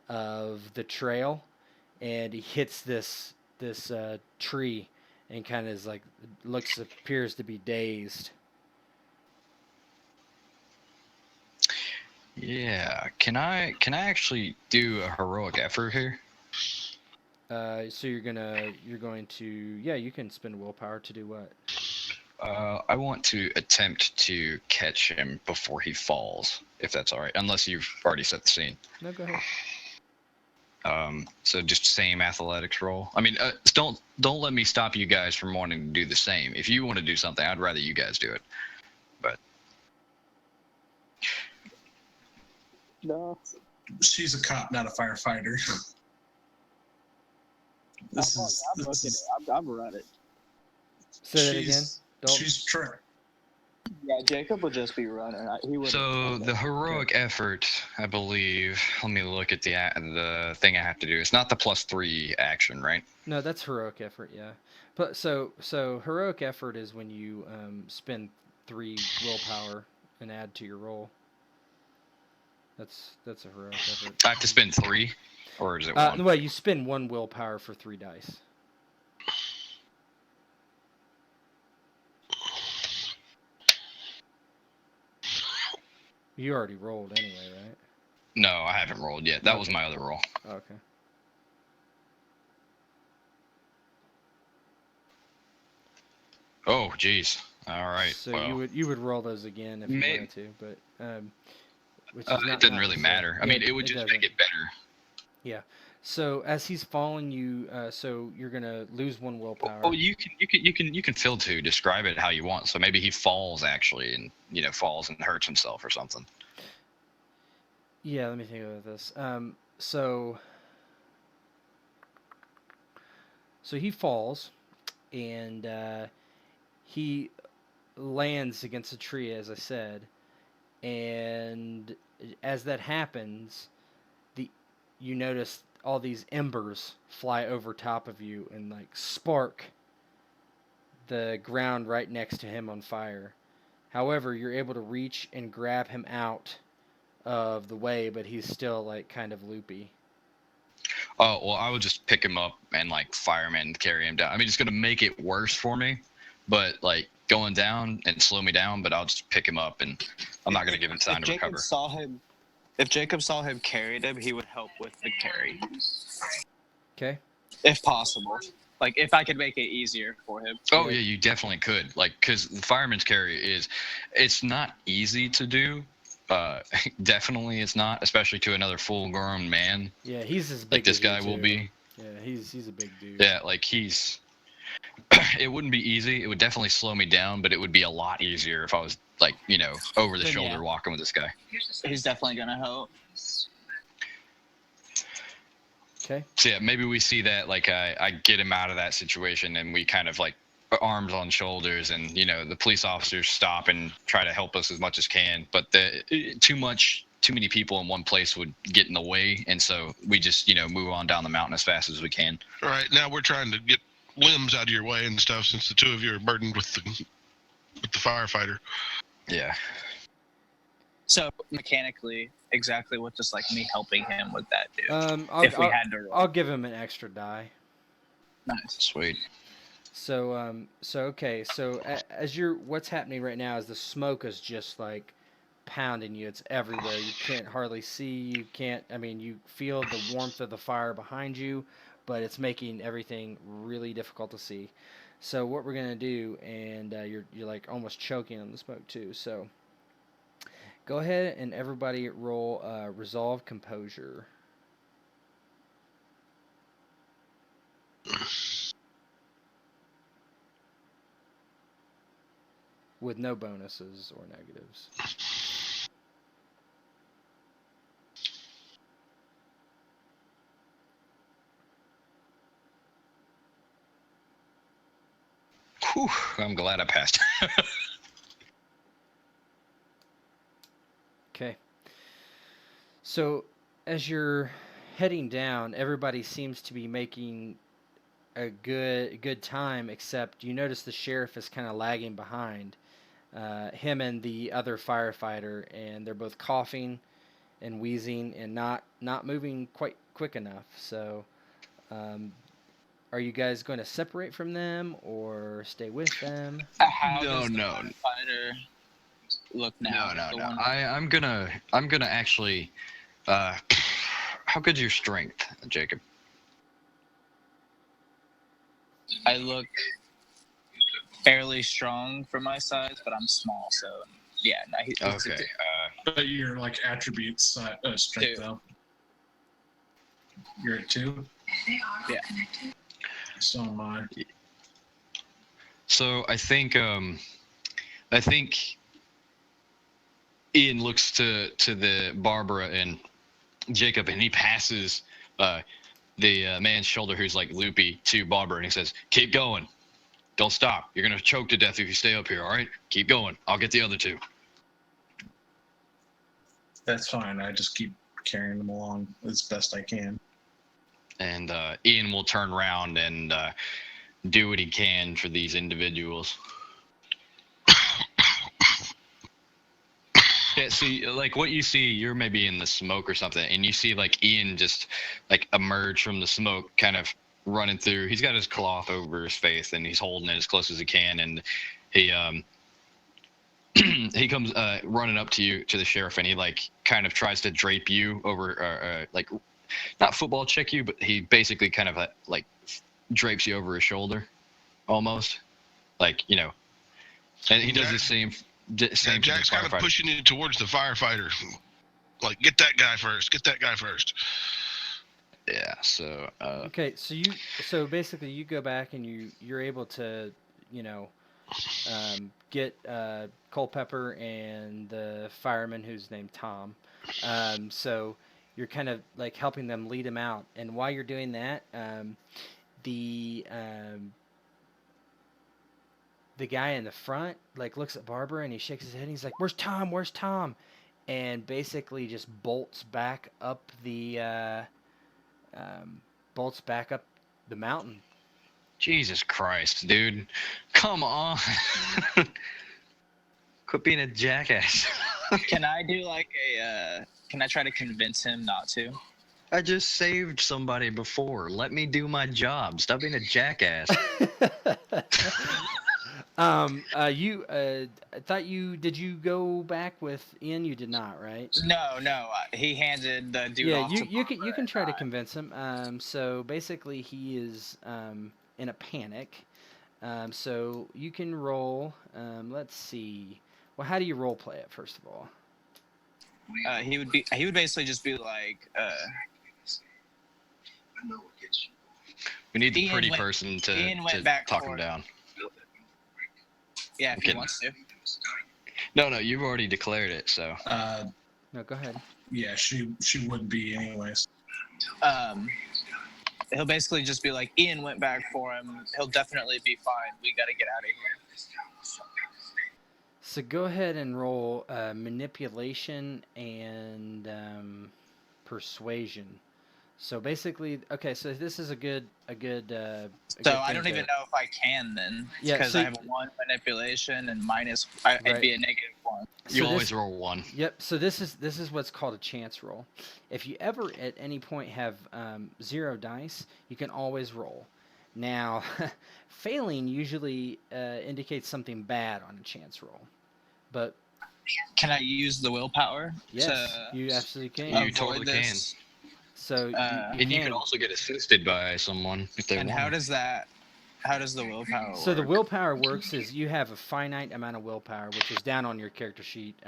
Speaker 1: of the trail, and he hits this tree, and kind of is like appears to be dazed.
Speaker 3: yeah, can I actually do a heroic effort here?
Speaker 1: So you're going to you can spend willpower to do what?
Speaker 3: I want to attempt to catch him before he falls, if that's all right. Unless you've already set the scene.
Speaker 1: No, go ahead.
Speaker 3: So just same athletics roll. I mean, don't let me stop you guys from wanting to do the same. If you want to do something, I'd rather you guys do it. But
Speaker 2: No.
Speaker 5: She's a cop, not a firefighter.
Speaker 2: I'm running.
Speaker 1: Say that again.
Speaker 5: She's trying.
Speaker 2: Yeah, Jacob would just be running. He would.
Speaker 3: so the heroic effort, I believe. Let me look at the thing I have to do. It's not the +3 action, right?
Speaker 1: No, that's heroic effort. Yeah, but so heroic effort is when you spend 3 willpower and add to your roll. That's a heroic effort.
Speaker 3: I have to spend 3, or is it 1?
Speaker 1: Well, you spend 1 willpower for 3 dice. You already rolled anyway, right?
Speaker 3: No, I haven't rolled yet. That was my other roll.
Speaker 1: Okay.
Speaker 3: Oh, jeez. All right.
Speaker 1: So
Speaker 3: well,
Speaker 1: you would roll those again if you wanted to, but which is
Speaker 3: it doesn't really matter. I mean, it would just make it better.
Speaker 1: Yeah. So as he's following you, so you're gonna lose 1 willpower.
Speaker 3: Oh, you can fill 2. Describe it how you want. So maybe he falls actually, and falls and hurts himself or something.
Speaker 1: Yeah, let me think about this. So he falls, and he lands against a tree, as I said, and as that happens, you notice all these embers fly over top of you and like spark the ground right next to him on fire. However, you're able to reach and grab him out of the way, but he's still like kind of loopy.
Speaker 3: Oh, well, I would just pick him up and like fireman carry him down. I mean, it's gonna make it worse for me, but like going down and slow me down. But I'll just pick him up, and I'm not gonna give him time to recover.
Speaker 2: If Jacob saw him carried him, he would help with the carry.
Speaker 1: Okay.
Speaker 2: If possible. Like, if I could make it easier for him.
Speaker 3: Oh, yeah, you definitely could. Like, because the fireman's carry it's not easy to do. Definitely it's not, especially to another full-grown man.
Speaker 1: Yeah, he's as big
Speaker 3: like this
Speaker 1: as you
Speaker 3: guy will
Speaker 1: too.
Speaker 3: be.
Speaker 1: Yeah, he's a big dude.
Speaker 3: Yeah, like he's It wouldn't be easy. It would definitely slow me down, but it would be a lot easier if I was like, over the
Speaker 2: Then,
Speaker 3: shoulder
Speaker 2: yeah.
Speaker 3: walking with this guy.
Speaker 2: He's definitely gonna help.
Speaker 1: Okay.
Speaker 3: So yeah, maybe we see that like I get him out of that situation, and we kind of like arms on shoulders, and the police officers stop and try to help us as much as can. But too many people in one place would get in the way, and so we just move on down the mountain as fast as we can.
Speaker 4: All right, now we're trying to get limbs out of your way and stuff, since the two of you are burdened with the firefighter.
Speaker 3: Yeah.
Speaker 2: So mechanically, exactly what just like me helping him would that do? If we had to roll.
Speaker 1: I'll give him an extra die.
Speaker 2: Nice.
Speaker 3: Sweet.
Speaker 1: So okay. So what's happening right now is the smoke is just like pounding you. It's everywhere. You can't hardly see. You can't. I mean, you feel the warmth of the fire behind you, but it's making everything really difficult to see. So what we're gonna do, and you're like almost choking on the smoke too. So go ahead and everybody roll resolve composure. With no bonuses or negatives.
Speaker 3: Whew, I'm glad I passed.
Speaker 1: Okay. So as you're heading down, everybody seems to be making a good time, except you notice the sheriff is kind of lagging behind him and the other firefighter, and they're both coughing and wheezing and not moving quite quick enough. So are you guys going to separate from them or stay with them?
Speaker 2: How
Speaker 3: No,
Speaker 2: does the
Speaker 3: no.
Speaker 2: firefighter look now?
Speaker 3: No.
Speaker 2: The one-
Speaker 3: I'm gonna actually. How good's your strength, Jacob?
Speaker 2: I look fairly strong for my size, but I'm small, so yeah. No, he's
Speaker 3: Okay.
Speaker 5: But your like attributes strength
Speaker 2: Two.
Speaker 5: though. You're at 2.
Speaker 6: They are
Speaker 2: Yeah.
Speaker 6: connected.
Speaker 5: So am I.
Speaker 3: So I think Ian looks to the Barbara and Jacob, and he passes the man's shoulder who's like loopy to Barbara, and he says, "Keep going. Don't stop. You're gonna choke to death if you stay up here. All right? Keep going. I'll get the other two."
Speaker 5: That's fine. I just keep carrying them along as best I can.
Speaker 3: And Ian will turn around and do what he can for these individuals. Yeah, see, like what you see, you're maybe in the smoke or something, and you see like Ian just like emerge from the smoke, kind of running through. He's got his cloth over his face, and he's holding it as close as he can, and he he comes running up to you, to the sheriff, and he like kind of tries to drape you over, like not football check you, but he basically kind of like drapes you over his shoulder, almost, like and he does the same. Same
Speaker 4: Jack's kind of pushing you towards the firefighter. Like, get that guy first. Get that guy first.
Speaker 3: Yeah. So.
Speaker 1: Okay, so basically you go back and you're able to get Culpepper and the fireman who's named Tom. So you're kind of like helping them lead him out, and while you're doing that, the guy in the front like looks at Barbara and he shakes his head and he's like, "Where's Tom? Where's Tom?" And basically just bolts back up the mountain.
Speaker 3: Jesus Christ, dude. Come on. Quit being a jackass.
Speaker 2: Can I do like can I try to convince him not to?
Speaker 3: I just saved somebody before. Let me do my job. Stop being a jackass.
Speaker 1: I thought did you go back with Ian? You did not, right?
Speaker 2: No. He handed the dude off to
Speaker 1: you
Speaker 2: Barbara
Speaker 1: can try to
Speaker 2: and I.
Speaker 1: convince him. So basically he is in a panic. So you can roll. Let's see. Well, how do you role play it first of all?
Speaker 2: He would basically just be like,
Speaker 3: We need the
Speaker 2: Ian
Speaker 3: pretty
Speaker 2: went-
Speaker 3: person to
Speaker 2: Ian went back
Speaker 3: talk
Speaker 2: for
Speaker 3: him
Speaker 2: it.
Speaker 3: down.
Speaker 2: Yeah, if
Speaker 3: Okay.
Speaker 2: he wants to.
Speaker 3: No, you've already declared it, so.
Speaker 1: No, go ahead.
Speaker 5: Yeah, she would be anyways.
Speaker 2: He'll basically just be like, Ian went back for him. He'll definitely be fine. We got to get out of here.
Speaker 1: So go ahead and roll manipulation and persuasion. So basically, okay. So this is a good.
Speaker 2: So
Speaker 1: good
Speaker 2: I
Speaker 1: thing
Speaker 2: don't
Speaker 1: to-
Speaker 2: even know if I can then.
Speaker 1: Yeah,
Speaker 2: Because
Speaker 1: so
Speaker 2: I have a 1 manipulation and minus. It'd
Speaker 1: Right.
Speaker 2: be a -1.
Speaker 1: So
Speaker 3: You
Speaker 1: this-
Speaker 3: always roll 1.
Speaker 1: Yep. So this is what's called a chance roll. If you ever at any point have 0 dice, you can always roll. Now, failing usually indicates something bad on a chance roll, but
Speaker 2: Can I use the willpower?
Speaker 1: yes,
Speaker 2: to
Speaker 1: you absolutely can.
Speaker 3: You
Speaker 2: avoid
Speaker 3: totally
Speaker 2: this?
Speaker 1: So
Speaker 2: you
Speaker 3: And you can also get assisted by someone if they
Speaker 2: And
Speaker 3: want.
Speaker 2: how does the willpower
Speaker 1: So the
Speaker 2: work?
Speaker 1: willpower works is you have a finite amount of willpower, which is down on your character sheet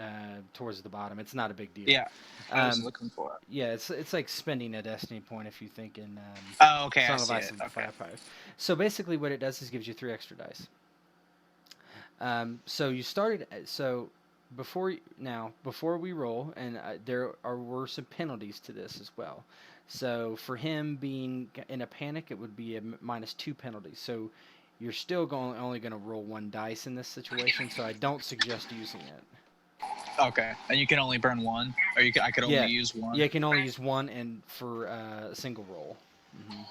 Speaker 1: towards the bottom. It's not a big deal.
Speaker 2: Yeah, I was
Speaker 1: Um,
Speaker 2: looking for it.
Speaker 1: yeah, it's like spending a destiny point if you think in
Speaker 2: Oh, okay, I
Speaker 1: Song of
Speaker 2: see
Speaker 1: Ice
Speaker 2: it.
Speaker 1: and
Speaker 2: Okay.
Speaker 1: Fire. So basically, what it does is gives you 3 extra dice. So you started. So before we roll, and were some penalties to this as well. So for him being in a panic, it would be a -2 penalty. So you're still only going to roll 1 dice in this situation. So I don't suggest using it.
Speaker 2: Okay, and you can only burn 1, or I could only
Speaker 1: Yeah.
Speaker 2: use 1.
Speaker 1: Yeah, you can only use 1 and for a single roll.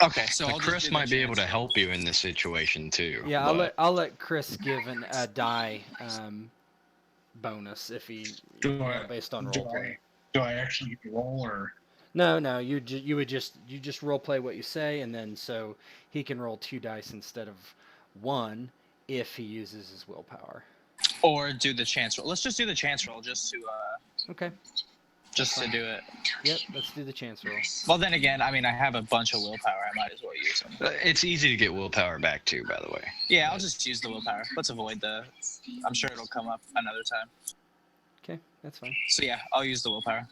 Speaker 2: Okay, so
Speaker 3: But
Speaker 2: I'll
Speaker 3: Chris
Speaker 2: just do
Speaker 3: might
Speaker 2: the
Speaker 3: be able to
Speaker 2: chance
Speaker 3: help you in this situation too.
Speaker 1: Yeah,
Speaker 3: but-
Speaker 1: I'll let Chris give a die bonus if he based on
Speaker 5: do
Speaker 1: roleplay.
Speaker 5: I actually get to roll or?
Speaker 1: No, you would just role play what you say, and then so he can roll 2 dice instead of 1 if he uses his willpower.
Speaker 2: Or do the chance roll. Let's just do the chance roll just to
Speaker 1: Okay.
Speaker 2: do it.
Speaker 1: Yep. Let's do the chance roll.
Speaker 2: Well, then again, I mean, I have a bunch of willpower. I might as well use them.
Speaker 3: It's easy to get willpower back too, by the way.
Speaker 2: Yeah, I'll just use the willpower. Let's avoid the. I'm sure it'll come up another time.
Speaker 1: Okay, that's fine.
Speaker 2: So yeah, I'll use the willpower.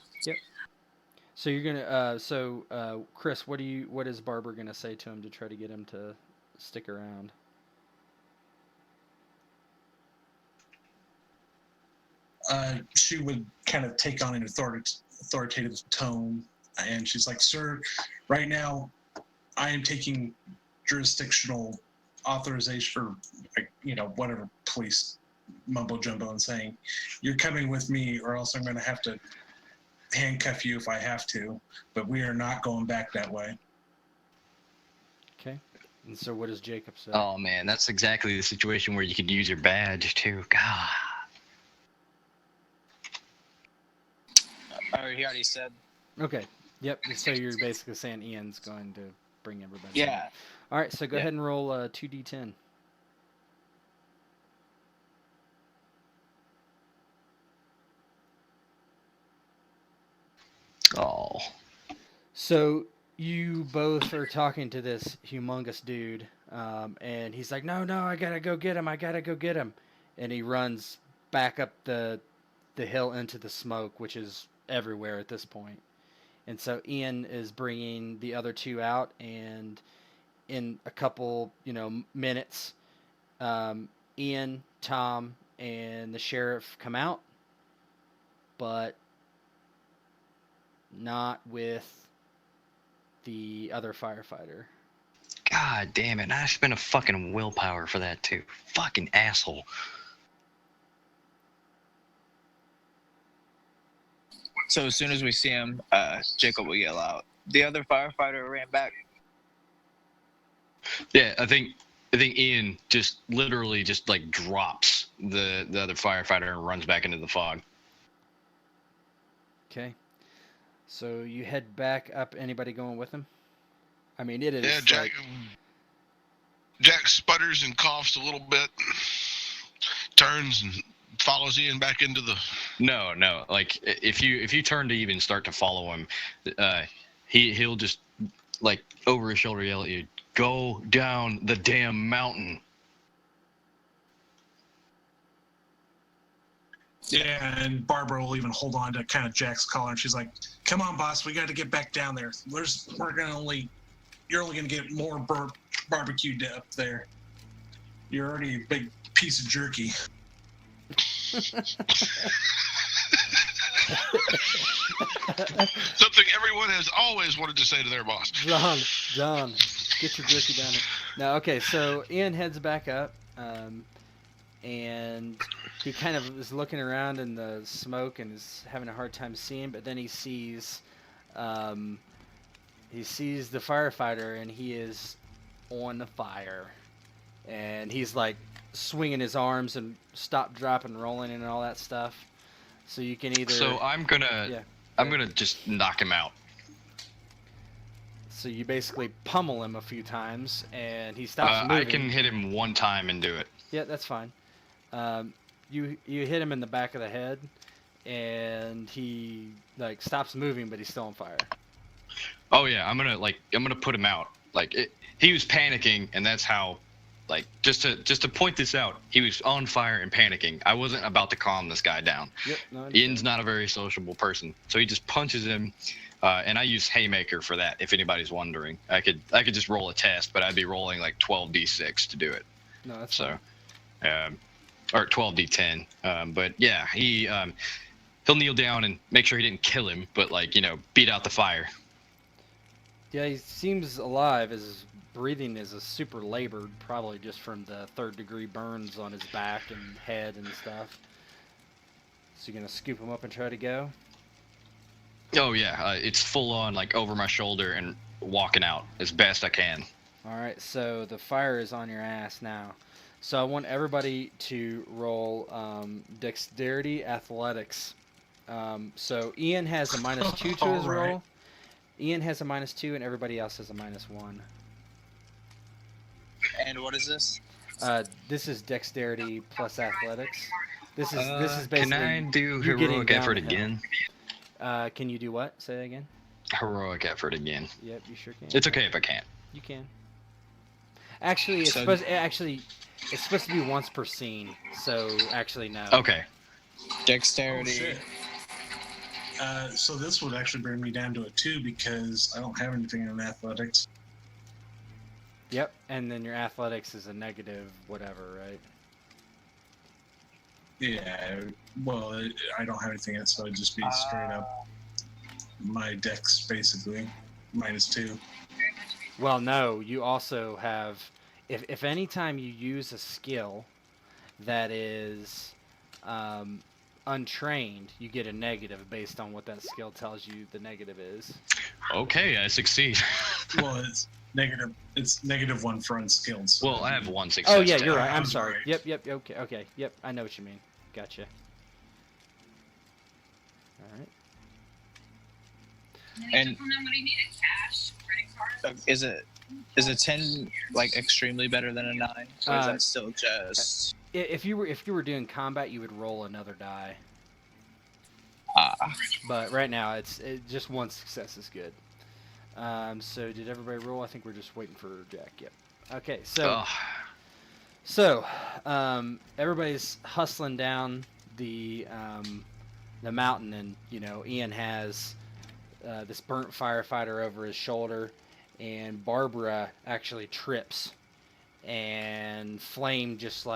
Speaker 1: So you're gonna Chris, what is Barbara gonna say to him to try to get him to stick around?
Speaker 5: She would kind of take on an authoritative tone, and she's like, "Sir, right now, I am taking jurisdictional authorization for, whatever police mumbo jumbo and saying, you're coming with me, or else I'm going to have to handcuff you if I have to. But we are not going back that way."
Speaker 1: Okay. And so what does Jacob say?
Speaker 3: Oh man, that's exactly the situation where you could use your badge too. God.
Speaker 2: Oh, he already said.
Speaker 1: Okay. Yep. So you're basically saying Ian's going to bring everybody.
Speaker 2: Yeah.
Speaker 1: in. All right. So go
Speaker 2: Yeah.
Speaker 1: ahead and roll 2d10.
Speaker 3: Oh.
Speaker 1: So you both are talking to this humongous dude, and he's like, "No, I gotta go get him. And he runs back up the hill into the smoke, which is everywhere at this point. And so Ian is bringing the other 2 out, and in a couple, minutes, Ian, Tom, and the sheriff come out, but not with the other firefighter.
Speaker 3: God damn it. I spent a fucking willpower for that too. Fucking asshole.
Speaker 2: So as soon as we see him, Jacob will yell out. The other firefighter ran back.
Speaker 3: Yeah, I think Ian just literally just like drops the other firefighter and runs back into the fog.
Speaker 1: Okay. So you head back up. Anybody going with him? I mean, it is.
Speaker 4: Yeah, Jack sputters and coughs a little bit, turns and follows Ian back into the.
Speaker 3: No. Like if you turn to even start to follow him, he'll just like over his shoulder yell at you, "Go down the damn mountain."
Speaker 5: Yeah, and Barbara will even hold on to kind of Jack's collar, and she's like, "Come on, boss, we got to get back down there. You're only gonna get more barbecued up there. You're already a big piece of jerky.
Speaker 4: Something everyone has always wanted to say to their boss.
Speaker 1: John, get your jerky down here. No, okay, so Ian heads back up, and he kind of is looking around in the smoke and is having a hard time seeing, but then he sees the firefighter, and he is on fire. And he's like swinging his arms and stop, drop, and rolling and all that stuff. So you can either...
Speaker 3: So I'm gonna just knock him out.
Speaker 1: So you basically pummel him a few times, and he stops moving.
Speaker 3: I can hit him one time and do it.
Speaker 1: Yeah, that's fine. You hit him in the back of the head, and he like stops moving, but he's still on fire.
Speaker 3: Oh yeah, I'm gonna put him out. He was panicking, and that's how. Just to point this out, he was on fire and panicking. I wasn't about to calm this guy down.
Speaker 1: Yep. No,
Speaker 3: Ian's not a very sociable person, so he just punches him, and I use Haymaker for that. If anybody's wondering, I could just roll a test, but I'd be rolling like 12d6 to do it.
Speaker 1: No, that's
Speaker 3: so,
Speaker 1: fine.
Speaker 3: Or 12d10. But yeah, he'll kneel down and make sure he didn't kill him, but beat out the fire.
Speaker 1: Yeah, he seems alive. His breathing is a super labored, probably just from the 3rd-degree burns on his back and head and stuff. So you're gonna scoop him up and try to go?
Speaker 3: Oh yeah, it's full on over my shoulder and walking out as best I can.
Speaker 1: All right, so the fire is on your ass now. So I want everybody to roll dexterity athletics. So Ian has a -2 to his
Speaker 5: All right.
Speaker 1: roll. Ian has a -2, and everybody else has a -1.
Speaker 2: And what is this?
Speaker 1: This is dexterity plus athletics. This is basically.
Speaker 3: Can I do
Speaker 1: you getting
Speaker 3: heroic
Speaker 1: down
Speaker 3: effort
Speaker 1: the hill.
Speaker 3: again?
Speaker 1: Can you do what? Say that again.
Speaker 3: Heroic effort again.
Speaker 1: Yep, you sure can.
Speaker 3: It's okay if I can't.
Speaker 1: You can. Actually, it's supposed to be once per scene. So actually, no.
Speaker 3: Okay.
Speaker 2: Dexterity.
Speaker 5: Oh, shit. So this would actually bring me down to a 2 because I don't have anything in athletics.
Speaker 1: Yep, and then your athletics is a negative whatever, right?
Speaker 5: Yeah, well, I don't have anything in it, so it'd just be straight up my dex, basically, -2.
Speaker 1: Well, no, you also have, if any time you use a skill that is untrained, you get a negative based on what that skill tells you the negative is.
Speaker 3: Okay, I succeed.
Speaker 5: Well, it's negative. It's -1 for unskilled. So
Speaker 3: Well, I have one success.
Speaker 1: Oh yeah, you're right. I'm
Speaker 5: Sounds
Speaker 1: sorry.
Speaker 5: right.
Speaker 1: Yep. Okay. Yep. I know what you mean. Gotcha. All right.
Speaker 2: And-
Speaker 6: From them what he needed, cash, credit cards.
Speaker 2: Is it 10 extremely better than a 9, or is that still just?
Speaker 1: If you were doing combat, you would roll another die. But right now, it's just one success is good. So did everybody roll? I think we're just waiting for Jack. Yep. Okay. So everybody's hustling down the mountain, and Ian has this burnt firefighter over his shoulder, and Barbara actually trips, and flame just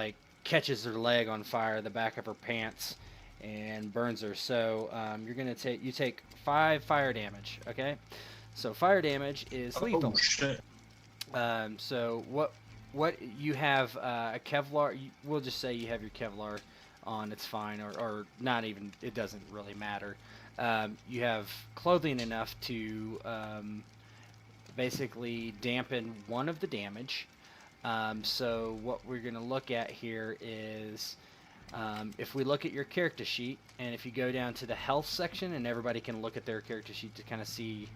Speaker 1: catches her leg on fire, the back of her pants, and burns her. So you're gonna take 5 fire damage. Okay. So fire damage is lethal.
Speaker 5: Oh shit!
Speaker 1: So what you have a Kevlar? We'll just say you have your Kevlar on. It's fine, or not even. It doesn't really matter. You have clothing enough to basically dampen one of the damage. So what we're going to look at here is if we look at your character sheet, and if you go down to the health section, and everybody can look at their character sheet to kind of see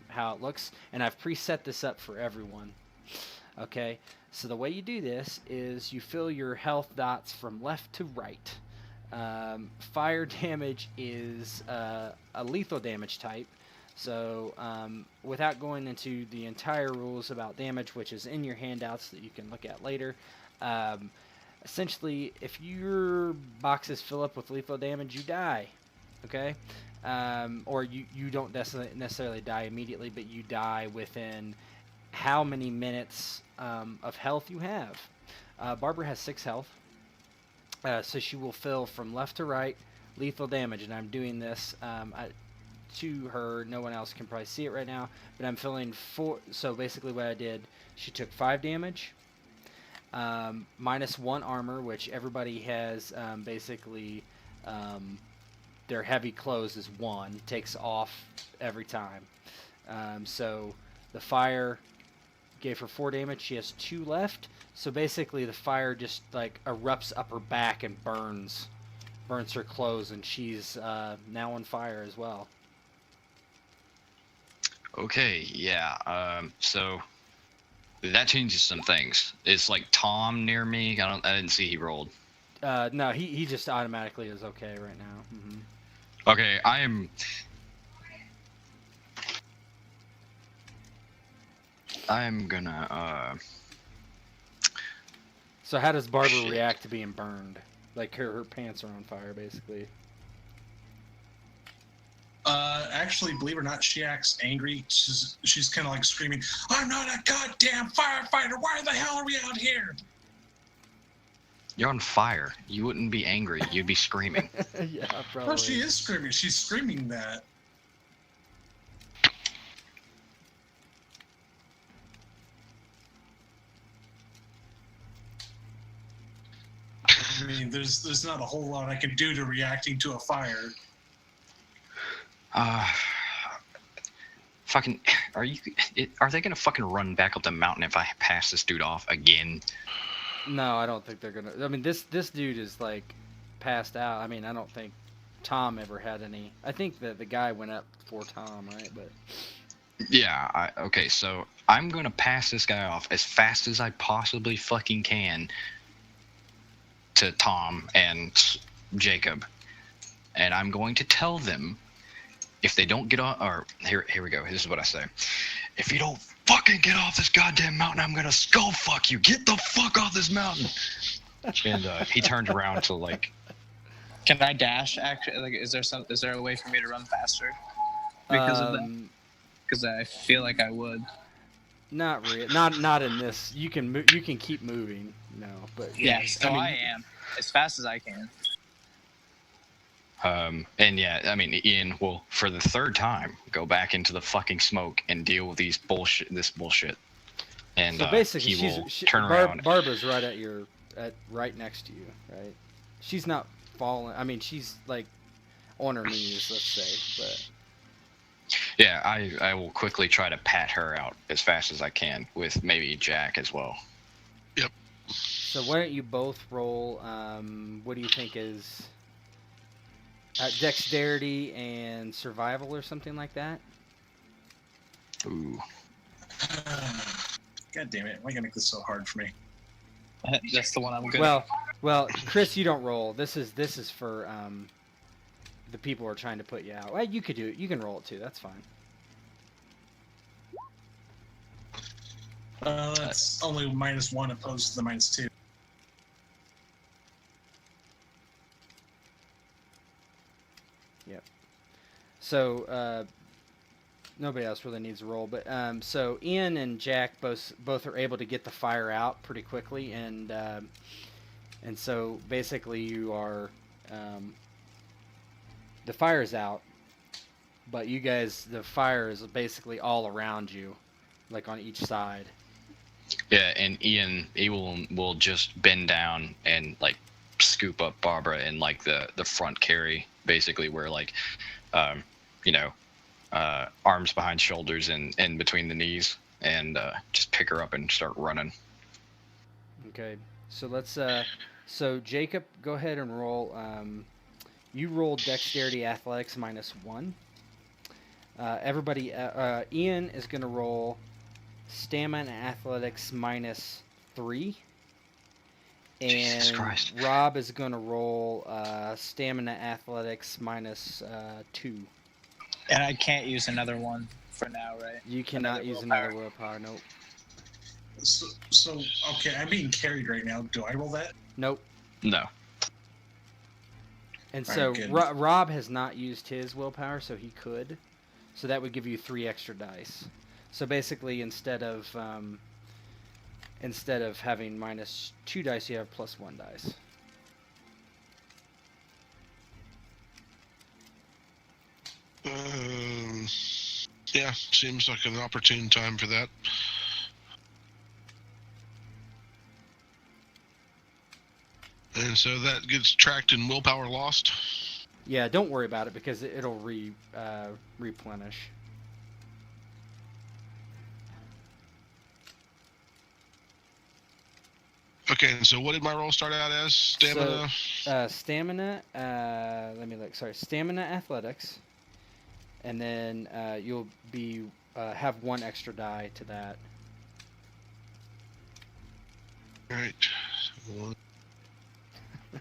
Speaker 1: how it looks. And I've preset this up for everyone. Okay, so the way you do this is you fill your health dots from left to right. Fire damage is a lethal damage type. So without going into the entire rules about damage, which is in your handouts that you can look at later, essentially if your boxes fill up with lethal damage, you die. Okay, or you don't necessarily die immediately, but you die within how many minutes of health you have. Barbara has 6 health, so she will fill from left to right lethal damage, and I'm doing this to her. No one else can probably see it right now, but I'm filling 4. So basically, what I did, she took 5 damage, minus 1 armor, which everybody has. Basically, their heavy clothes is 1, takes off every time. So the fire gave her 4 damage. She has 2 left. So basically, the fire just like erupts up her back and burns her clothes, and she's now on fire as well.
Speaker 3: Okay, yeah. So that changes some things. Is like Tom near me? I didn't see he rolled.
Speaker 1: No, he just automatically is okay right now. Mm-hmm.
Speaker 3: Okay, I'm gonna
Speaker 1: So how does Barbara
Speaker 3: Shit.
Speaker 1: react to being burned? Like her pants are on fire, basically.
Speaker 5: Actually, believe it or not, she acts angry. She's kind of like screaming, "I'm not a goddamn firefighter! Why the hell are we out here?"
Speaker 3: You're on fire. You wouldn't be angry. You'd be screaming.
Speaker 1: Yeah, probably.
Speaker 5: Well, she is screaming. She's screaming that. I mean, there's not a whole lot I can do to reacting to a fire.
Speaker 3: Fucking, are they gonna fucking run back up the mountain if I pass this dude off again?
Speaker 1: No, I don't think they're gonna. I mean, this dude is like passed out. I mean, I don't think Tom ever had any. I think that the guy went up for Tom, right? But
Speaker 3: Yeah, okay, so I'm gonna pass this guy off as fast as I possibly fucking can to Tom and Jacob. And I'm going to tell them if they don't get off, or here we go. This is what I say. If you don't fucking get off this goddamn mountain, I'm gonna skull fuck you. Get the fuck off this mountain. And he turned around to like.
Speaker 2: Can I dash? Actually, like, is there a way for me to run faster because of that? Because I feel like I would.
Speaker 1: not really. Not in this. You can you can keep moving. No, but
Speaker 2: Yeah, so I am as fast as I can.
Speaker 3: And yeah, I mean, Ian will, for the 3rd time, go back into the fucking smoke and deal with this bullshit. And
Speaker 1: so basically,
Speaker 3: he will turn around.
Speaker 1: Barbara's right right next to you, right? She's not falling. I mean, she's like on her knees, let's say. But
Speaker 3: Yeah, I will quickly try to pat her out as fast as I can with maybe Jack as well.
Speaker 4: Yep.
Speaker 1: so why don't you both roll? What do you think is dexterity and survival or something like that?
Speaker 3: Ooh.
Speaker 5: God damn it! Why you gonna make this so hard for me?
Speaker 2: That's the one I'm good at.
Speaker 1: Well, Chris, you don't roll. This is for the people who are trying to put you out. Well, you could do it. You can roll it too. That's fine.
Speaker 5: That's only -1 opposed to the -2.
Speaker 1: Yep. So nobody else really needs a roll, but so Ian and Jack both are able to get the fire out pretty quickly, and so basically you are the fire's out, but you guys, the fire is basically all around you, like on each side.
Speaker 3: Yeah, and Ian, he will just bend down and like scoop up Barbara in like the front carry, basically, where like, arms behind shoulders and in between the knees, and just pick her up and start running.
Speaker 1: Okay, so let's so Jacob, go ahead and roll. You rolled dexterity athletics -1. Everybody, Ian is going to roll stamina athletics -3.
Speaker 3: Jesus
Speaker 1: And
Speaker 3: Christ.
Speaker 1: Rob is going to roll stamina athletics -2.
Speaker 2: And I can't use another one for now, right?
Speaker 1: You cannot use another willpower. Nope.
Speaker 5: So okay, I'm being carried right now. Do I roll that?
Speaker 1: Nope.
Speaker 3: No.
Speaker 1: And
Speaker 5: All
Speaker 1: so
Speaker 5: right, good.
Speaker 1: Rob has not used his willpower, so he could. So that would give you 3 extra dice. So basically, instead of having -2 dice, you have +1 dice.
Speaker 4: Yeah, seems like an opportune time for that. And so that gets tracked in willpower lost.
Speaker 1: Yeah, don't worry about it because it'll replenish.
Speaker 4: Okay, and so what did my roll start out as? Stamina?
Speaker 1: Stamina, let me look. Sorry, stamina athletics. And then you'll be have 1 extra die to that.
Speaker 4: All right. 1, 2.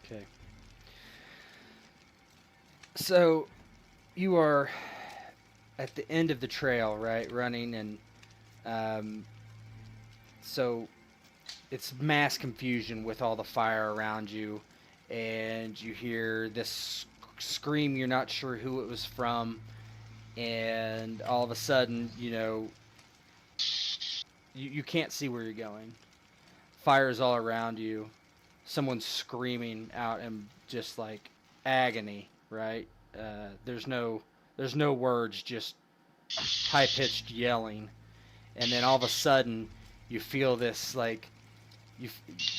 Speaker 1: Okay. So you are at the end of the trail, right? Running, and so it's mass confusion with all the fire around you, and you hear this scream. You're not sure who it was from, and all of a sudden, you can't see where you're going. Fire is all around you. Someone's screaming out in just like agony, right? There's no words, just high pitched yelling, and then all of a sudden you feel this like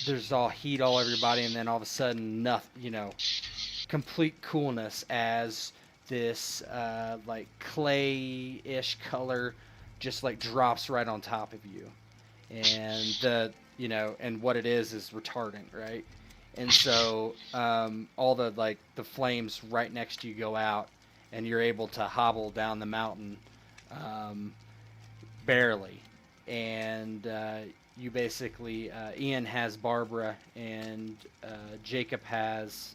Speaker 1: there's all heat all over your body, and then all of a sudden nothing, complete coolness as this like clay-ish color just like drops right on top of you, and and what it is retardant, right? And so all the flames right next to you go out, and you're able to hobble down the mountain, barely. And you basically, Ian has Barbara, and Jacob has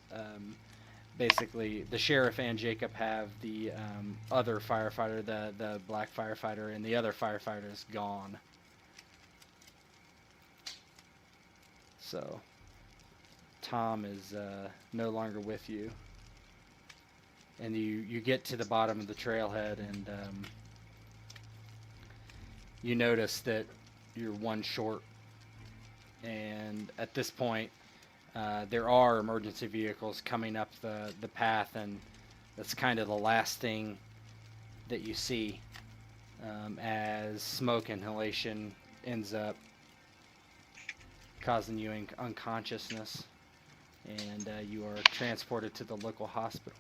Speaker 1: basically the sheriff, and Jacob have the other firefighter, the black firefighter, and the other firefighter is gone. So Tom is no longer with you, and you get to the bottom of the trailhead, and you notice that you're 1 short, and at this point there are emergency vehicles coming up the path, and that's kind of the last thing that you see, as smoke inhalation ends up causing you unconsciousness, and you are transported to the local hospital.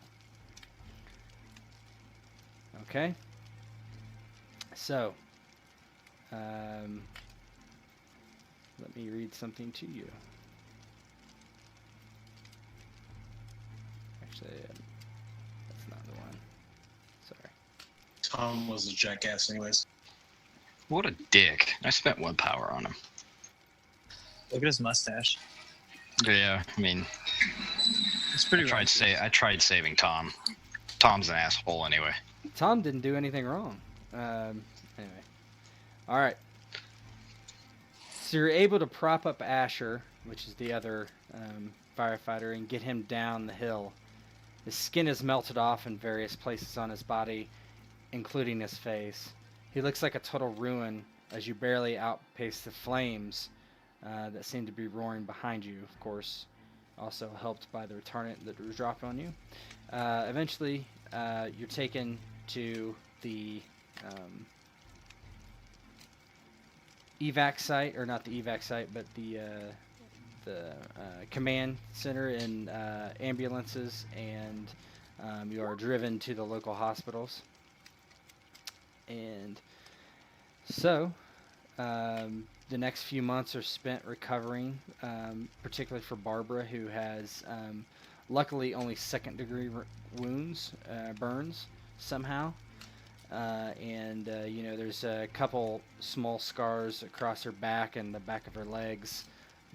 Speaker 1: Okay? So, let me read something to you. Actually, that's not the one. Sorry.
Speaker 5: Tom was a jackass anyways.
Speaker 3: What a dick. I spent 1 power on him.
Speaker 2: Look at his mustache.
Speaker 3: Yeah, I mean,
Speaker 2: It's pretty
Speaker 3: I tried saving Tom. Tom's an asshole anyway.
Speaker 1: Tom didn't do anything wrong. Anyway. All right. So you're able to prop up Asher, which is the other firefighter, and get him down the hill. His skin is melted off in various places on his body, including his face. He looks like a total ruin as you barely outpace the flames that seem to be roaring behind you, of course, also helped by the retardant that was dropped on you. Eventually, you're taken to the evac site, or not the evac site, but the command center in ambulances, and you are driven to the local hospitals. And so the next few months are spent recovering, particularly for Barbara, who has luckily only second-degree wounds, burns somehow. And there's a couple small scars across her back and the back of her legs,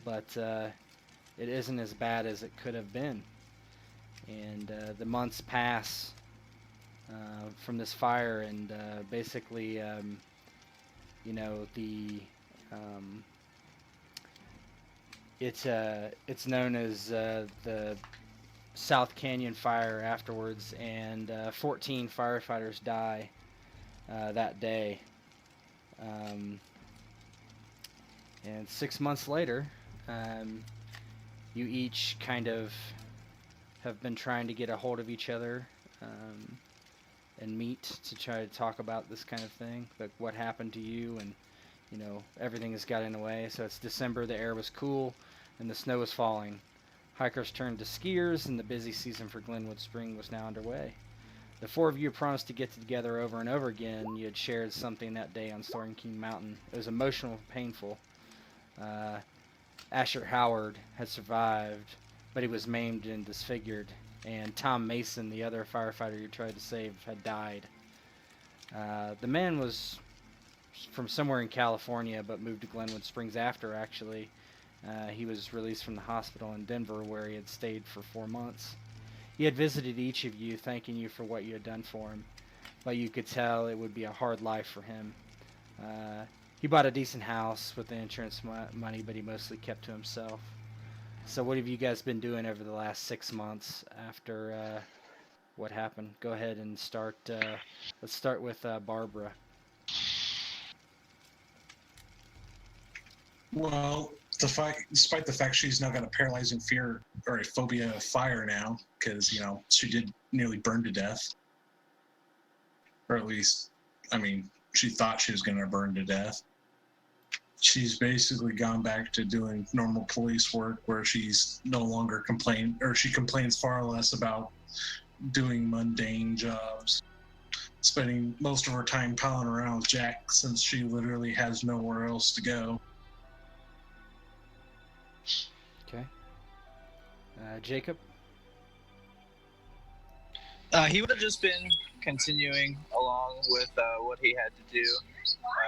Speaker 1: but it isn't as bad as it could have been. And the months pass from this fire, and basically it's known as the South Canyon Fire afterwards, and 14 firefighters die that day. And 6 months later, you each kind of have been trying to get a hold of each other and meet to try to talk about this kind of thing, like what happened to you, and everything has got in the way. So it's December, the air was cool, and the snow was falling. Hikers turned to skiers, and the busy season for Glenwood Spring was now underway. The four of you promised to get together over and over again. You had shared something that day on Storm King Mountain. It was emotional and painful. Asher Howard had survived, but he was maimed and disfigured. And Tom Mason, the other firefighter you tried to save, had died. The man was from somewhere in California, but moved to Glenwood Springs after, actually. He was released from the hospital in Denver, where he had stayed for 4 months. He had visited each of you, thanking you for what you had done for him, but you could tell it would be a hard life for him. He bought a decent house with the insurance money, but he mostly kept to himself. So what have you guys been doing over the last 6 months after what happened? Go ahead and start. Let's start with Barbara.
Speaker 5: Well, despite the fact she's now got a paralyzing fear or a phobia of fire now, because she did nearly burn to death, or at least, she thought she was going to burn to death. She's basically gone back to doing normal police work, where she's no longer she complains far less about doing mundane jobs, spending most of her time palling around with Jack, since she literally has nowhere else to go.
Speaker 1: Okay. Jacob?
Speaker 2: He would have just been continuing along with what he had to do.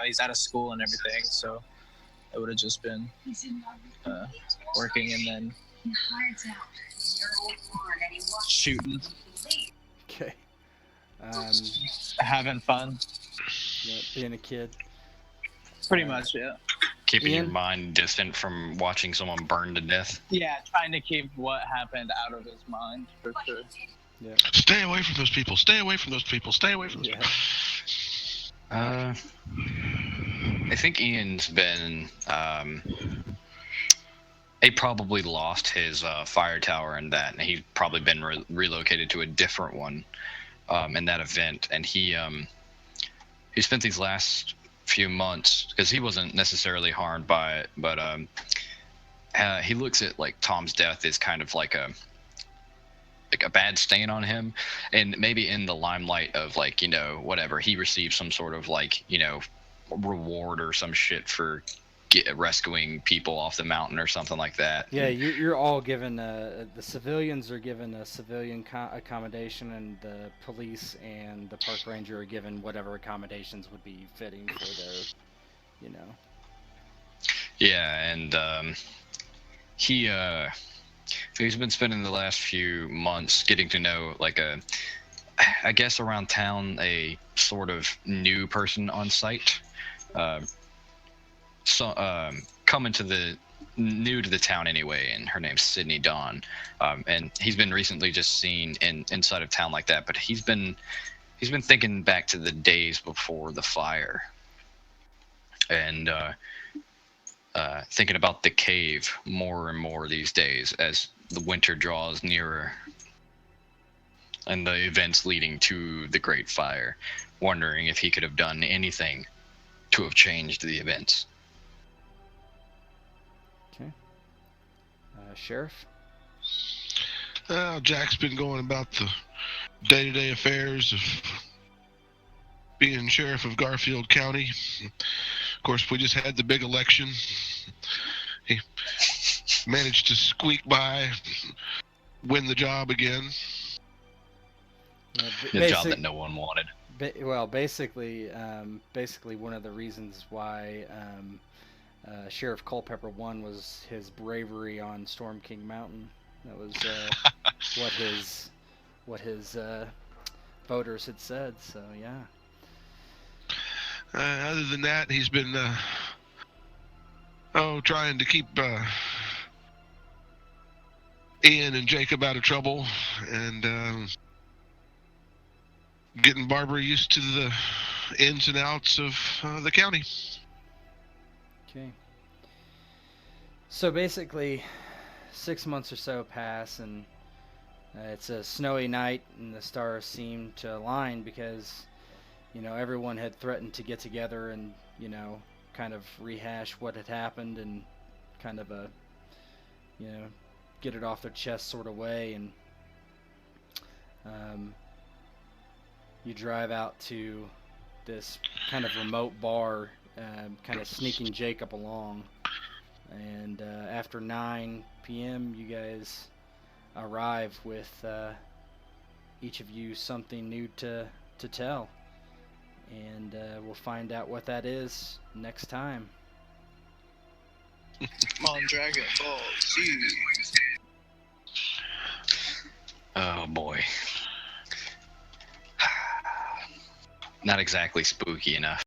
Speaker 2: He's out of school and everything, so it would have just been working and then shooting,
Speaker 1: Okay.
Speaker 2: having fun.
Speaker 1: Yeah, being a kid.
Speaker 2: Pretty much, yeah.
Speaker 3: Keeping
Speaker 1: Ian?
Speaker 3: your mind distant from watching someone burn to death.
Speaker 2: Yeah, trying to keep what happened out of his mind, for sure.
Speaker 1: Yeah.
Speaker 4: Stay away from those people. Stay away from those people. Stay away from those
Speaker 1: Yeah.
Speaker 4: people.
Speaker 3: I think Ian's been. He probably lost his fire tower in that, and he's probably been relocated to a different one in that event. And he spent these last few months, because he wasn't necessarily harmed by it, but he looks at like Tom's death as kind of like a bad stain on him, and maybe in the limelight of whatever, he received some sort of reward or some shit for rescuing people off the mountain or something like that.
Speaker 1: Yeah, you're all given the civilians are given a civilian accommodation, and the police and the park ranger are given whatever accommodations would be fitting for their,
Speaker 3: Yeah, and he's been spending the last few months getting to know I guess around town, a sort of new person on site. Coming new to the town anyway, and her name's Sydney Dawn. And he's been recently just seen inside of town like that, but he's been thinking back to the days before the fire, and thinking about the cave more and more these days as the winter draws nearer, and the events leading to the Great Fire, wondering if he could have done anything to have changed the events.
Speaker 1: Okay. Sheriff?
Speaker 4: Jack's been going about the day-to-day affairs of being sheriff of Garfield County. Of course, we just had the big election. He managed to squeak by, win the job again.
Speaker 3: The job that no one wanted.
Speaker 1: Basically, one of the reasons why Sheriff Culpepper won was his bravery on Storm King Mountain. That was what his voters had said. So yeah.
Speaker 4: Other than that, he's been trying to keep Ian and Jacob out of trouble, and getting Barbara used to the ins and outs of the county.
Speaker 1: Okay. So basically, 6 months or so pass, and it's a snowy night, and the stars seem to align because, everyone had threatened to get together and, kind of rehash what had happened and kind of get it off their chest sort of way. And you drive out to this kind of remote bar, kind of sneaking Jacob along. And after 9 p.m., you guys arrive with each of you something new to tell. And we'll find out what that is next time.
Speaker 2: On Dragon Ball Z.
Speaker 3: Oh boy. Not exactly spooky enough.